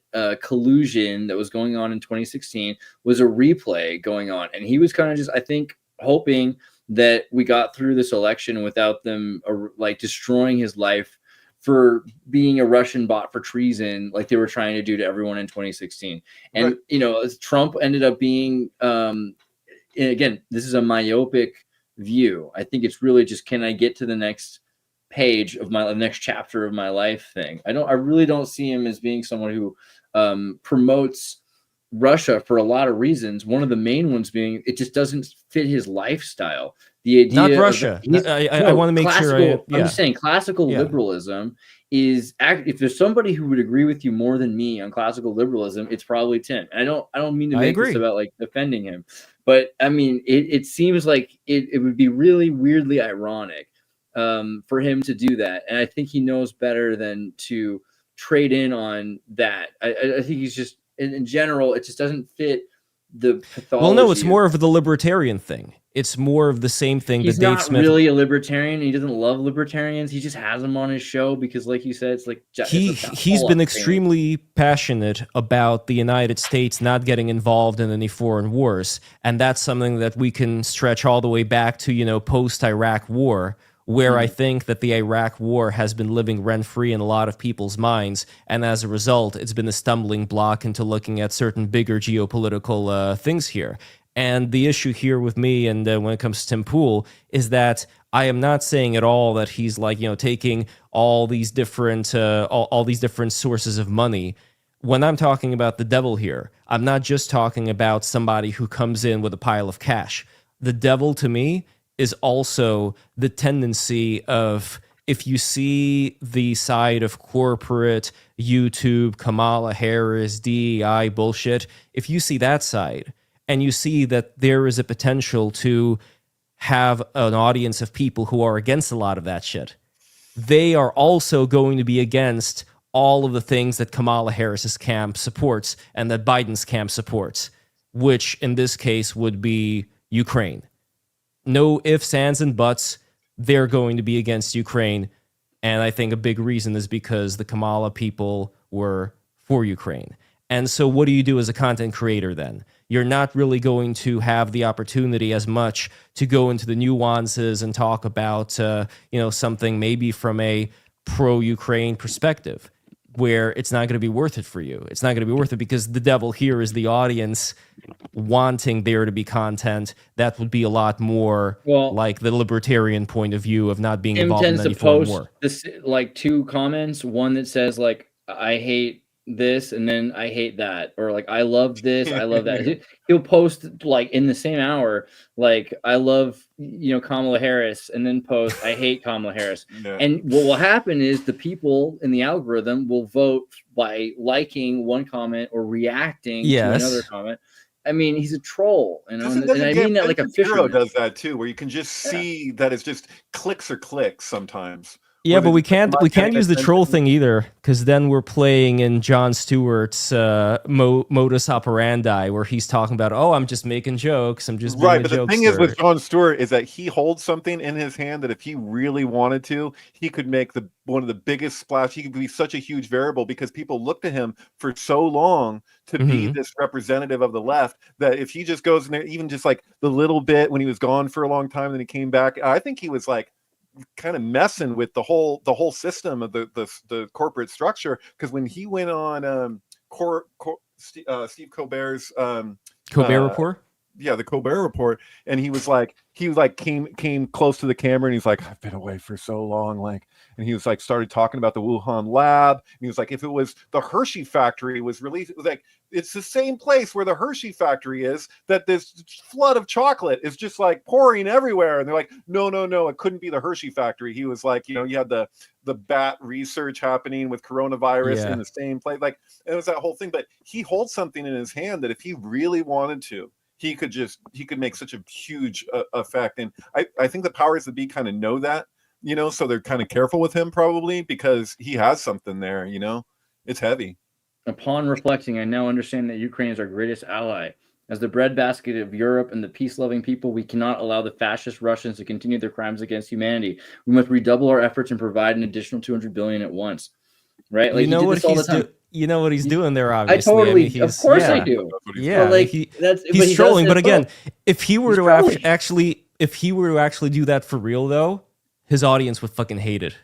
collusion that was going on in 2016 was a replay going on. And he was kind of just, I think, hoping that we got through this election without them like destroying his life for being a Russian bot for treason, like they were trying to do to everyone in 2016. And, Trump ended up being, again, this is a myopic view. I think it's really just, can I get to the next page of the next chapter of my life thing. I really don't see him as being someone who promotes Russia for a lot of reasons. One of the main ones being it just doesn't fit his lifestyle. The idea not Russia. I want to make sure. I'm just saying classical liberalism is, if there's somebody who would agree with you more than me on classical liberalism, it's probably Tim. And I don't mean to make this about like defending him, but I mean it seems like it would be really weirdly ironic for him to do that, and I think he knows better than to trade in on that. I think he's just in general, it just doesn't fit the pathology. Well, no, it's more of the libertarian thing. It's more of the same thing. He's that Dave not Smith really a libertarian. He doesn't love libertarians. He just has them on his show because, like you said, it's like he's been extremely passionate about the United States not getting involved in any foreign wars, and that's something that we can stretch all the way back to post-Iraq war, where I think that the Iraq war has been living rent-free in a lot of people's minds, and as a result, it's been a stumbling block into looking at certain bigger geopolitical things here. And the issue here with me, and when it comes to Tim Pool, is that I am not saying at all that he's like taking all these different all these different sources of money. When I'm talking about the devil here, I'm not just talking about somebody who comes in with a pile of cash. The devil to me is also the tendency of, if you see the side of corporate YouTube, Kamala Harris, DEI bullshit, if you see that side and you see that there is a potential to have an audience of people who are against a lot of that shit, they are also going to be against all of the things that Kamala Harris's camp supports and that Biden's camp supports, which in this case would be Ukraine. No ifs, ands, and buts. They're going to be against Ukraine. And I think a big reason is because the Kamala people were for Ukraine. And so what do you do as a content creator then? You're not really going to have the opportunity as much to go into the nuances and talk about, something maybe from a pro-Ukraine perspective, where it's not going to be worth it for you. It's not going to be worth it because the devil here is the audience wanting there to be content that would be a lot more like the libertarian point of view of not being involved in any foreign war. This, like, two comments, one that says like, I hate this, and then I hate that, or like, I love this, I love that. He'll post like in the same hour, like, I love Kamala Harris, and then post I hate Kamala Harris. Yeah. And what will happen is the people in the algorithm will vote by liking one comment or reacting to another comment. I mean, he's a troll, you know, Doesn't and I mean that like a Bureau fisherman. does that too, where you can just see that it's just clicks or clicks sometimes. Yeah, but we can't use the troll attention. thing either, because then we're playing in Jon Stewart's modus operandi, where he's talking about, oh, I'm just making jokes, I'm just being Right, a but the thing is with jokester. Jon Stewart is that he holds something in his hand that if he really wanted to, he could make one of the biggest splash. He could be such a huge variable because people look to him for so long to be this representative of the left that if he just goes in there, even just like the little bit when he was gone for a long time, then he came back. I think he was like kind of messing with the whole system of the corporate structure, because when he went on Steve Colbert's Colbert Report? yeah, the Colbert Report, and he came close to the camera and he's like, I've been away for so long, like, and he was like started talking about the Wuhan lab, and he was like, if it was the Hershey factory was released, it was like, it's the same place where the Hershey factory is, that this flood of chocolate is just like pouring everywhere, and they're like, no, it couldn't be the Hershey factory. He was like, you know, you had the bat research happening with coronavirus in the same place, like, and it was that whole thing. But he holds something in his hand that if he really wanted to, he could make such a huge effect. And I think the powers that be kind of know that, you know, so they're kind of careful with him probably because he has something there, you know. It's heavy. Upon reflecting, I now understand that Ukraine is our greatest ally. As the breadbasket of Europe and the peace-loving people, we cannot allow the fascist Russians to continue their crimes against humanity. We must redouble our efforts and provide an additional $200 billion at once. Right? Like, you know what he's doing there, obviously. I totally, I mean, of course I do. Yeah, but like, he's trolling. But again, if he were to actually do that for real, though, his audience would fucking hate it.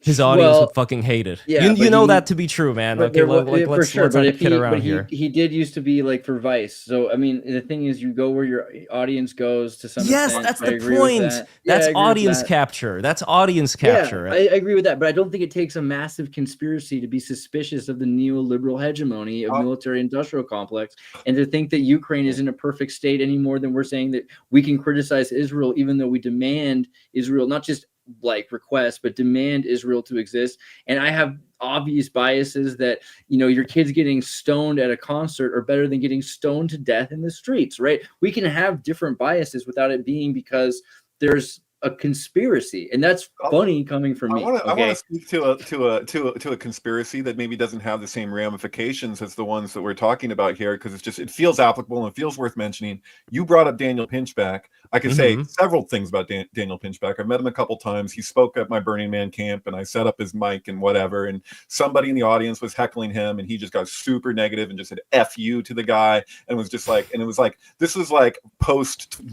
His audience would fucking hate it. Yeah, you know that to be true, man. Okay, let's not kid around here. He did used to be like for Vice. So I mean, the thing is, you go where your audience goes to some extent. That's the point. That's audience capture. That's audience capture. Yeah, I agree with that, but I don't think it takes a massive conspiracy to be suspicious of the neoliberal hegemony of military-industrial complex, and to think that Ukraine is in a perfect state any more than we're saying that we can criticize Israel, even though we demand Israel not just like request, but demand Israel to exist. And I have obvious biases that, you know, your kids getting stoned at a concert are better than getting stoned to death in the streets, right? We can have different biases without it being because there's a conspiracy, and that's funny coming from me. I want to speak to a conspiracy that maybe doesn't have the same ramifications as the ones that we're talking about here, because it feels applicable and it feels worth mentioning. You brought up Daniel Pinchback. I could say several things about Daniel Pinchback. I've met him a couple times. He spoke at my Burning Man camp, and I set up his mic and whatever. And somebody in the audience was heckling him, and he just got super negative and just said "F you" to the guy, and was just like, and it was like, this was like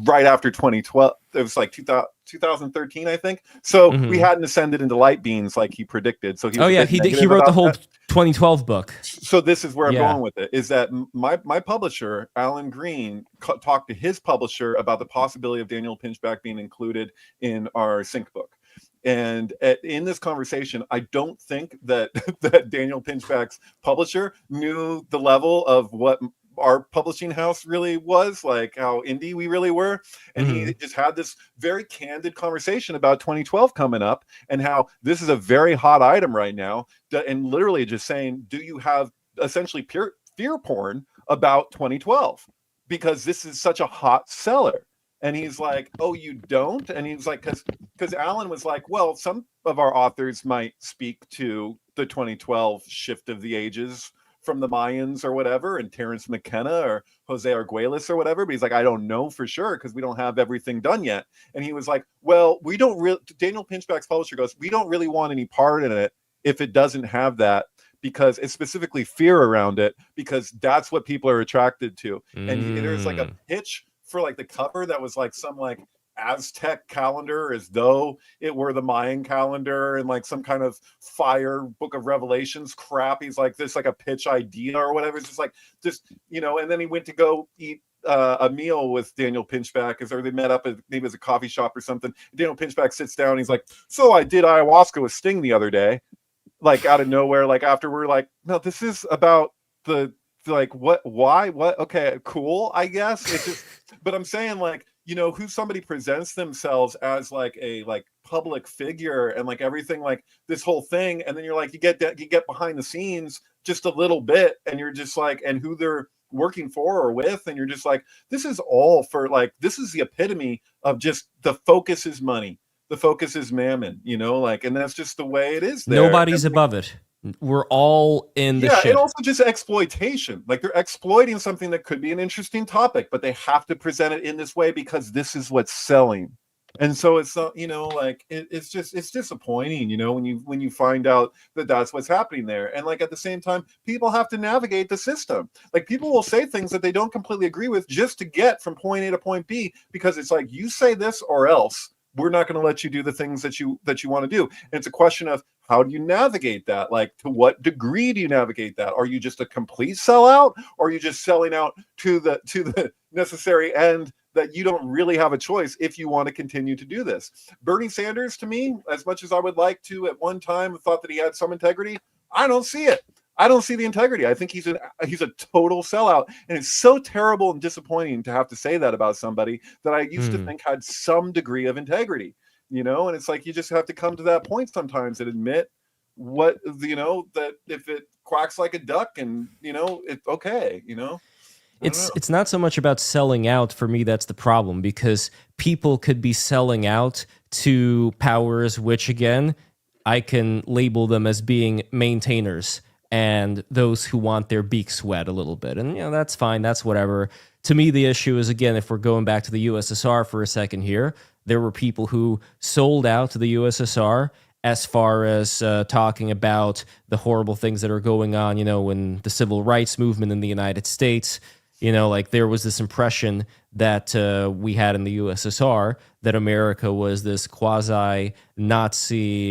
right after 2012. It was like 2013, I think. So we hadn't ascended into light beams like he predicted. So he wrote the whole 2012 book. So this is where I'm going with it, is that my publisher, Alan Green, talked to his publisher about the possibility of Daniel Pinchback being included in our sync book. And in this conversation, I don't think that Daniel Pinchback's publisher knew the level of what our publishing house really was, like how indie we really were. And he just had this very candid conversation about 2012 coming up and how this is a very hot item right now. And literally just saying, do you have essentially pure fear porn about 2012? Because this is such a hot seller. And he's like, oh, you don't? And he's like, because Alan was like, well, some of our authors might speak to the 2012 shift of the ages from the Mayans or whatever, and Terrence McKenna or Jose Arguelles or whatever, but he's like, I don't know for sure because we don't have everything done yet. And he was like, well, we don't really, Daniel Pinchback's publisher goes, we don't really want any part in it if it doesn't have that, because it's specifically fear around it, because that's what people are attracted to. And there's like a pitch for like the cover that was like some like Aztec calendar, as though it were the Mayan calendar, and like some kind of fire book of Revelations crap. He's like, this like a pitch idea or whatever. It's just like, just, you know. And then he went to go eat a meal with Daniel Pinchback, or they met up at maybe as a coffee shop or something. Daniel Pinchback sits down and he's like, so I did ayahuasca with Sting the other day, like out of nowhere, like after we're like, no, this is about the like what, why, what, okay, cool, I guess. It's just, but I'm saying, like, you know, who somebody presents themselves as like a like public figure and like everything, like this whole thing, and then you're like, you get behind the scenes just a little bit, and you're just like, and who they're working for or with, and you're just like, this is all for like, this is the epitome of just the focus is money, the focus is mammon, you know, like, and that's just the way it is there. Nobody's above it. We're all in the shit. And also just exploitation. Like they're exploiting something that could be an interesting topic, but they have to present it in this way because this is what's selling. And so it's not, you know, like it's disappointing, you know, when you find out that that's what's happening there. And like at the same time, people have to navigate the system. Like people will say things that they don't completely agree with just to get from point A to point B, because it's like, you say this or else we're not going to let you do the things that you want to do. And it's a question of, how do you navigate that? Like, to what degree do you navigate that? Are you just a complete sellout, or are you just selling out to the necessary end that you don't really have a choice if you want to continue to do this? Bernie Sanders, to me, as much as I would like to at one time thought that he had some integrity, I don't see it. I don't see the integrity. I think he's a total sellout. And it's so terrible and disappointing to have to say that about somebody that I used to think had some degree of integrity, you know? And it's like, you just have to come to that point sometimes and admit what, you know, that if it quacks like a duck and, you know, it's okay, you know? It's not so much about selling out. For me, that's the problem, because people could be selling out to powers which, again, I can label them as being maintainers and those who want their beaks wet a little bit. And, you know, that's fine. That's whatever. To me, the issue is, again, if we're going back to the USSR for a second here, there were people who sold out to the USSR as far as talking about the horrible things that are going on, you know, in the civil rights movement in the United States. You know, like there was this impression that we had in the USSR that America was this quasi-Nazi,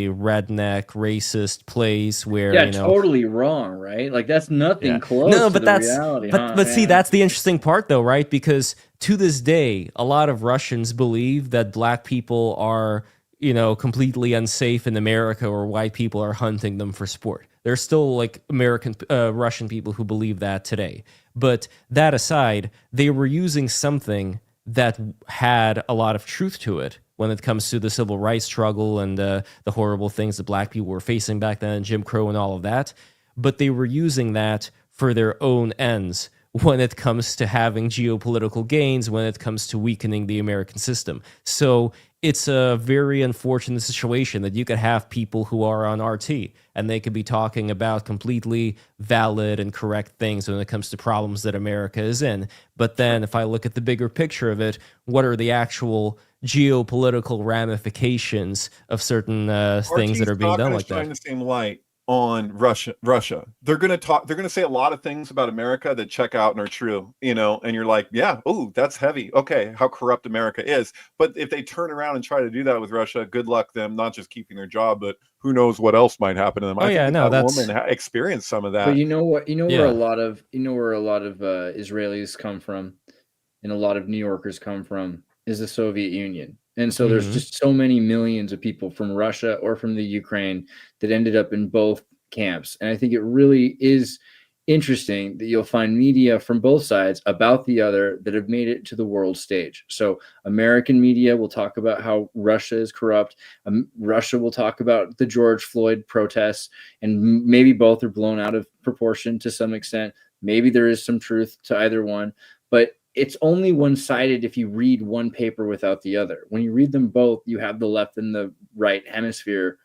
redneck, racist place where, you know, totally wrong, right? Like that's nothing close to the reality. But see, that's the interesting part, though, right? Because to this day, a lot of Russians believe that black people are, you know, completely unsafe in America, or white people are hunting them for sport. There's still like Russian people who believe that today. But that aside, they were using something that had a lot of truth to it when it comes to the civil rights struggle and the horrible things that black people were facing back then, Jim Crow and all of that. But they were using that for their own ends when it comes to having geopolitical gains, when it comes to weakening the American system. So it's a very unfortunate situation that you could have people who are on RT and they could be talking about completely valid and correct things when it comes to problems that America is in. But then if I look at the bigger picture of it, what are the actual geopolitical ramifications of certain things that are being done like that? Shine the same light on Russia. They're going to say a lot of things about America that check out and are true, you know, and you're like, yeah, oh, that's heavy. Okay, how corrupt America is. But if they turn around and try to do that with Russia, good luck them not just keeping their job, but who knows what else might happen to them. I think that woman experienced some of that. But you know what? Where a lot of Israelis come from, and a lot of New Yorkers come from, is the Soviet Union. And so there's just so many millions of people from Russia or from the Ukraine that ended up in both camps. And I think it really is interesting that you'll find media from both sides about the other that have made it to the world stage. So American media will talk about how Russia is corrupt. Russia will talk about the George Floyd protests, and maybe both are blown out of proportion to some extent. Maybe there is some truth to either one, but it's only one-sided if you read one paper without the other. When you read them both, you have the left and the right hemisphere,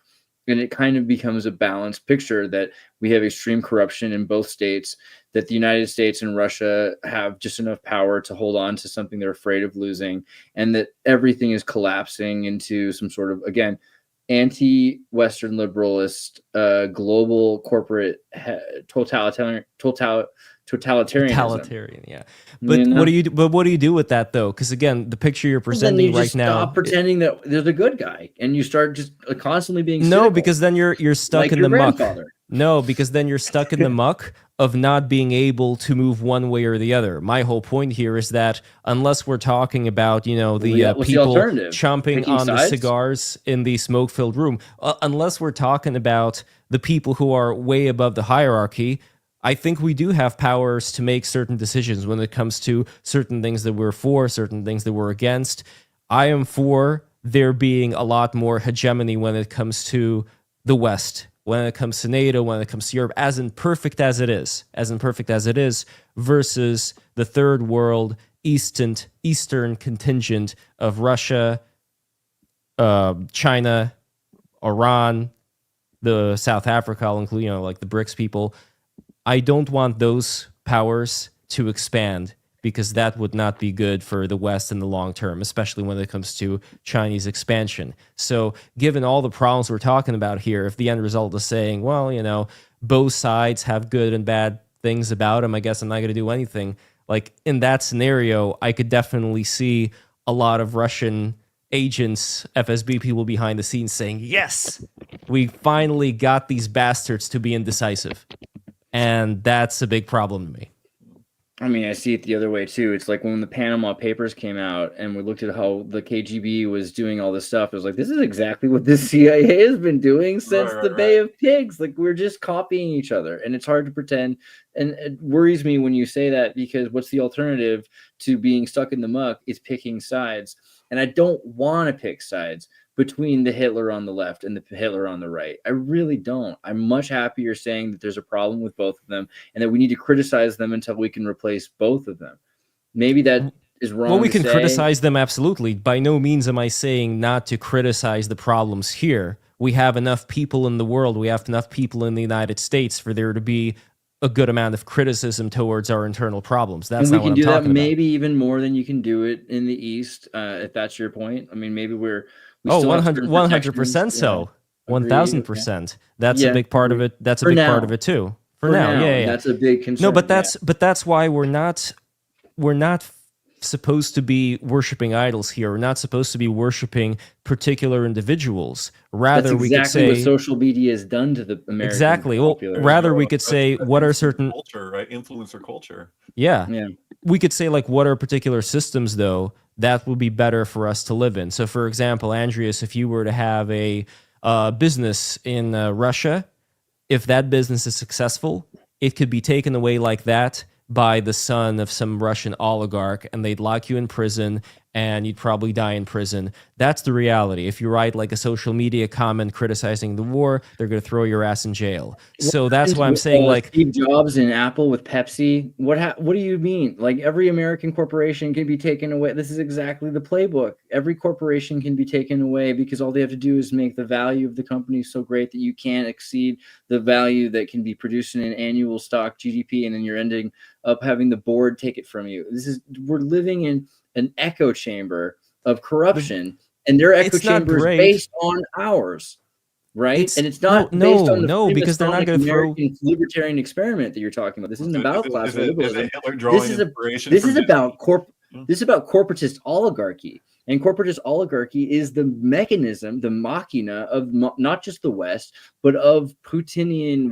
and it kind of becomes a balanced picture that we have extreme corruption in both states, that the United States and Russia have just enough power to hold on to something they're afraid of losing, and that everything is collapsing into some sort of, again, anti-Western liberalist, global corporate totalitarian. Yeah. But you know? What do you do with that though? Because again, the picture you're presenting right now, stop pretending that they're the good guy, and you start just constantly being cynical. No, because then you're stuck like in your the muck. No, because then you're stuck in the muck of not being able to move one way or the other. My whole point here is that unless we're talking about, you know, the people chomping on the cigars in the smoke-filled room, unless we're talking about the people who are way above the hierarchy, I think we do have powers to make certain decisions when it comes to certain things that we're for, certain things that we're against. I am for there being a lot more hegemony when it comes to the West when it comes to NATO, when it comes to Europe, as imperfect as it is, versus the third world eastern contingent of Russia, China, Iran, the South Africa, I'll include, like the BRICS people. I don't want those powers to expand, because that would not be good for the West in the long term, especially when it comes to Chinese expansion. So given all the problems we're talking about here, if the end result is saying, well, both sides have good and bad things about them, I guess I'm not going to do anything. Like in that scenario, I could definitely see a lot of Russian agents, FSB people behind the scenes saying, yes, we finally got these bastards to be indecisive. And that's a big problem to me. I mean, I see it the other way too. It's like when the Panama Papers came out and we looked at how the KGB was doing all this stuff. It was like, this is exactly what the CIA has been doing since the Bay of Pigs. Like, we're just copying each other, and it's hard to pretend. And it worries me when you say that, because what's the alternative to being stuck in the muck is picking sides. And I don't want to pick sides between the Hitler on the left and the Hitler on the right. I really don't. I'm much happier saying that there's a problem with both of them and that we need to criticize them until we can replace both of them. Maybe that is wrong. Well, we can criticize them, absolutely. By no means am I saying not to criticize the problems here. We have enough people in the world, we have enough people in the United States for there to be a good amount of criticism towards our internal problems. That's not what I'm talking about. We can do that maybe even more than you can do it in the East, if that's your point. I mean, maybe we 100% so. 1000%. That's a big part of it. That's a big part of it too. For now. Yeah. That's a big concern. No, but that's why we're not supposed to be worshiping idols here. We're not supposed to be worshiping particular individuals. Rather, we could say what social media has done to the American Well, rather we could say what are certain culture, right? Influencer culture. Yeah. We could say like what are particular systems though that would be better for us to live in. So, for example, Andreas, if you were to have a business in Russia, if that business is successful, it could be taken away like that by the son of some Russian oligarch, and they'd lock you in prison, and you'd probably die in prison. That's the reality. If you write like a social media comment criticizing the war, they're going to throw your ass in jail. So that's why I'm saying like Steve Jobs and Apple with Pepsi. What do you mean? Like every American corporation can be taken away. This is exactly the playbook. Every corporation can be taken away because all they have to do is make the value of the company so great that you can't exceed the value that can be produced in an annual stock GDP, and then you're ending up having the board take it from you. We're living in an echo chamber of corruption, and their echo chamber is based on ours, right? And it's not based on because they're not going to throw libertarian experiment that you're talking about. This isn't about class liberalism. This is about corporatist oligarchy. And corporatist oligarchy is the mechanism, the machina of not just the West, but of Putinian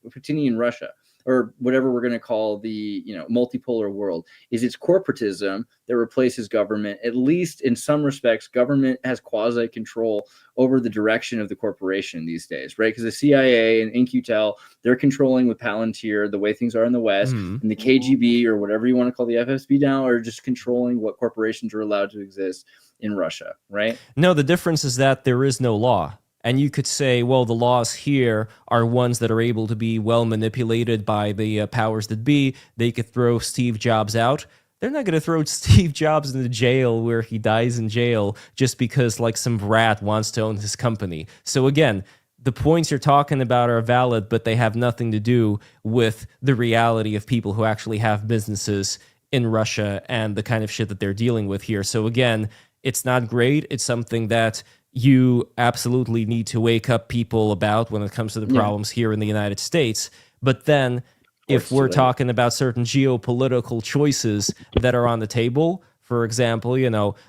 Putinian Russia, or whatever we're going to call the multipolar world. Is it's corporatism that replaces government. At least in some respects, government has quasi control over the direction of the corporation these days, right? Because the CIA and In-Q-Tel, they're controlling with Palantir the way things are in the West, and the KGB, or whatever you want to call the FSB now, are just controlling what corporations are allowed to exist in Russia, right? No, the difference is that there is no law. And you could say, well, the laws here are ones that are able to be well manipulated by the powers that be. They could throw Steve Jobs out. They're not going to throw Steve Jobs into jail where he dies in jail just because like some brat wants to own his company. So again, the points you're talking about are valid, but they have nothing to do with the reality of people who actually have businesses in Russia and the kind of shit that they're dealing with here. So again, it's not great. It's something that you absolutely need to wake up people about when it comes to the problems here in the United States. But then if we're talking about certain geopolitical choices that are on the table, for example,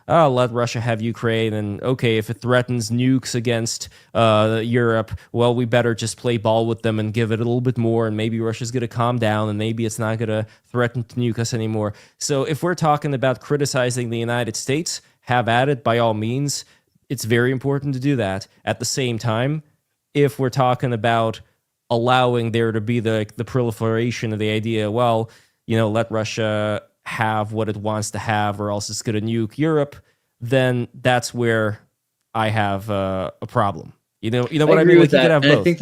let Russia have Ukraine, and okay, if it threatens nukes against Europe, well, we better just play ball with them and give it a little bit more, and maybe Russia's going to calm down, and maybe it's not going to threaten to nuke us anymore. So if we're talking about criticizing the United States, have at it by all means. It's very important to do that. At the same time, if we're talking about allowing there to be the proliferation of the idea, well, let Russia have what it wants to have or else it's going to nuke Europe, then that's where I have a problem. You know what I mean? With Like, you that. could have And both. I think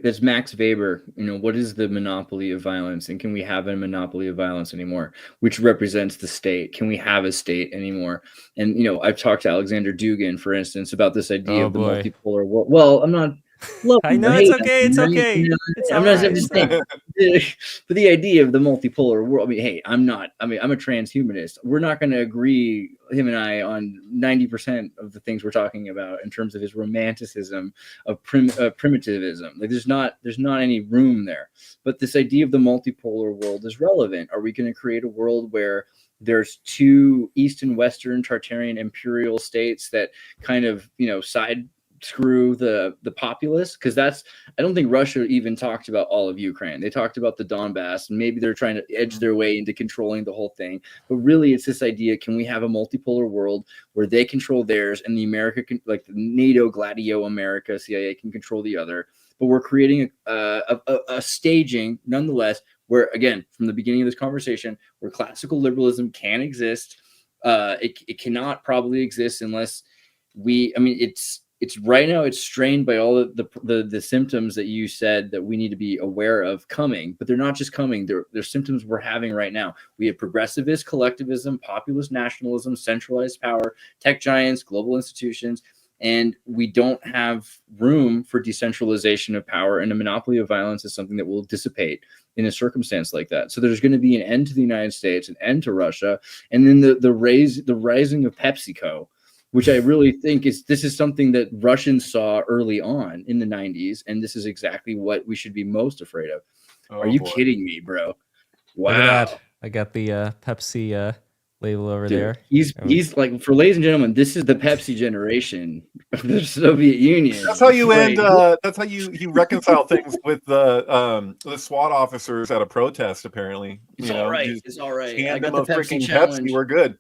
that's Max Weber. What is the monopoly of violence, and can we have a monopoly of violence anymore, which represents the state? Can we have a state anymore? And I've talked to Alexander Dugin, for instance, about this idea of the multipolar world. Well, I'm not. I know it's okay. It's okay. It's I'm all not right. saying, but the idea of the multipolar world. I mean, hey, I'm a transhumanist. We're not going to agree, him and I, on 90% of the things we're talking about in terms of his romanticism of primitivism. Like, there's not any room there. But this idea of the multipolar world is relevant. Are we going to create a world where there's two East and Western Tartarian imperial states that kind of side screw the populace? Because I don't think Russia even talked about all of Ukraine. They talked about the Donbass, and maybe they're trying to edge their way into controlling the whole thing. But really, it's this idea: can we have a multipolar world where they control theirs, and the America can, like the NATO Gladio America, CIA can control the other? But we're creating a staging, nonetheless, where, again, from the beginning of this conversation, where classical liberalism can exist. It cannot probably exist unless it's right now, it's strained by all the symptoms that you said that we need to be aware of coming, but they're not just coming. They're symptoms we're having right now. We have progressivist collectivism, populist nationalism, centralized power, tech giants, global institutions, and we don't have room for decentralization of power, and a monopoly of violence is something that will dissipate in a circumstance like that. So there's going to be an end to the United States, an end to Russia, and then the rising of PepsiCo, which I really think this is something that Russians saw early on in the 90s, and this is exactly what we should be most afraid of. Are you kidding me, bro? Wow. Look at that. I got the Pepsi label over there. He's like, for ladies and gentlemen, this is the Pepsi generation of the Soviet Union. That's how you end. That's how you reconcile things with the SWAT officers at a protest. Apparently, it's all right. It's all right. I got the Pepsi challenge. Pepsi, we're good.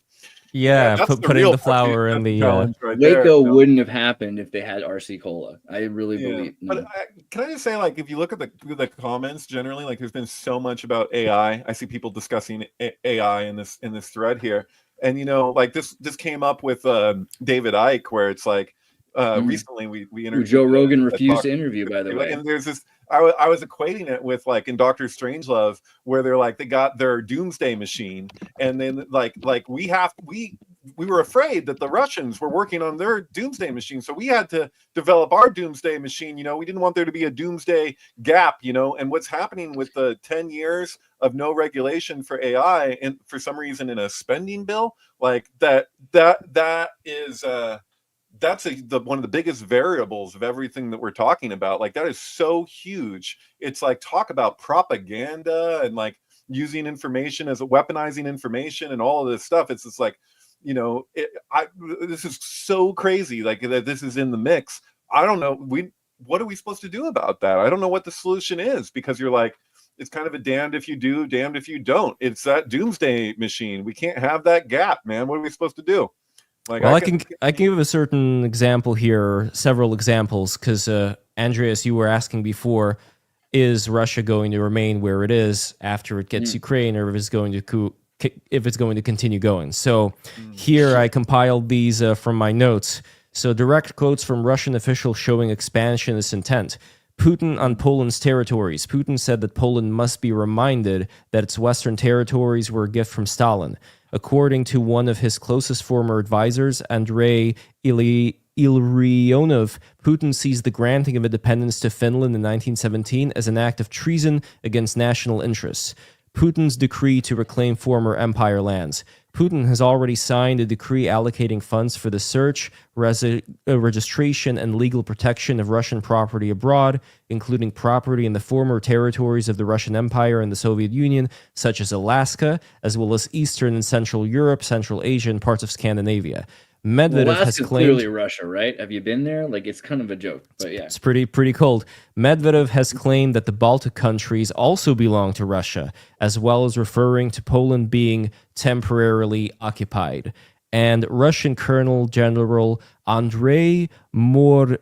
Yeah, putting the flour in the Waco wouldn't have happened if they had RC Cola. I really believe. But can I just say, like, if you look at the comments generally, like, there's been so much about AI. I see people discussing AI in this thread here, and like this came up with David Icke, where it's like recently we interviewed Joe Rogan refused to interview, by the way. And there's this. I was equating it with, like, in Dr. Strangelove, where they're like, they got their doomsday machine, and then like we were afraid that the Russians were working on their doomsday machine, so we had to develop our doomsday machine. We didn't want there to be a doomsday gap. And what's happening with the 10 years of no regulation for AI, and for some reason in a spending bill, like that is that's one of the biggest variables of everything that we're talking about. Like, that is so huge. It's like, talk about propaganda and, like, using information as weaponizing information and all of this stuff. It's just like, this is so crazy, like, that this is in the mix. I don't know. What are we supposed to do about that? I don't know what the solution is, because you're like, it's kind of a damned if you do, damned if you don't. It's that doomsday machine. We can't have that gap, man. What are we supposed to do? Like, well, I can give a certain example here, several examples, because Andreas, you were asking before, is Russia going to remain where it is after it gets Ukraine, or if it's going to continue going? So here I compiled these from my notes. So direct quotes from Russian officials showing expansionist intent. Putin on Poland's territories. Putin said that Poland must be reminded that its western territories were a gift from Stalin. According to one of his closest former advisors, Andrei Ilryonov, Putin sees the granting of independence to Finland in 1917 as an act of treason against national interests. Putin's decree to reclaim former empire lands. Putin has already signed a decree allocating funds for the search, registration, and legal protection of Russian property abroad, including property in the former territories of the Russian Empire and the Soviet Union, such as Alaska, as well as Eastern and Central Europe, Central Asia, and parts of Scandinavia. Medvedev has claimed clearly Russia, right? Have you been there? Like, it's kind of a joke, but yeah, it's pretty cold. Medvedev has claimed that the Baltic countries also belong to Russia, as well as referring to Poland being temporarily occupied. And Russian Colonel General Andrei Mordvichev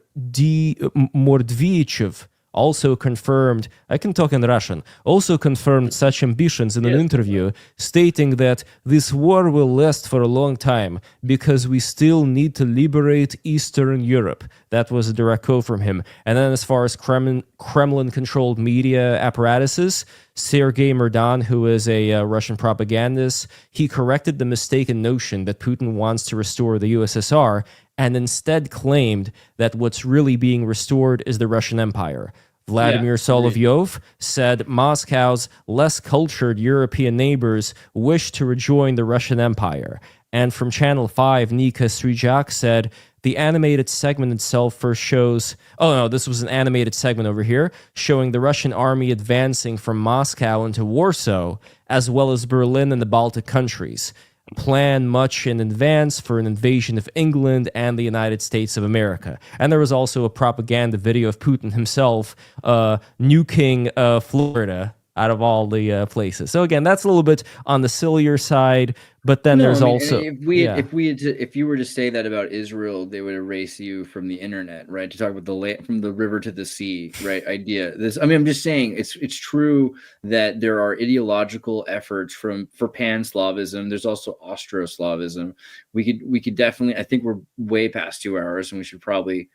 also confirmed, I can talk in Russian, also confirmed such ambitions in an interview, stating that this war will last for a long time because we still need to liberate Eastern Europe. That was a direct quote from him. And then as far as Kremlin-controlled media apparatuses, Sergei Murdan, who is a Russian propagandist, he corrected the mistaken notion that Putin wants to restore the USSR and instead claimed that what's really being restored is the Russian Empire. Vladimir Solovyov said Moscow's less cultured European neighbors wish to rejoin the Russian Empire. And from Channel 5, Nika Strijak said, the animated segment itself first shows... Oh, no, this was an animated segment over here, showing the Russian army advancing from Moscow into Warsaw, as well as Berlin and the Baltic countries. Plan much in advance for an invasion of England and the United States of America. And there was also a propaganda video of Putin himself nuking Florida out of all the places. So again, that's a little bit on the sillier side, but then there's also... If you were to say that about Israel, they would erase you from the internet, right? To talk about from the river to the sea, right? Idea. I'm just saying it's true that there are ideological efforts for pan-Slavism. There's also Austro-Slavism. We could definitely, I think we're way past 2 hours and we should probably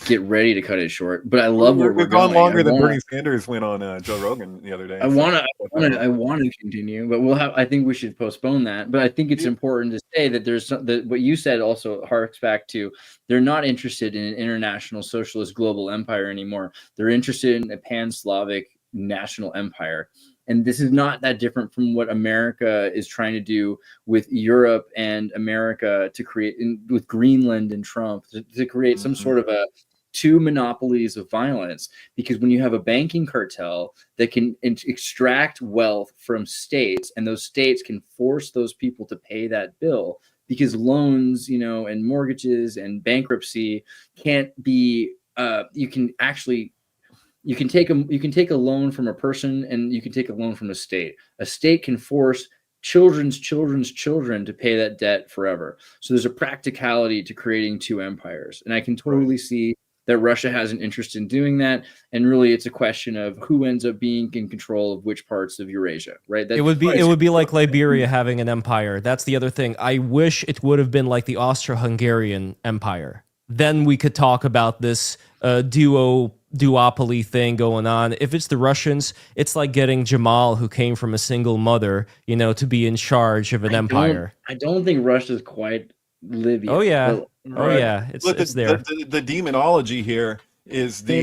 get ready to cut it short. But I love where we're going. Gone longer than Bernie Sanders went on Joe Rogan the other day. I want to continue, but I think we should postpone that. But I think it's important to say that what you said also harks back to, they're not interested in an international socialist global empire anymore. They're interested in a pan-Slavic national empire. And this is not that different from what America is trying to do with Europe and America to create with Greenland and Trump to create some sort of two monopolies of violence. Because when you have a banking cartel that can extract wealth from states, and those states can force those people to pay that bill, because loans, and mortgages and bankruptcy can't be, you can take a loan from a person and you can take a loan from a state. A state can force children's children to pay that debt forever. So there's a practicality to creating two empires. And I can totally see that Russia has an interest in doing that. And really it's a question of who ends up being in control of which parts of Eurasia, right? It would be like Liberia having an empire. That's the other thing. I wish it would have been like the Austro-Hungarian Empire. Then we could talk about this duopoly thing going on. If it's the Russians, it's like getting Jamal, who came from a single mother, to be in charge of an empire. I don't think Russia's quite Libya. Oh yeah, it's there. The demonology here is the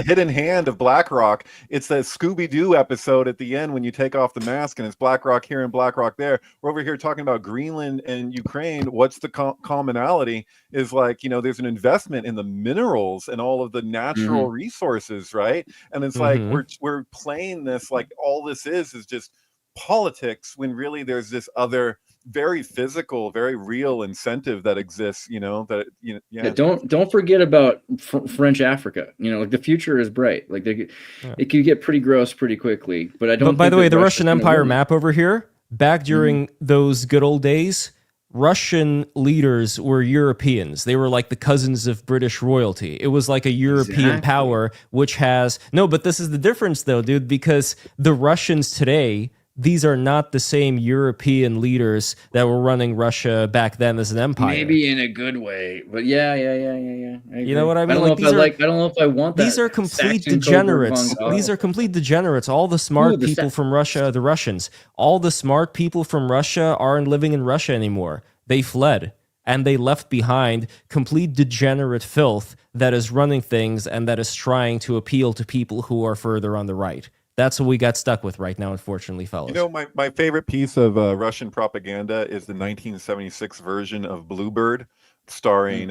hidden hand of BlackRock. It's that Scooby-Doo episode at the end when you take off the mask and it's BlackRock here and BlackRock there. We're over here talking about Greenland and Ukraine. What's the commonality is there's an investment in the minerals and all of the natural resources, right? And it's like we're playing this like all this is just politics, when really there's this other very physical, very real incentive that exists, don't forget about French Africa. The future is bright. It could get pretty gross pretty quickly, but I don't. But by the way, the Russian Empire map over here, back during those good old days, Russian leaders were Europeans. They were like the cousins of British royalty. It was like a European power, which has but this is the difference though, dude, because the Russians today, these are not the same European leaders that were running Russia back then as an empire. Maybe in a good way, but yeah. You know what I mean? I don't know if I want that. These are complete degenerates. These are complete degenerates. All the smart people from Russia, the Russians, all the smart people from Russia aren't living in Russia anymore. They fled. And they left behind complete degenerate filth that is running things and that is trying to appeal to people who are further on the right. That's what we got stuck with right now, unfortunately, fellas. My favorite piece of Russian propaganda is the 1976 version of Bluebird, starring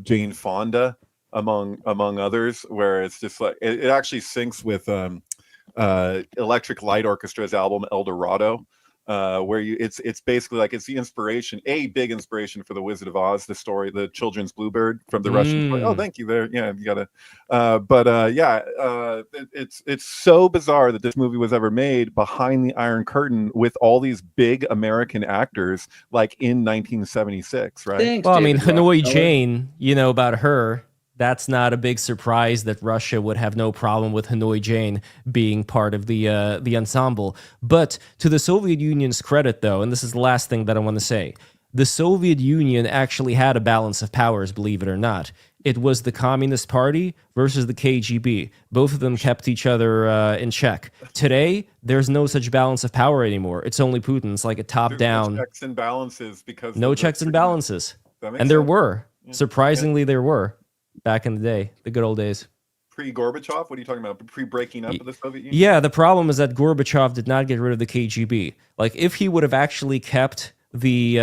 Jane Fonda, among others, where it's just like it actually syncs with Electric Light Orchestra's album El Dorado. Where it's basically like it's the inspiration, a big inspiration for the Wizard of Oz, the story, the children's Bluebird from the Russian story. Oh, thank you there. Yeah, you gotta. It's so bizarre that this movie was ever made behind the Iron Curtain with all these big American actors, like in 1976, right? Thanks, well, I David mean, Hanoi Jane, about her. That's not a big surprise that Russia would have no problem with Hanoi Jane being part of the ensemble. But to the Soviet Union's credit, though, and this is the last thing that I want to say, the Soviet Union actually had a balance of powers, believe it or not. It was the Communist Party versus the KGB. Both of them kept each other in check. Today, there's no such balance of power anymore. It's only Putin. It's like a top-down. No checks and balances because no checks and balances. And there were. Surprisingly, there were back in the day, the good old days. Pre-Gorbachev? What are you talking about? Pre-breaking up of the Soviet Union? Yeah, the problem is that Gorbachev did not get rid of the KGB. Like, if he would have actually kept the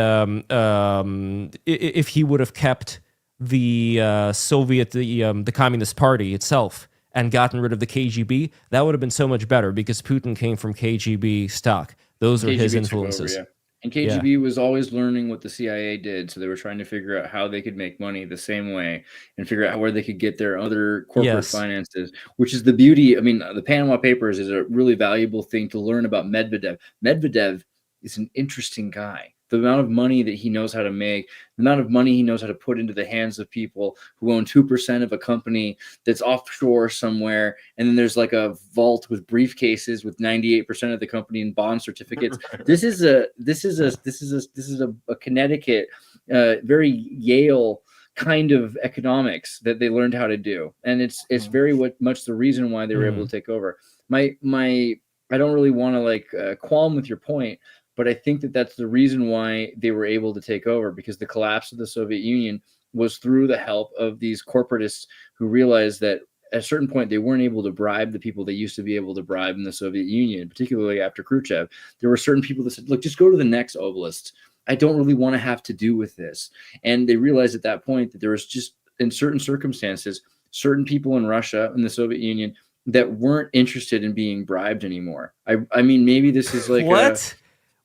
if he would have kept the Soviet, the Communist Party itself, and gotten rid of the KGB, that would have been so much better because Putin came from KGB stock. Those are his influences. And KGB was always learning what the CIA did, so they were trying to figure out how they could make money the same way and figure out where they could get their other corporate finances, which is the beauty. I mean, the Panama Papers is a really valuable thing to learn about Medvedev. Medvedev is an interesting guy. The amount of money that he knows how to make, the amount of money he knows how to put into the hands of people who own 2% of a company that's offshore somewhere, and then there's like a vault with briefcases with 98% of the company in bond certificates. This is a Connecticut, very Yale kind of economics that they learned how to do, and it's very much the reason why they were able to take over. I don't really want to qualm with your point, but I think that that's the reason why they were able to take over, because the collapse of the Soviet Union was through the help of these corporatists who realized that at a certain point they weren't able to bribe the people they used to be able to bribe in the Soviet Union, particularly after Khrushchev. There were certain people that said, look, just go to the next oblast. I don't really want to have to do with this. And they realized at that point that there was just, in certain circumstances, certain people in Russia and the Soviet Union that weren't interested in being bribed anymore. I mean, maybe this is like what?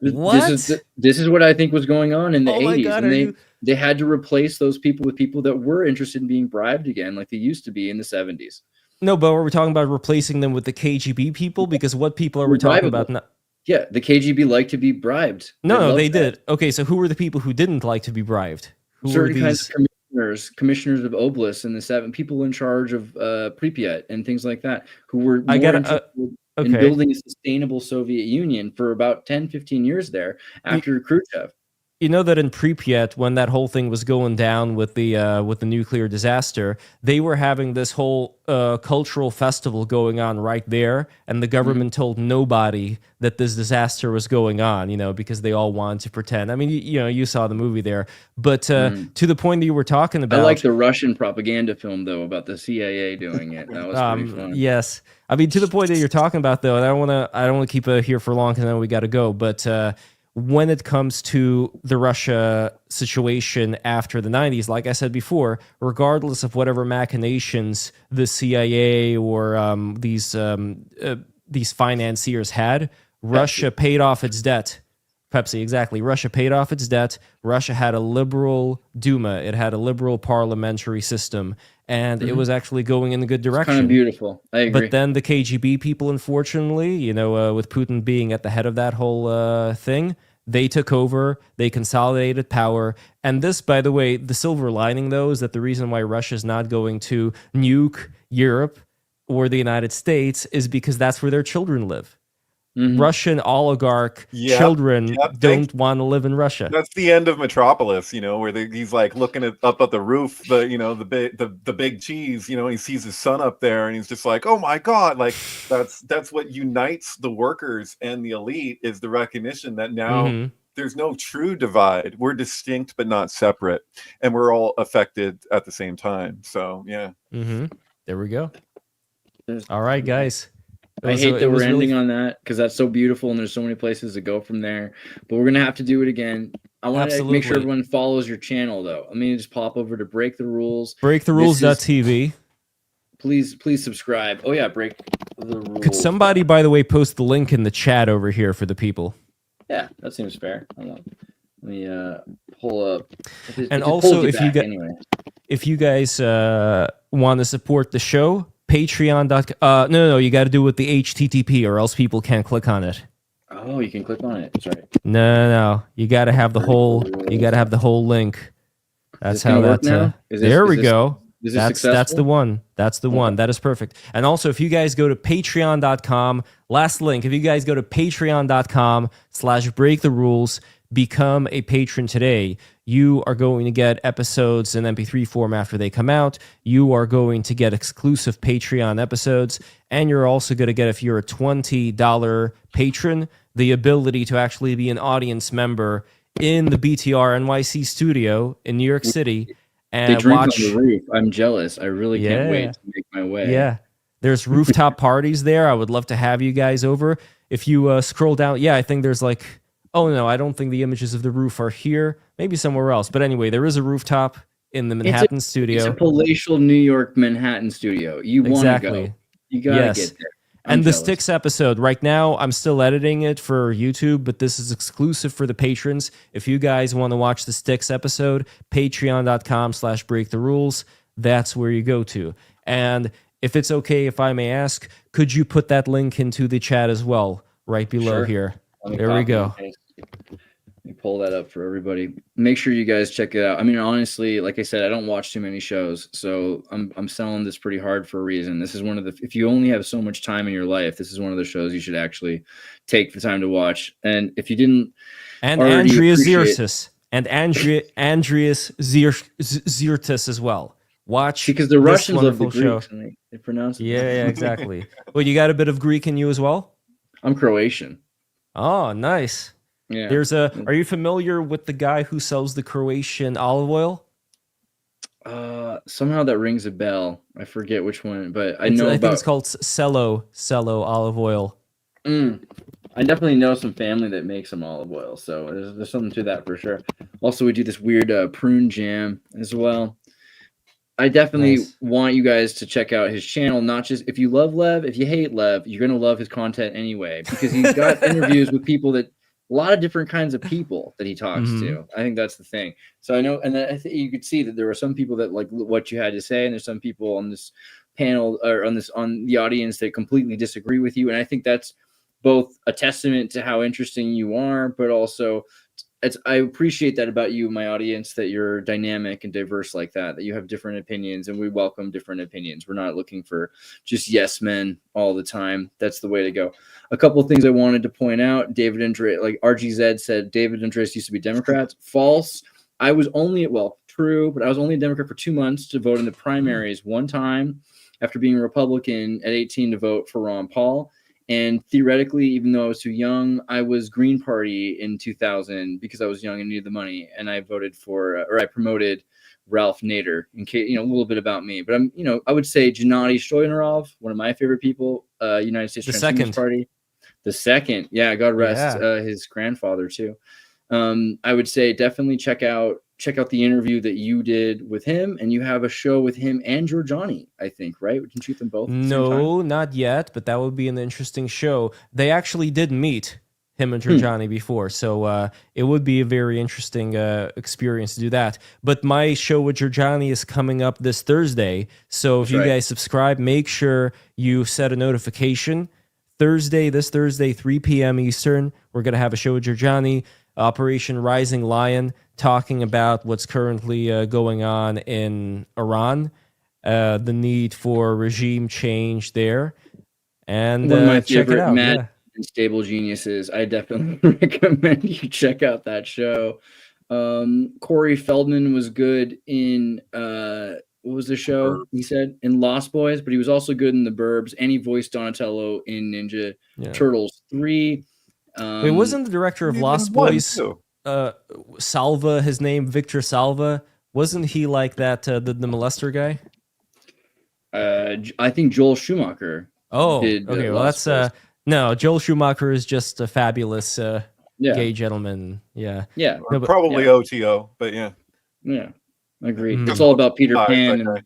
This is what I think was going on in the 80s. God, and they had to replace those people with people that were interested in being bribed again, like they used to be in the 70s. No, but we're talking about replacing them with the KGB people, because what people are we talking about now? Yeah, the KGB liked to be bribed. No, they did. Okay, so who were the people who didn't like to be bribed? Who certain were these kinds of commissioners of oblasts in the 7 people in charge of Pripyat and things like that, who were more interested in building a sustainable Soviet Union for about 10, 15 years there after Khrushchev. You know that in Pripyat, when that whole thing was going down with the nuclear disaster, they were having this whole cultural festival going on right there, and the government told nobody that this disaster was going on, because they all wanted to pretend. I mean, you saw the movie there, but to the point that you were talking about, I like the Russian propaganda film though about the CIA doing it. That was pretty fun. Yes, I mean, to the point that you're talking about though, and I don't want to keep it here for long because I know we got to go, but. When it comes to the Russia situation after the 90s, like I said before, regardless of whatever machinations the CIA or these financiers had, Russia paid off its debt. Pepsi, exactly. Russia paid off its debt. Russia had a liberal Duma. It had a liberal parliamentary system, and it was actually going in a good direction. Kind of beautiful. I agree. But then the KGB people, unfortunately, with Putin being at the head of that whole thing, they took over, they consolidated power. And this, by the way, the silver lining, though, is that the reason why Russia is not going to nuke Europe or the United States is because that's where their children live. Russian oligarch children don't want to live in Russia. That's the end of Metropolis, where he's like looking up at the roof, the big cheese, he sees his son up there and he's just like, oh my God, like that's what unites the workers and the elite, is the recognition that now there's no true divide. We're distinct but not separate, and we're all affected at the same time. So yeah. There we go. All right, guys. I hate that we're ending on that because that's so beautiful and there's so many places to go from there. But we're gonna have to do it again. I want to make sure everyone follows your channel though. I mean, just pop over to Break the Rules. BreakTheRules.tv. Please subscribe. Oh yeah, Break the Rules. Could somebody, by the way, post the link in the chat over here for the people? Yeah, that seems fair. Hold on. Let me pull up. And also, if you guys want to support the show, Patreon.com. No, you got to do it with the HTTP, or else people can't click on it. Oh, you can click on it. That's right. No. You got to have the whole. You got to have the whole link. That's how that. There we go. That's the one. That's the one. That is perfect. And also, if you guys go to Patreon.com, last link. If you guys go to Patreon.com/breaktherules, become a patron today, you are going to get episodes in MP3 form after they come out. You are going to get exclusive Patreon episodes. And you're also going to get, if you're a $20 patron, the ability to actually be an audience member in the BTR NYC studio in New York City. And they drink watch on the roof. I'm jealous. I really can't wait to make my way. Yeah. There's rooftop parties there. I would love to have you guys over. If you scroll down, I think there's like, oh no, I don't think the images of the roof are here. Maybe somewhere else. But anyway, there is a rooftop in the Manhattan studio. It's a palatial New York Manhattan studio. You want to go. You got to get there. And the Styx episode, right now, I'm still editing it for YouTube, but this is exclusive for the patrons. If you guys want to watch the Styx episode, patreon.com/breaktherules, that's where you go to. And if it's okay, if I may ask, could you put that link into the chat as well, right below here? There we go. Let me pull that up for everybody. Make sure you guys check it out. I mean, honestly, like I said, I don't watch too many shows, so I'm selling this pretty hard for a reason. This is one of the, if you only have so much time in your life, this is one of the shows you should actually take the time to watch. And if you didn't, and Andreas Xirtus Andreas Xirtus as well. Watch, because the Russians love the Greeks. And they pronounce it. Yeah, exactly. Well, you got a bit of Greek in you as well? I'm Croatian. Oh, nice. Yeah. Are you familiar with the guy who sells the Croatian olive oil? Somehow that rings a bell. I forget which one, but I think it's called Cello olive oil. I definitely know some family that makes some olive oil, so there's something to that for sure. Also, we do this weird prune jam as well. I definitely want you guys to check out his channel. Not just if you love Lev, if you hate Lev, you're gonna love his content anyway, because he's got interviews with people that, a lot of different kinds of people that he talks to. I think that's the thing. So I know, and I think you could see that there are some people that like what you had to say, and there's some people on this panel or on the audience that completely disagree with you. And I think that's both a testament to how interesting you are, but also I appreciate that about you, my audience, that you're dynamic and diverse like that you have different opinions, and we welcome different opinions. We're not looking for just yes men all the time. That's the way to go. A couple of things I wanted to point out. David Andreas, like RGZ said, David Andreas used to be Democrats. False. I was only, true, but I was only a Democrat for 2 months to vote in the primaries one time after being a Republican at 18 to vote for Ron Paul. And theoretically, even though I was too young, I was Green Party in 2000 because I was young and needed the money. And I voted for, I promoted Ralph Nader. In case, a little bit about me. But I would say Gennady Stoyanov, one of my favorite people, United States Transhumanist Party. The second, God rest his grandfather too. I would say definitely check out the interview that you did with him, and you have a show with him and Giorgiani, I think, right? We can shoot them both. No, not yet, but that would be an interesting show. They actually did meet him and Giorgiani before, so it would be a very interesting experience to do that. But my show with Giorgiani is coming up this Thursday, so if you guys subscribe, make sure you set a notification. This Thursday, 3 p.m. Eastern, we're going to have a show with Giorgiani, Operation Rising Lion, talking about what's currently going on in Iran, the need for regime change there, and one of my check it out. Mad and Stable Geniuses. I definitely recommend you check out that show. Corey Feldman was good in what was the show? He said in Lost Boys, but he was also good in The Burbs, and he voiced Donatello in Ninja Turtles 3. Wait, wasn't the director of Lost Boys Salva, his name Victor Salva? Wasn't he like that the molester guy? I think Joel Schumacher. Did, okay, well that's no, Joel Schumacher is just a fabulous gay gentleman. Probably OTO, but yeah, agreed. It's all about Peter Pan and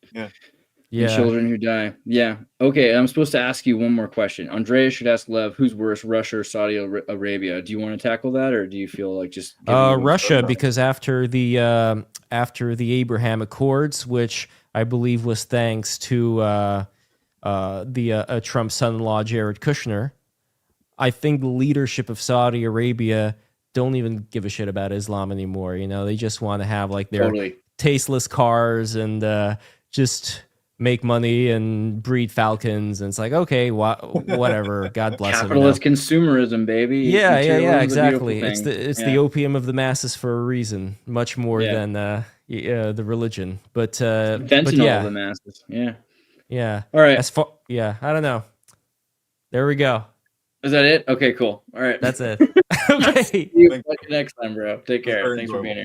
children who die. Yeah. Okay, I'm supposed to ask you one more question. Andreas should ask Lev, who's worse, Russia or Saudi Arabia? Do you want to tackle that, or do you feel like just Russia? Because after the Abraham Accords, which I believe was thanks to Trump's son-in-law Jared Kushner, I think the leadership of Saudi Arabia don't even give a shit about Islam anymore. They just want to have like their tasteless cars and just make money and breed falcons, and it's like, okay, whatever. God bless them. Capitalist consumerism, baby. Yeah, Materialism is a exactly. beautiful It's thing. the opium of the masses for a reason, much more than the religion. But fentanyl of the masses. Yeah. All right. I don't know. There we go. Is that it? Okay, cool. All right. That's it. Okay. See you next time, bro. Take care. Very Thanks for being here.